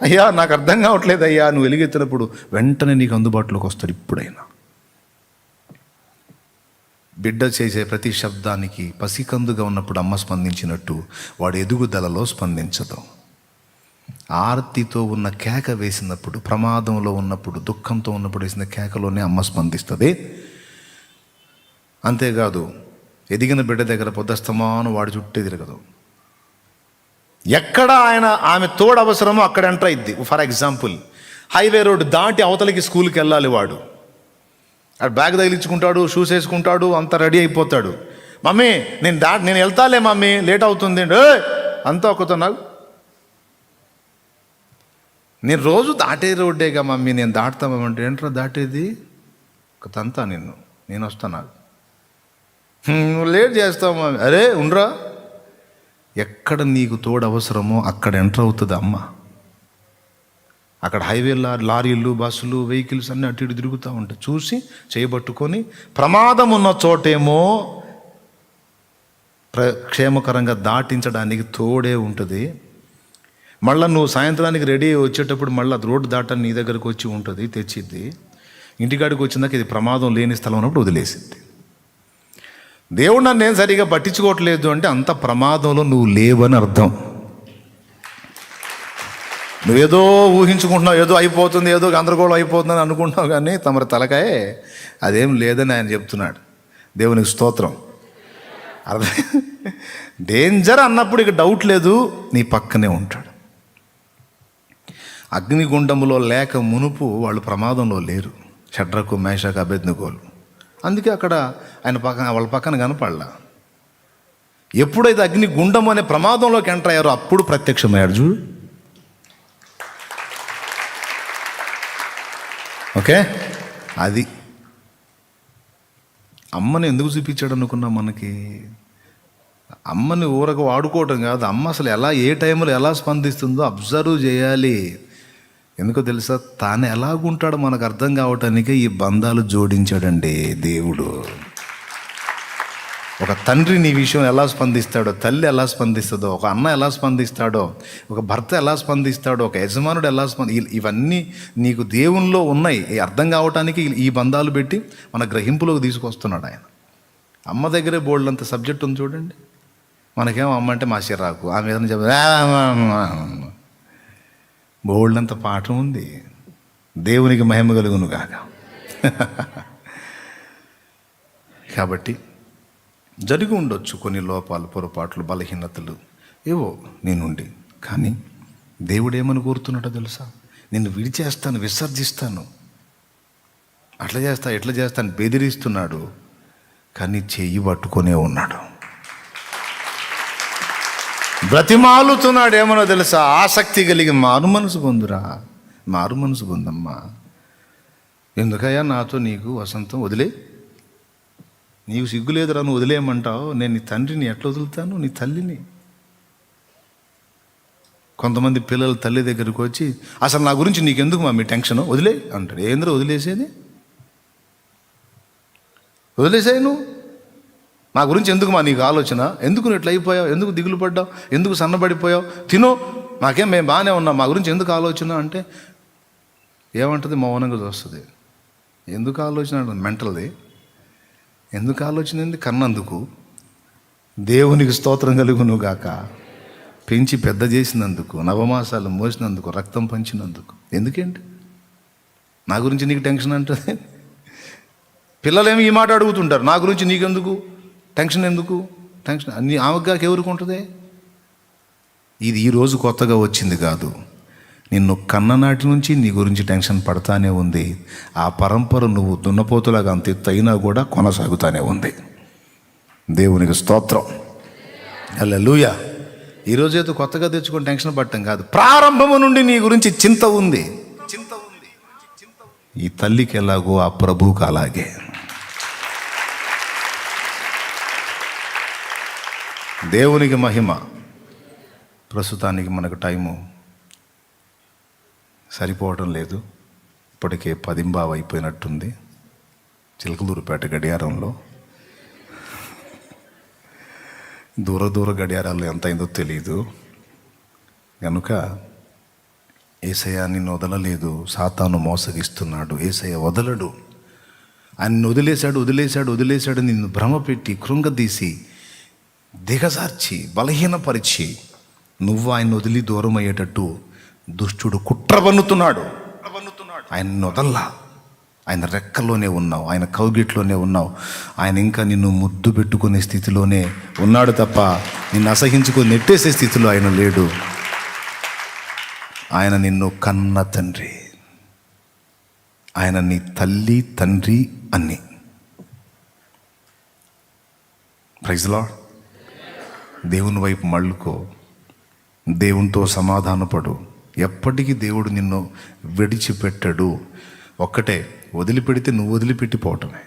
అయ్యా నాకు అర్థం కావట్లేదు అయ్యా, నువ్వు వెలుగెత్తినప్పుడు వెంటనే నీకు అందుబాటులోకి వస్తాడు. ఇప్పుడైనా బిడ్డ చేసే ప్రతి శబ్దానికి పసికందుగా ఉన్నప్పుడు అమ్మ స్పందించినట్టు వాడు ఎదుగుదలలో స్పందించదు. ఆర్తితో ఉన్న కేక వేసినప్పుడు, ప్రమాదంలో ఉన్నప్పుడు, దుఃఖంతో ఉన్నప్పుడు వేసిన కేకలోనే అమ్మ స్పందిస్తుంది. అంతేకాదు ఎదిగిన బిడ్డ దగ్గర పొద్దస్తమానం వాడి చుట్టే తిరగదు. ఎక్కడ ఆమె తోడు అవసరమో అక్కడ ఎంటర్ అయింది. ఫర్ ఎగ్జాంపుల్ హైవే రోడ్డు దాటి అవతలికి స్కూల్కి వెళ్ళాలి, వాడు బ్యాగ్ తగిలించుకుంటాడు, షూస్ వేసుకుంటాడు, అంతా రెడీ అయిపోతాడు. మమ్మీ నేను వెళ్తాలే మమ్మీ, లేట్ అవుతుంది అంతా ఒకతో నాకు, నేను రోజు దాటే రోడ్డేగా మమ్మీ, నేను దాటుతామంటే ఏంట్రా దాటేది ఒక తంతా నేను వస్తాను, నాకు నువ్వు లేట్ చేస్తావు మమ్మీ. అరే ఉండరా, ఎక్కడ నీకు తోడు అవసరమో అక్కడ ఎంటర్ అవుతుంది అమ్మ. అక్కడ హైవేలో లారీలు, బస్సులు, వెహికల్స్ అన్నీ అటు ఇటు తిరుగుతూ ఉంటాయి. చూసి చేయబట్టుకొని ప్రమాదం ఉన్న చోటేమో క్షేమకరంగా దాటించడానికి తోడే ఉంటుంది. మళ్ళీ నువ్వు సాయంత్రానికి రెడీ వచ్చేటప్పుడు మళ్ళీ అది రోడ్డు దాటాన్ని నీ దగ్గరకు వచ్చి ఉంటుంది, తెచ్చిద్ది. ఇంటికాడికి వచ్చినాక ఇది ప్రమాదం లేని స్థలం ఉన్నప్పుడు వదిలేసిద్ది. దేవుడు నన్ను నేను సరిగా పట్టించుకోవట్లేదు అంటే అంత ప్రమాదంలో నువ్వు లేవని అర్థం. నువ్వేదో ఊహించుకుంటున్నావు, ఏదో అయిపోతుంది, ఏదో గందరగోళం అయిపోతుందని అనుకుంటున్నావు, కానీ తమరి తలకాయ అదేం లేదని ఆయన చెప్తున్నాడు. దేవునికి స్తోత్రం. అర్థం, డేంజర్ అన్నప్పుడు ఇక డౌట్ లేదు, నీ పక్కనే ఉంటాడు. అగ్నిగుండములో లేక మునుపు వాళ్ళు ప్రమాదంలో లేరు, షడ్రకు, మేషకు, అబేద్నెగోలు. అందుకే అక్కడ వాళ్ళ పక్కన కనపడలా. ఎప్పుడైతే అగ్నిగుండం అనే ప్రమాదంలోకి ఎంటర్ అయ్యారో అప్పుడు ప్రత్యక్షమయ్యాడు. చూడు, ఓకే. అది అమ్మని ఎందుకు చూపించాడు అనుకున్నా? మనకి అమ్మని ఊరకు వాడుకోవటం కాదు, అమ్మ అసలు ఏ టైంలో ఎలా స్పందిస్తుందో అబ్జర్వ్ చేయాలి. ఎందుకో తెలుసా, తాను ఎలాగుంటాడో మనకు అర్థం కావటానికే ఈ బంధాలు జోడించాడండి దేవుడు. ఒక తండ్రి నీ విషయం ఎలా స్పందిస్తాడో, తల్లి ఎలా స్పందిస్తుందో, ఒక అన్న ఎలా స్పందిస్తాడో, ఒక భర్త ఎలా స్పందిస్తాడో, ఒక యజమానుడు ఎలా ఇవన్నీ నీకు దేవునిలో ఉన్నాయి. అర్థం కావటానికి ఈ బంధాలు పెట్టి మన గ్రహింపులోకి తీసుకొస్తున్నాడు ఆయన. అమ్మ దగ్గరే బోల్డంత సబ్జెక్ట్ ఉంది చూడండి. మనకేమో అమ్మ అంటే మా చిరాకు, ఆమె ఏదైనా చెప్ప బోల్డంత పాఠం ఉంది. దేవునికి మహిమ కలుగును గాక. కాబట్టి జరిగి ఉండొచ్చు కొన్ని లోపాలు, పొరపాట్లు, బలహీనతలు ఏవో నీ నుండి. కానీ దేవుడు ఏమని కోరుతున్నాడో తెలుసా? నిన్ను విడిచేస్తాను, విసర్జిస్తాను, అట్లా చేస్తా, ఎట్లా చేస్తాను బెదిరిస్తున్నాడు. కానీ చెయ్యి పట్టుకొనే ఉన్నాడు, బ్రతిమాలుతున్నాడు. ఏమనో తెలుసా? ఆసక్తి కలిగి మారు మనసు పొందురా, మారు మనసు పొందమ్మా. ఎందుకయ్యా నాతో నీకు వసంతం? వదిలే, నీకు సిగ్గులేదురా, నువ్వు వదిలేయమంటావు. నేను నీ తండ్రిని ఎట్లా వదులుతాను, నీ తల్లిని. కొంతమంది పిల్లలు తల్లి దగ్గరికి వచ్చి అసలు నా గురించి నీకెందుకు మా మీ టెన్షన్, వదిలే అంటాడు. ఏంద్ర వదిలేసేది? వదిలేసాయి నువ్వు, నా గురించి ఎందుకు మా నీకు ఆలోచన? ఎందుకు నువ్వు ఇట్లా అయిపోయావు? ఎందుకు దిగులు పడ్డావు? ఎందుకు సన్నబడిపోయావు? తిను, మాకేం మేము బాగానే ఉన్నాం, మా గురించి ఎందుకు ఆలోచన అంటే ఏమంటుంది? మౌనంగా చూస్తుంది. ఎందుకు ఆలోచన అంటే మెంటల్ది. ఎందుకు ఆలోచన ఏంది? కన్నందుకు. దేవునికి స్తోత్రం కలుగును గాక. పెంచి పెద్ద చేసినందుకు, నవమాసాలు మోసినందుకు, రక్తం పంచినందుకు. ఎందుకేంటి నా గురించి నీకు టెన్షన్ అంటుంది? పిల్లలేమి ఈ మాట అడుగుతుంటారు, నా గురించి నీకెందుకు టెన్షన్, ఎందుకు టెన్షన్? అన్ని ఆమెగాకి ఎవరికి ఉంటుంది? ఇది ఈరోజు కొత్తగా వచ్చింది కాదు, నిన్ను కన్ననాటి నుంచి నీ గురించి టెన్షన్ పడతానే ఉంది. ఆ పరంపర నువ్వు దున్నపోతులాగా అంత ఎత్తు అయినా కూడా కొనసాగుతానే ఉంది. దేవునికి స్తోత్రం, హల్లెలూయా. ఈరోజు ఏదో కొత్తగా తెచ్చుకొని టెన్షన్ పడటం కాదు, ప్రారంభము నుండి నీ గురించి చింత ఉంది. ఈ తల్లికి ఎలాగో ఆ ప్రభువుకి అలాగే. దేవునికి మహిమ. ప్రస్తుతానికి మనకు టైము సరిపోవడం లేదు. ఇప్పటికే 10 అయిపోయినట్టుంది చిలకలూరుపేట గడియారంలో. దూర గడియారాల్లో ఎంత అయిందో తెలియదు. కనుక యేసయ్య నిన్ను వదలలేదు, సాతాను మోసగిస్తున్నాడు. యేసయ్య వదలడు. ఆయన వదిలేశాడు నిన్ను భ్రమపెట్టి, కృంగదీసి, దిగజార్చి, బలహీనపరిచి నువ్వు ఆయన వదిలి దూరం అయ్యేటట్టు దుష్టుడు కుట్ర పన్నుతున్నాడు. ఆయన వదల్లా. ఆయన రెక్కల్లోనే ఉన్నావు, ఆయన కౌగిట్లోనే ఉన్నావు. ఆయన ఇంకా నిన్ను ముద్దు పెట్టుకునే స్థితిలోనే ఉన్నాడు తప్ప నిన్ను అసహించుకొని నెట్టేసే స్థితిలో ఆయన లేడు. ఆయన నిన్ను కన్న తండ్రి. ఆయన నీ తల్లి, తండ్రి అన్ని. Praise lord. దేవుని వైపు మళ్ళుకో, దేవునితో సమాధానపడు. ఎప్పటికీ దేవుడు నిన్ను విడిచిపెట్టడు. ఒక్కటే, వదిలిపెడితే నువ్వు వదిలిపెట్టిపోవటమే.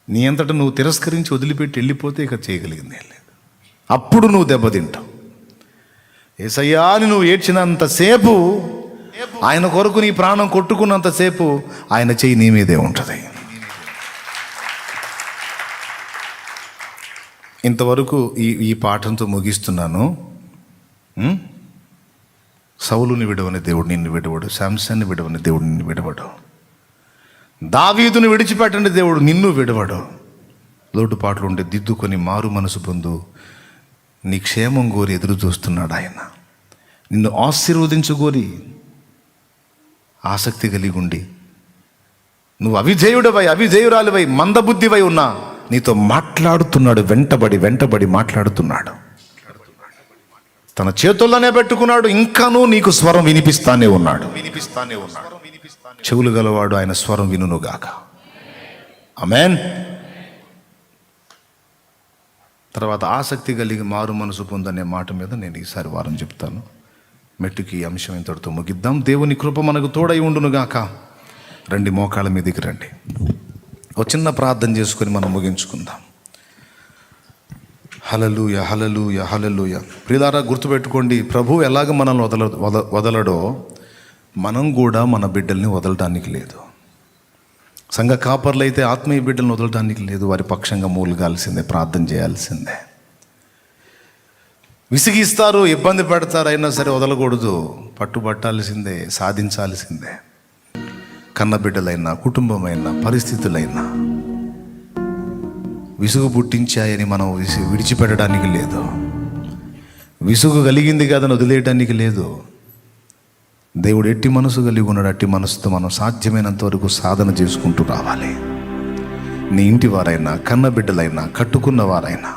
నీ అంతటా నువ్వు తిరస్కరించి వదిలిపెట్టి వెళ్ళిపోతే ఇక చేయగలిగిందే లేదు. అప్పుడు నువ్వు దెబ్బతింటావు. యేసయ్యా అని నువ్వు ఏడ్చినంతసేపు, ఆయన కొరకు నీ ప్రాణం కొట్టుకున్నంతసేపు ఆయన చెయ్యి నీ మీదే ఉంటుంది. ఇంతవరకు ఈ పాఠంతో ముగిస్తున్నాను. సౌలుని విడవని దేవుడు నిన్ను విడవడు, శాంసన్ని విడవని దేవుడు నిన్ను విడవడు, దావీదుని విడిచిపెట్టండి దేవుడు నిన్ను విడవడు. లోటుపాట్లు ఉంటే దిద్దుకొని మారు మనసు పొందు. నీ క్షేమం కోరి ఎదురు చూస్తున్నాడు ఆయన. నిన్ను ఆశీర్వదించుకోరి ఆసక్తి కలిగి ఉండి, నువ్వు అవిధేయురాలివై మందబుద్ధివై ఉన్నా నీతో మాట్లాడుతున్నాడు. వెంటబడి మాట్లాడుతున్నాడు. తన చేతుల్లోనే పెట్టుకున్నాడు. ఇంకానూ నీకు స్వరం వినిపిస్తానే ఉన్నాడు. చెవులు గలవాడు ఆయన స్వరం వినుగాక. ఆమేన్. తర్వాత ఆసక్తి కలిగి మారు మనసు పొందనే మాట మీద నేను ఈసారి వారం చెప్తాను. మెట్టుకి ఈ అంశం ఇంతటితో ముగిద్దాం. దేవుని కృప మనకు తోడై ఉండునుగాక. రండి, మోకాళ్ళ మీదకి రండి. ఒక చిన్న ప్రార్థన చేసుకొని మనం ముగించుకుందాం. హల్లెలూయా, హల్లెలూయా, హల్లెలూయా. ప్రియులారా, గుర్తుపెట్టుకోండి, ప్రభు ఎలాగ మనల్ని వదలడో మనం కూడా మన బిడ్డల్ని వదలటానికి లేదు. సంఘ కాపర్లు అయితే ఆత్మీయ బిడ్డలను వదలటానికి లేదు. వారి పక్షంగా మూలగాల్సిందే, ప్రార్థన చేయాల్సిందే. విసిగిస్తారు, ఇబ్బంది పెడతారు, అయినా సరే వదలకూడదు. పట్టుబట్టాల్సిందే, సాధించాల్సిందే. కన్న బిడ్డలైనా, కుటుంబమైనా, పరిస్థితులైనా విసుగు పుట్టించాయని మనం విడిచిపెట్టడానికి లేదు. విసుగు కలిగింది కాదని వదిలేయడానికి లేదు. దేవుడు ఎట్టి మనసు కలిగి ఉన్నాడు. అట్టి మనసుతో మనం సాధ్యమైనంత వరకు సాధన చేసుకుంటూ రావాలి. నీ ఇంటి వారైనా, కన్న బిడ్డలైనా, కట్టుకున్న వారైనా,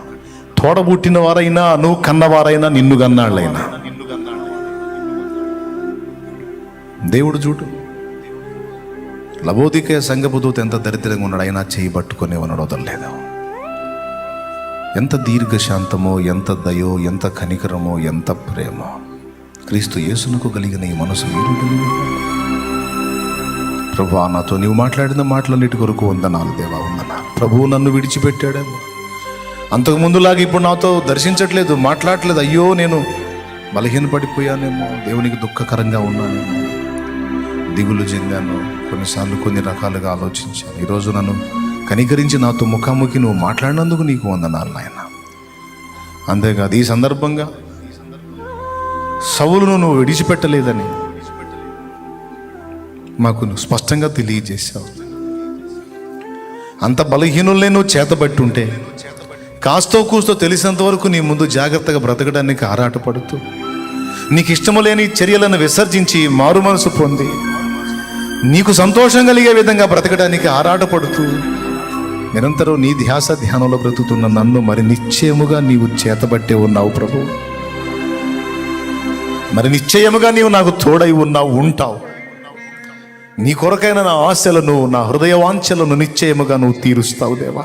తోడబుట్టిన వారైనా, నువ్వు కన్నవారైనా, నిన్ను కన్నాళ్ళైనా, దేవుడు చూడు. లబోదికే సంఘపు దూత ఎంత దరిద్రంగా ఉన్నాడు, అయినా చేయి పట్టుకునే ఉన్నాడు, వదలలేదు. ఎంత దీర్ఘశాంతమో, ఎంత దయో, ఎంత కనికరమో, ఎంత ప్రేమో క్రీస్తు యేసునకు కలిగిన ఈ మనసు మీరు కలిగి. ప్రభువా, నాతో నీవు మాట్లాడిన మాటలన్నిటి కొరకు వందనాలు దేవా, వందనాలు. ప్రభువు నన్ను విడిచిపెట్టాడేమో, అంతకుముందులాగా ఇప్పుడు నాతో దర్శించట్లేదు, మాట్లాడట్లేదు. అయ్యో, నేను బలహీనపడిపోయానేమో, దేవునికి దుఃఖకరంగా ఉన్నానేమో, దిగులు చెందాను, కొన్నిసార్లు కొన్ని రకాలుగా ఆలోచించాను. ఈరోజు నన్ను కనికరించి నాతో ముఖాముఖి నువ్వు మాట్లాడినందుకు నీకు వందనాలు నాయన. అంతేకాదు, ఈ సందర్భంగా సౌలును నువ్వు విడిచిపెట్టలేదని మాకు నువ్వు స్పష్టంగా తెలియజేశావు. అంత బలహీనుల్నే నువ్వు చేతబట్టుంటే, కాస్తో కూస్తో తెలిసినంత వరకు నీ ముందు జాగ్రత్తగా బ్రతకడానికి ఆరాటపడుతూ, నీకు ఇష్టము లేని చర్యలను విసర్జించి మారు మనసు పొంది నీకు సంతోషం కలిగే విధంగా బ్రతకడానికి ఆరాటపడుతూ నిరంతరం నీ ధ్యాస ధ్యానంలో బ్రతుకుతున్న నన్ను మరి నిశ్చయముగా నీవు చేతబట్టే ఉన్నావు ప్రభు. మరి నిశ్చయముగా నీవు నాకు తోడై ఉన్నావు, ఉంటావు. నీ కొరకైన నా ఆశలను, నా హృదయ వాంఛలను నిశ్చయముగా నువ్వు తీరుస్తావు దేవా.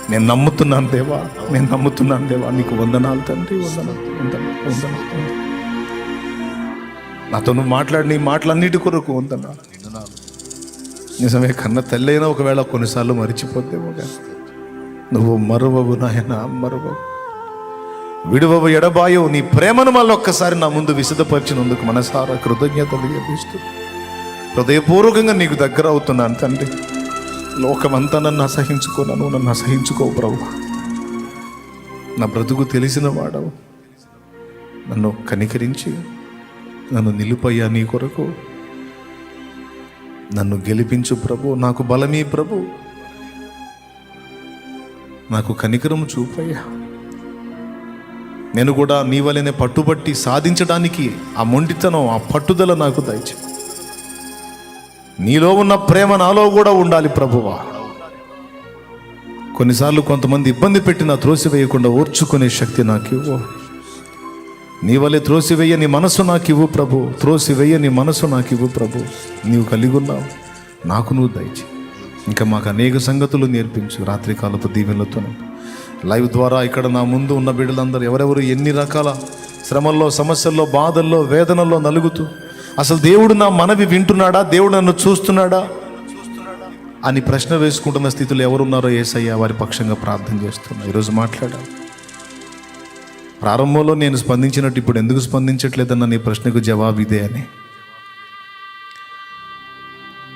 నేను నమ్ముతున్నాను దేవా, నేను నమ్ముతున్నాను దేవా. నీకు వందనాలు తండ్రి, వందనాలు. నాతో నువ్వు మాట్లాడి నీ మాటలన్నిటి కొరకు వందనాలు. నిజమే, కన్న తల్లి అయినా ఒకవేళ కొన్నిసార్లు మరిచిపోతేమో కానీ నువ్వు మరువవు నాయన, మరువవు, విడువవు, ఎడబాయవు. నీ ప్రేమను మళ్ళీ ఒక్కసారి నా ముందు విశదపరిచినందుకు మనసారా కృతజ్ఞతలు చెల్లిస్తూ హృదయపూర్వకంగా నీకు దగ్గర అవుతున్నాను తండ్రి. లోకమంతా నన్ను అసహించుకున్నాను, నువ్వు నన్ను అసహించుకోవు ప్రభు. నా బ్రతుకు తెలిసిన వాడవు, నన్ను కనికరించి నన్ను నిలుపయ్యా నీ కొరకు. నన్ను గెలిపించు ప్రభు, నాకు బలమీ ప్రభు, నాకు కనికరం చూపయ్యా. నేను కూడా నీ వలనే పట్టుబట్టి సాధించడానికి ఆ మొండితనం, ఆ పట్టుదల నాకు దయచే. నీలో ఉన్న ప్రేమ నాలో కూడా ఉండాలి ప్రభువా. కొన్నిసార్లు కొంతమంది ఇబ్బంది పెట్టినా త్రోసివేయకుండా ఓర్చుకునే శక్తి నాకు ఇవ్వు. నీ వలె త్రోసివేయ నీ మనసు నాకు ఇవ్వు ప్రభు, త్రోసివేయ నీ మనసు నాకు ఇవ్వు ప్రభు. నీవు కలిగి ఉన్నావు, నాకు నువ్వు దయచి. ఇంకా మాకు అనేక సంగతులు నేర్పించు రాత్రికాలపు దీవెనలతో. లైవ్ ద్వారా ఇక్కడ నా ముందు ఉన్న బిడ్డలందరూ ఎవరెవరు ఎన్ని రకాల శ్రమల్లో, సమస్యల్లో, బాధల్లో, వేదనల్లో నలుగుతూ అసలు దేవుడు నా మనవి వింటున్నాడా, దేవుడు నన్ను చూస్తున్నాడా అని ప్రశ్న వేసుకుంటున్న స్థితిలో ఎవరున్నారో యేసయ్య వారి పక్షంగా ప్రార్థన చేస్తున్నా. ఈరోజు మాట్లాడాలి. ప్రారంభంలో నేను స్పందించినట్టు ఇప్పుడు ఎందుకు స్పందించట్లేదన్న నీ ప్రశ్నకు జవాబు ఇదే అని.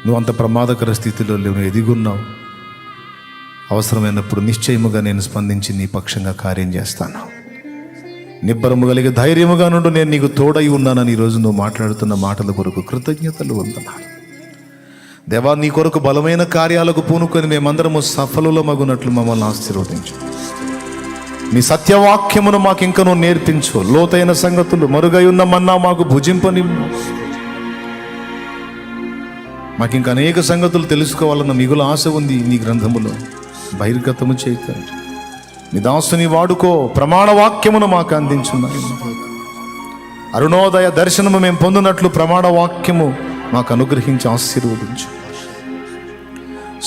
నువ్వు అంత ప్రమాదకర స్థితిలో నువ్వు ఎదిగున్నావు. అవసరమైనప్పుడు నిశ్చయముగా నేను స్పందించి నీ పక్షంగా కార్యం చేస్తాను. నిబ్బరము కలిగి ధైర్యముగా నుండి నేను నీకు తోడై ఉన్నానని ఈరోజు నువ్వు మాట్లాడుతున్న మాటల కొరకు కృతజ్ఞతలు వందనాలు దేవా. నీ కొరకు బలమైన కార్యాలకు పూనుకొని మేమందరము సఫలులమగునట్లు మమ్మల్ని ఆశీర్వదించు. నీ సత్యవాక్యమును మాకు ఇంకనూ నేర్పించు. లోతైన సంగతులు, మరుగై ఉన్న మన్నా మాకు భుజింపని. మాకు ఇంకా అనేక సంగతులు తెలుసుకోవాలన్న మిగులు ఆశ ఉంది నీ గ్రంథములో. బహిర్గతము చేయకండి. నీ దాసుని వాడుకో. ప్రమాణ వాక్యమును మాకు అందించున్నాయి. అరుణోదయ దర్శనము మేము పొందినట్లు ప్రమాణ వాక్యము మాకు అనుగ్రహించి ఆశీర్వదించు.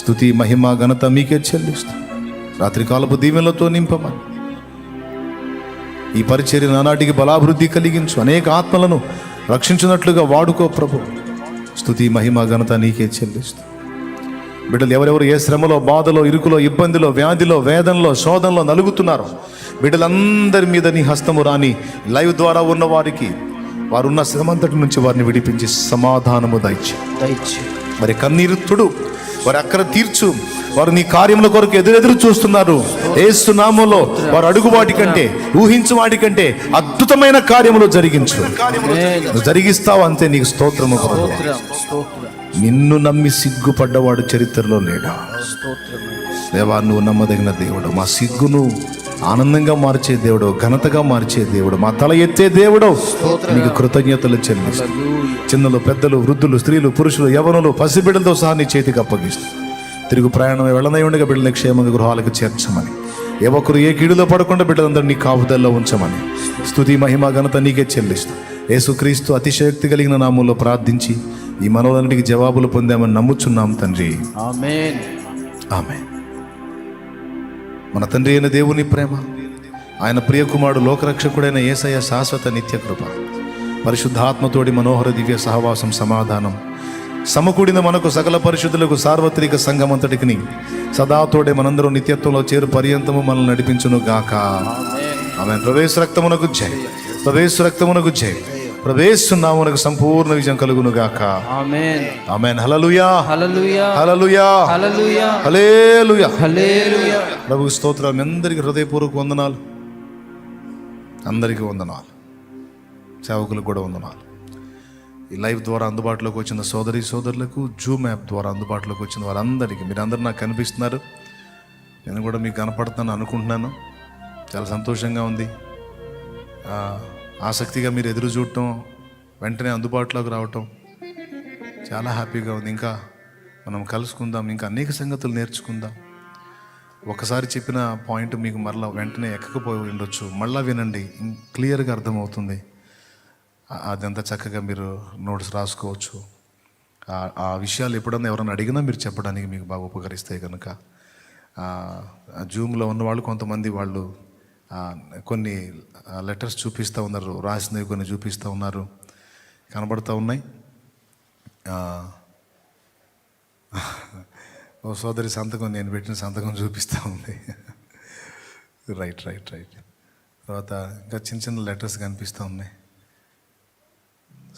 స్తుతి, మహిమ, ఘనత మీకే చెల్లిస్తూ రాత్రికాలపు దీవెనలతో నింపమని ఈ పరిచర్య నానాటికి బలాభివృద్ధి కలిగించు. అనేక ఆత్మలను రక్షించినట్లుగా వాడుకో ప్రభు. స్తుతి, మహిమ, ఘనత నీకే చెల్లిస్తూ బిడ్డలు ఎవరెవరు ఏ శ్రమలో, బాధలో, ఇరుకులో, ఇబ్బందిలో, వ్యాధిలో, వేదనలో, శోధనలో నలుగుతున్నారో బిడ్డలందరి మీద నీ హస్తము రాని. లైవ్ ద్వారా ఉన్న వారికి వారున్న శ్రమంతటి నుంచి వారిని విడిపించి సమాధానము దయచి మరి కన్నీరు తుడు, వారి అక్కర తీర్చు. వారు నీ కార్యముల కొరకు ఎదురెదురు చూస్తున్నారు. యేసు నామములో వారు అడుగు వాటి కంటే, ఊహించు వాటి కంటే అద్భుతమైన కార్యములు జరిగించు. నువ్వు జరిగిస్తావు అంతే. నీకు స్తోత్రము. నిన్ను నమ్మి సిగ్గుపడ్డవాడు చరిత్రలో లేడా? దేవా, నువ్వు నమ్మదగిన దేవుడు. మా సిగ్గును ఆనందంగా మార్చే దేవుడు, ఘనతగా మార్చే దేవుడు, మా తల ఎత్తే దేవుడు. నీకు కృతజ్ఞతలు చెల్లిస్తూ చిన్నలు, పెద్దలు, వృద్ధులు, స్త్రీలు, పురుషులు, యవనులు, పసిబిడ్డలతో సహా నీ చేతికి అప్పగిస్తూ తిరుగు ప్రయాణం వెళ్ళనై ఉండగా బిడ్డలని క్షేమంగా గృహాలకు చేర్చమని, ఏ ఒక్కరు ఏ కీడులో పడకుండా బిడ్డలందరూ నీ కాపుదల్లో ఉంచమని స్తుతి, మహిమ, ఘనత నీకే చెల్లిస్తూ యేసుక్రీస్తు అతిశయోక్తి కలిగిన నామంలో ప్రార్థించి ఈ మనోలన్నిటికి జవాబులు పొందామని నమ్ముచున్నాం తండ్రి. ఆమేన్. ఆమేన్. మన తండ్రి అయిన దేవుని ప్రేమ, ఆయన ప్రియకుమారుడు లోకరక్షకుడైన యేసయ్య శాశ్వత నిత్య కృప, పరిశుద్ధాత్మతోడి మనోహర దివ్య సహవాసం, సమాధానం సమకూడిన మనకు సకల పరిశుద్ధులకు సార్వత్రిక సంఘమంతటికి సదాతోడే మనందరూ నిత్యత్వంలో చేరు పర్యంతము మనల్ని నడిపించును గాక. ఆమేన్. ప్రవేశ రక్తమునకు జై, ప్రవేశ రక్తమునకు జై, ప్రవేశున్నామునకు సంపూర్ణ విజయం కలుగును గాక. ఆమేన్. ఆమేన్. హల్లెలూయా, హల్లెలూయా, హల్లెలూయా, హల్లెలూయా, హల్లెలూయా, హల్లెలూయా. ప్రభువు స్తోత్రాలు. మీ అందరికీ హృదయపూర్వక వందనాలు. అందరికీ వందనాలు. సేవకులకు కూడా వందనాలు. ఈ లైవ్ ద్వారా అందుబాటులోకి వచ్చిన సోదరి సోదరులకు, జూమ్ యాప్ ద్వారా అందుబాటులోకి వచ్చిన వారందరికీ, మీరందరూ నాకు కనిపిస్తున్నారు, నేను కూడా మీకు కనపడుతున్నాను అనుకుంటున్నాను. చాలా సంతోషంగా ఉంది. ఆసక్తిగా మీరు ఎదురు చూడటం, వెంటనే అందుబాటులోకి రావటం చాలా హ్యాపీగా ఉంది. ఇంకా మనం కలుసుకుందాం, ఇంకా అనేక సంగతులు నేర్చుకుందాం. ఒకసారి చెప్పిన పాయింట్ మీకు మరలా వెంటనే ఎక్కకపోయి ఉండొచ్చు, మళ్ళీ వినండి, క్లియర్గా అర్థమవుతుంది. అదంతా చక్కగా మీరు నోట్స్ రాసుకోవచ్చు. ఆ విషయాలు ఎప్పుడన్నా ఎవరైనా అడిగినా మీరు చెప్పడానికి మీకు బాగా ఉపకరిస్తాయి కనుక. జూమ్లో ఉన్నవాళ్ళు కొంతమంది వాళ్ళు కొన్ని లెటర్స్ చూపిస్తూ ఉన్నారు, రాసినవి కొన్ని చూపిస్తూ ఉన్నారు, కనబడుతూ ఉన్నాయి. ఓ సోదరి సంతకం, నేను పెట్టిన సంతకం చూపిస్తూ ఉంది. రైట్. తర్వాత ఇంకా చిన్న చిన్న లెటర్స్ కనిపిస్తూ ఉన్నాయి.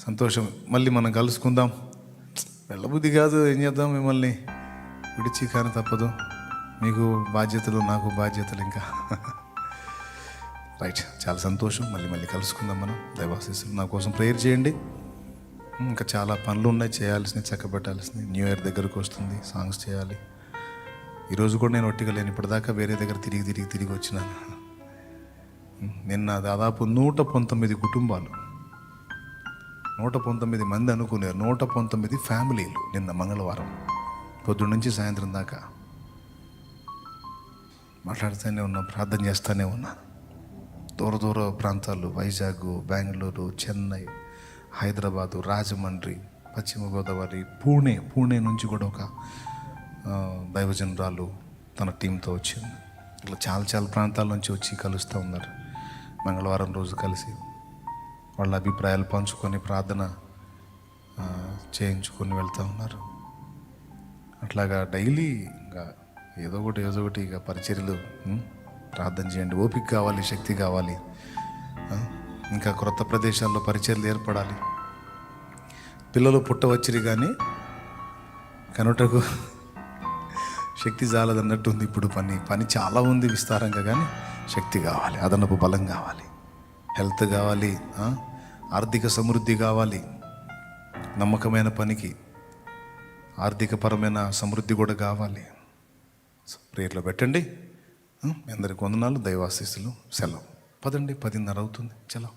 సంతోషం. మళ్ళీ మనం కలుసుకుందాం. వెళ్ళబుద్ధి కాదు, ఏం చేద్దాం, మిమ్మల్ని విడిచి కానీ తప్పదు. మీకు బాధ్యతలు, నాకు బాధ్యతలు ఇంకా. రైట్, చాలా సంతోషం. మళ్ళీ కలుసుకుందాం మనం. దైవాశీస్సులు. నా కోసం ప్రేయర్ చేయండి. ఇంకా చాలా పనులు ఉన్నాయి చేయాల్సినవి, చక్కబెట్టాల్సినవి. న్యూ ఇయర్ దగ్గరకు వస్తుంది, సాంగ్స్ చేయాలి. ఈరోజు కూడా నేను ఒట్టిగా లేను, ఇప్పటిదాకా వేరే దగ్గర తిరిగి వచ్చినాను. నిన్న దాదాపు 119 కుటుంబాలు, 119 మంది అనుకున్నారు, 119 ఫ్యామిలీలు నిన్న మంగళవారం పొద్దున్న నుంచి సాయంత్రం దాకా మాట్లాడుతూనే ఉన్నా, ప్రార్థన చేస్తూనే ఉన్నాను. దూర ప్రాంతాలు, వైజాగ్, బెంగళూరు, చెన్నై, హైదరాబాదు, రాజమండ్రి, పశ్చిమ గోదావరి, పూణే నుంచి కూడా ఒక దైవజనరాలు తన టీంతో వచ్చింది. ఇట్లా చాలా ప్రాంతాల నుంచి వచ్చి కలుస్తూ ఉన్నారు. మంగళవారం రోజు కలిసి వాళ్ళ అభిప్రాయాలు పంచుకొని ప్రార్థన చేయించుకొని వెళ్తూ ఉన్నారు. అట్లాగా డైలీ ఇంకా ఏదో ఒకటి ఇక పరిచర్యలు. ప్రార్థన చేయండి. ఓపిక కావాలి, శక్తి కావాలి. ఇంకా క్రొత్త ప్రదేశాల్లో పరిచర్యలు ఏర్పడాలి. పిల్లలు పుట్టవచ్చిరి కానీ కనుటకు శక్తి చాలదన్నట్టు ఉంది. ఇప్పుడు పని చాలా ఉంది విస్తారంగా, కానీ శక్తి కావాలి, అదనపు బలం కావాలి, హెల్త్ కావాలి, ఆర్థిక సమృద్ధి కావాలి. నమ్మకమైన పనికి ఆర్థికపరమైన సమృద్ధి కూడా కావాలి. ప్రేయర్లో పెట్టండి. మీ అందరికి వందనాలు, దైవాశీస్సులు. సెలవు. పదండి, 10:30 అవుతుంది. చలో.